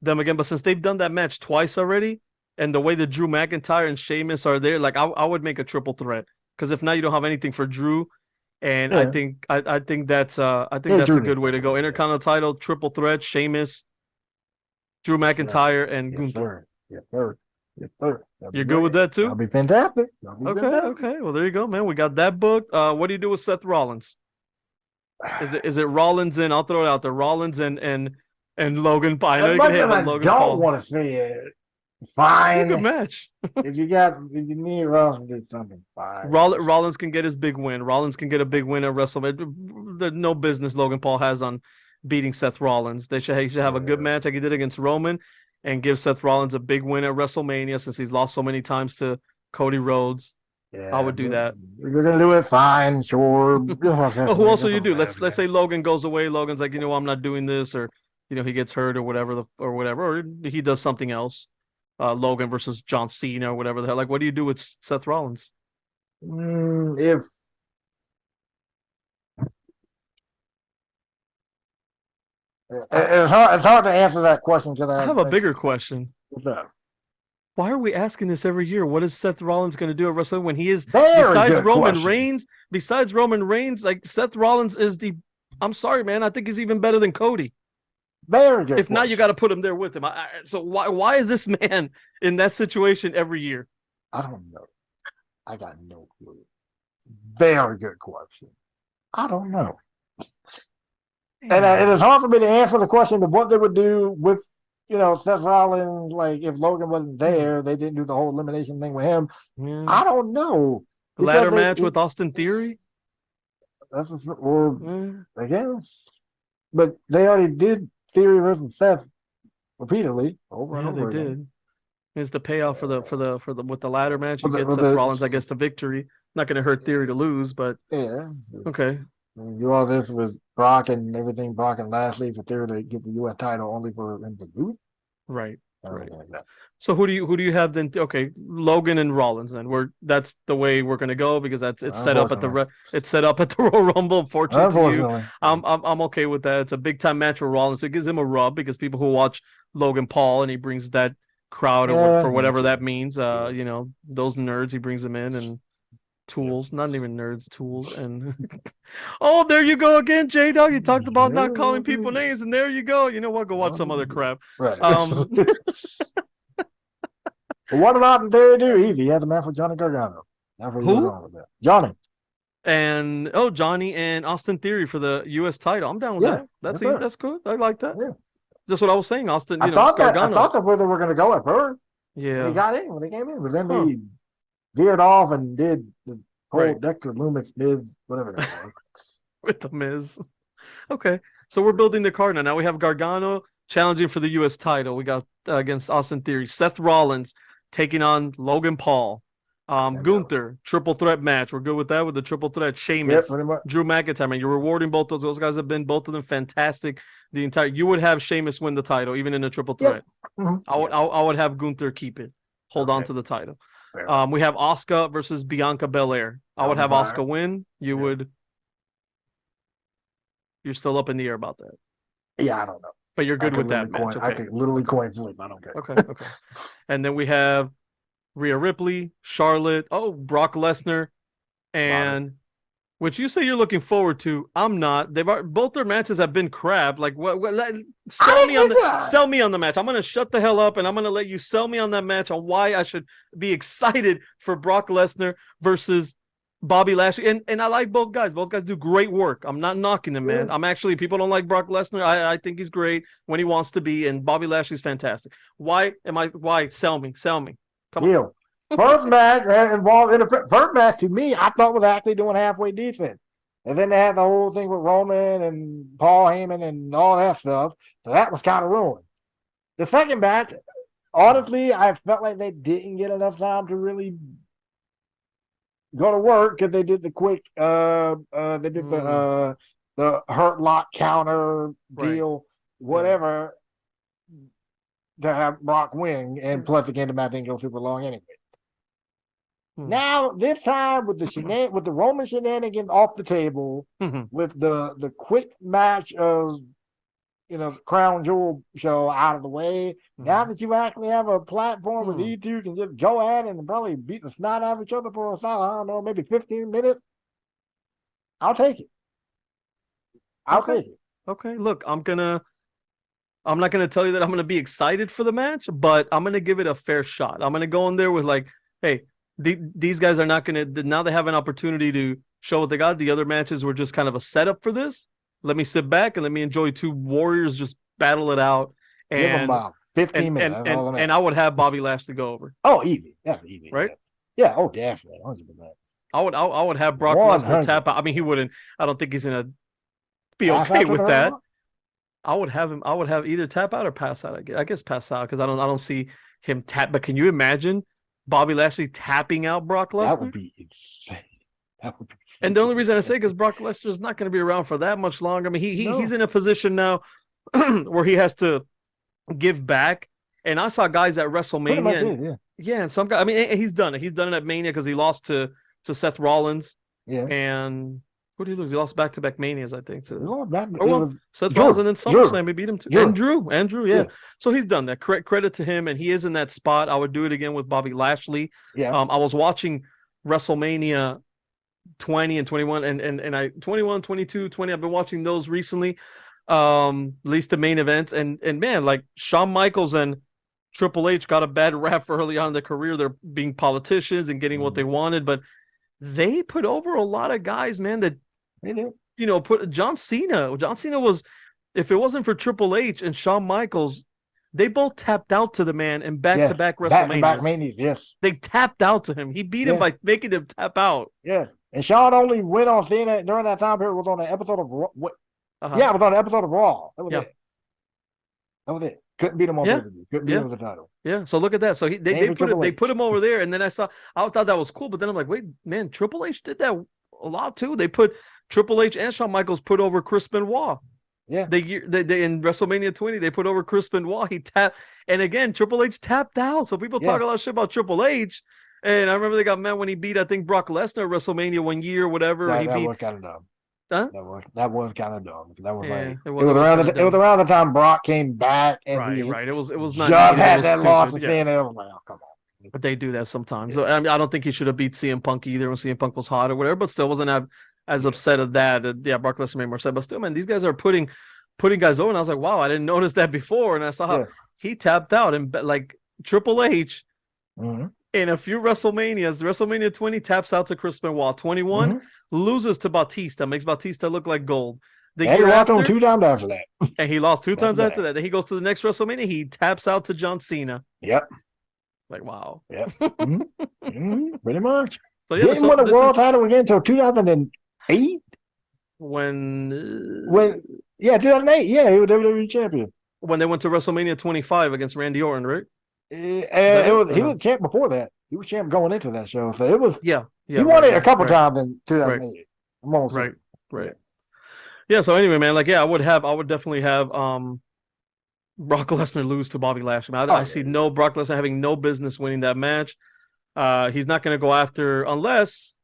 them again. But since they've done that match twice already, and the way that Drew McIntyre and Sheamus are there, like I would make a triple threat. Because if not, you don't have anything for Drew. And I think that's a good way to go. Intercontinental title, triple threat, Sheamus, Drew McIntyre, and Gunther. Yes, sir. You're good with that too? That'll be fantastic. Okay. Well, there you go, man. We got that booked. What do you do with Seth Rollins? Is it Rollins and I'll throw it out there, Rollins and Logan Paul? I know you can hate on Logan Paul. I don't want to say it. Fine. Good match. if you need Rollins to do something, fine. Rollins can get his big win. Rollins can get a big win at WrestleMania. There's no business Logan Paul has on beating Seth Rollins. He should have a good match like he did against Roman. and give Seth Rollins a big win at WrestleMania since he's lost so many times to Cody Rhodes. Yeah, I would do that. if you're gonna do it, fine, sure. Oh, who else will you do? Let's say Logan goes away. Logan's like, I'm not doing this, or he gets hurt or whatever, or he does something else. Logan versus John Cena or whatever the hell. Like, what do you do with Seth Rollins? If it's hard to answer that question because I have a bigger question. What's up? Why are we asking this every year? What is Seth Rollins going to do at WrestleMania when he is besides Roman Reigns? Besides Roman Reigns, like Seth Rollins is the. I'm sorry, man. I think he's even better than Cody. Very good. If not, you got to put him there with him. So why is this man in that situation every year? I don't know. I got no clue. Very good question. I don't know. And it is hard for me to answer the question of what they would do with, Seth Rollins. Like if Logan wasn't there, they didn't do the whole elimination thing with him. Yeah. I don't know. Ladder match with Austin Theory. I guess, but they already did Theory versus Seth repeatedly over and over again. Did. Is the payoff for the with the ladder match? You get Seth Rollins, I guess, to victory. Not going to hurt Theory to lose, but yeah. Okay. You all this with Brock and everything, Brock and Lashley for Theory to get the U.S. title only for him to lose. Right. So who do you have then? Okay, Logan and Rollins. Then that's the way we're gonna go because it's set up at the Royal Rumble. Unfortunately, to you, I'm okay with that. It's a big time match for Rollins. So it gives him a rub because people who watch Logan Paul and he brings that crowd for whatever that means. Those nerds he brings them in and tools, not even nerds, tools and oh, there you go again, J-Dogg. You talked about not calling people names, and there you go. You know what? Go watch some other crap. Right. What about they do? He had a match with Johnny Gargano. Who? Johnny. And Johnny and Austin Theory for the U.S. title. I'm down with that. That's easy. That's good. I like that. Yeah. That's what I was saying, Austin. I thought that's where they were going to go at first. Yeah. He got in when they came in, but then he veered off and did the whole Dexter Loomis, Miz, whatever that was. With the Miz. Okay. So we're building the card now. Now we have Gargano challenging for the U.S. title. We got against Austin Theory. Seth Rollins taking on Logan Paul. Gunther, triple threat match. We're good with that, with the triple threat. Sheamus, Drew McIntyre. Man, you're rewarding both those guys have been, both of them fantastic. You would have Sheamus win the title, even in a triple threat. Yep. Mm-hmm. I would have Gunther keep it. Hold on to the title. We have Asuka versus Bianca Belair. I would have Asuka win. You're still up in the air about that. Yeah, I don't know. But you're good with that match. Okay. I could literally coin flip. I don't care. Okay. And then we have Rhea Ripley, Charlotte, Brock Lesnar, and which you say you're looking forward to. I'm not. Both their matches have been crap. Like what sell me on the match. I'm gonna shut the hell up and I'm gonna let you sell me on that match on why I should be excited for Brock Lesnar versus Bobby Lashley. And I like both guys. Both guys do great work. I'm not knocking them, man. I'm actually, people don't like Brock Lesnar. I think he's great when he wants to be, and Bobby Lashley's fantastic. Why sell me? Come on. First match involved in the first match to me, I thought was actually doing halfway decent. And then they had the whole thing with Roman and Paul Heyman and all that stuff. So that was kind of ruined. The second match, honestly, I felt like they didn't get enough time to really go to work because they did the quick they did the hurt lock counter deal, whatever, to have Brock win, and plus again the match didn't go super long anyway. Now this time with the Roman shenanigans off the table, with the quick match of Crown Jewel show out of the way, now that you actually have a platform where these two can just go at it and probably beat the snot out of each other for I don't know, maybe 15 minutes, I'll take it. I'll take it. Okay, look, I'm not gonna tell you that I'm gonna be excited for the match, but I'm gonna give it a fair shot. I'm gonna go in there with like, hey, these guys are not gonna, now they have an opportunity to show what they got. The other matches were just kind of a setup for this. Let me sit back and let me enjoy two warriors just battle it out. And give them about 15 minutes. And I would have Bobby Lashley go over. Oh, easy. That's easy. Right? Yeah. Oh, definitely. 100%. I would have Brock Lesnar tap out. I mean, he wouldn't. I don't think he's gonna be okay with that. I would have him. I would have either tap out or pass out. I guess pass out because I don't see him tap. But can you imagine Bobby Lashley tapping out Brock That would Lesnar? be insane. That would be And the only freaking reason I say insane. because Brock Lesnar is not going to be around for that much longer. I mean, he's No, in a position now where he has to give back. And I saw guys at pretty WrestleMania, much and is. Yeah, yeah, and some guy. I mean, he's done it. He's done it at Mania because he lost to Seth Rollins, yeah. and who did he lose? He lost back to back Manias, I think. To No, that, or it well, was Seth Rollins, Drew. and then Drew. SummerSlam he beat him too. Drew. Andrew, yeah. Yeah, So he's done that. Credit to him, and he is in that spot. I would do it again with Bobby Lashley. yeah. I was watching WrestleMania 20 and 21 and I 21, 22, 20. I've been watching those recently. At least the main events. And man, like Shawn Michaels and Triple H got a bad rap for early on in their career. They're being politicians and getting what they wanted, but they put over a lot of guys, man, that They do. put John Cena. John Cena was, if it wasn't for Triple H and Shawn Michaels, they both tapped out to the man in Yes, back-to-back back to back WrestleManias. manias. Yes, They tapped out to him. He beat him yes, by making him tap out. yes. And Sean only went on Cena during that time period was on an episode of Uh-huh. it was on an episode of Raw. That was Yeah. it. That was it. Couldn't beat him on Yeah. pay-per-view. Couldn't beat Yeah. him with the title. Yeah. So look at that. So Same for Triple they H. put him over there, and then I thought that was cool, but then I'm like, wait, man, Triple H did that a lot too. They put Triple H and Shawn Michaels put over Chris Benoit. Yeah. They in WrestleMania 20, they put over Chris Benoit. He tapped, and again, Triple H tapped out. So people talk a lot of shit about Triple H. And I remember they got mad when he beat, I think, Brock Lesnar at WrestleMania one year, whatever. That, He that beat, was kind of dumb. huh? That was kind of dumb. That was Yeah, like it it was was around kinda it was dumb. around the time Brock came back and Right, he right. It was not just needed. It had was that loss stupid. at the end. I was like, oh, come on. But they do that sometimes. So, I mean, I don't think he should have beat CM Punk either when CM Punk was hot or whatever, but still wasn't as upset at that. Yeah, Brock Lesnar made more sense. But still, man, these guys are putting guys over. And I was like, wow, I didn't notice that before. And I saw how he tapped out and like Triple H in a few WrestleManias. The WrestleMania 20 taps out to Chris Benoit. 21 loses to Batista, makes Batista look like gold. The And year he lost after, him 2 times after that. and he lost 2 times After after that. Then he goes to the next WrestleMania. He taps out to John Cena. Yep. Like, wow. Yep. Pretty much. So yeah, Didn't win a world title again until 2008. When 2008, yeah, he was WWE champion. when they went to WrestleMania 25 against Randy Orton, right? He was champ before that. He was champ going into that show. So it was Yeah. he won it a couple times in 2008. Right. Yeah, so anyway, man, like I would definitely have Brock Lesnar lose to Bobby Lashley. I see no Brock Lesnar having no business winning that match. He's not going to go after unless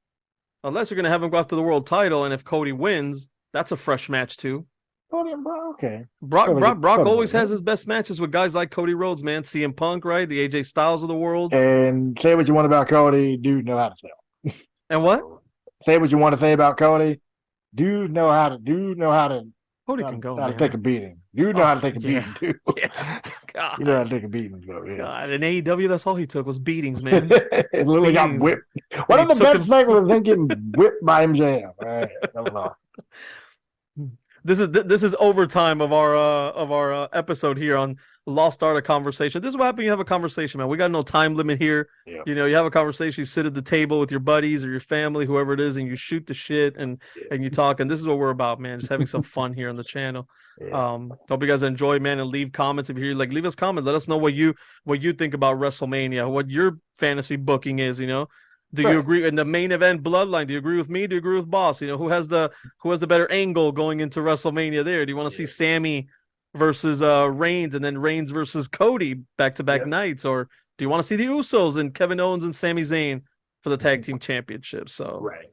you're going to have him go after the world title, and if Cody wins, that's a fresh match too. Cody and Brock, okay. Brock always has his best matches with guys like Cody Rhodes, man. CM Punk, right? The AJ Styles of the world. And say what you want about Cody, dude know how to sell. And what? Say what you want to say about Cody. Dude know how to Cody can go, how to man. take a beating. Dude know how to take a beating too. Yeah. God. You know how to take a beating, so yeah. God. In AEW, that's all he took was beatings, man. It literally got Beatings. whipped. One of the took best things was him getting whipped by MJF. Right. That was awesome. This is overtime of our episode here on Lost Art of Conversation. This is what happens when you have a conversation, man. We got no time limit here. Yeah. You know, you have a conversation, you sit at the table with your buddies or your family, whoever it is, and you shoot the shit and you talk. And this is what we're about, man. Just having some fun here on the channel. Yeah. Hope you guys enjoy, man, and leave comments if you're like, leave us comments. Let us know what you think about WrestleMania, what your fantasy booking is, you know. Do you agree in the main event bloodline? Do you agree with me? Do you agree with Boss? You know, who has the better angle going into WrestleMania there? Do you want to see Sammy versus Reigns and then Reigns versus Cody back-to-back nights? Or do you want to see the Usos and Kevin Owens and Sami Zayn for the tag team championship? So Right.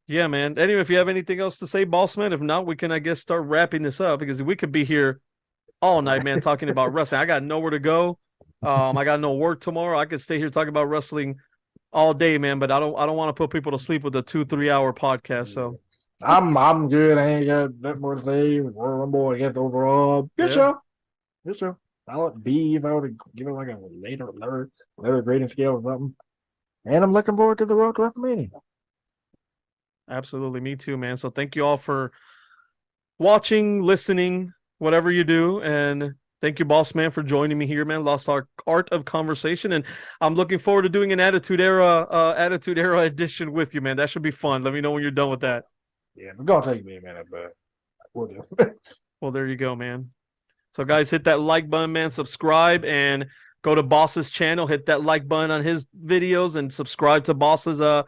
yeah, man. Anyway, if you have anything else to say, Bossman, if not, we can, I guess, start wrapping this up because we could be here all night, man, talking about wrestling. I got nowhere to go. I got no work tomorrow. I could stay here talking about wrestling all day, man, but I don't want to put people to sleep with a 2-3 hour podcast. So I'm good. I ain't got that more to say. Royal Rumble against overall. Good show. I'll B if I were to give it like a later grading scale or something. And I'm looking forward to the road to WrestleMania. Absolutely, me too, man. So thank you all for watching, listening, whatever you do, and thank you, Boss Man, for joining me here, man. Lost Art of Conversation, and I'm looking forward to doing an Attitude Era edition with you, man. That should be fun. Let me know when you're done with that. Yeah, it's gonna take me a minute, but we'll do. Well, there you go, man. So, guys, hit that like button, man. Subscribe and go to Boss's channel. Hit that like button on his videos and subscribe to Boss's. A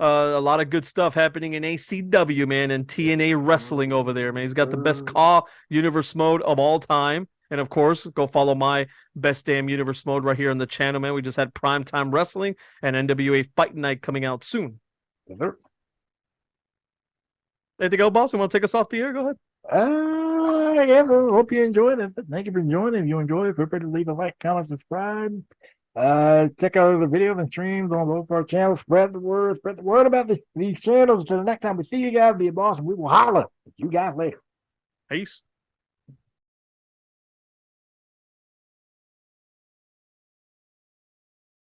lot of good stuff happening in ACW, man, and TNA wrestling over there, man. He's got the best Caw universe mode of all time. And of course, go follow my best damn universe mode right here on the channel, man. We just had Primetime Wrestling and NWA Fight Night coming out soon. Anything else, boss? You want to take us off the air? Go ahead. Yeah, hope you enjoyed it. Thank you for joining. If you enjoyed it, feel free to leave a like, comment, subscribe. Check out the videos and streams on both our channels. Spread the word. Spread the word about these channels. Until the next time we see you guys, be a boss, and we will holler at you guys later. Peace.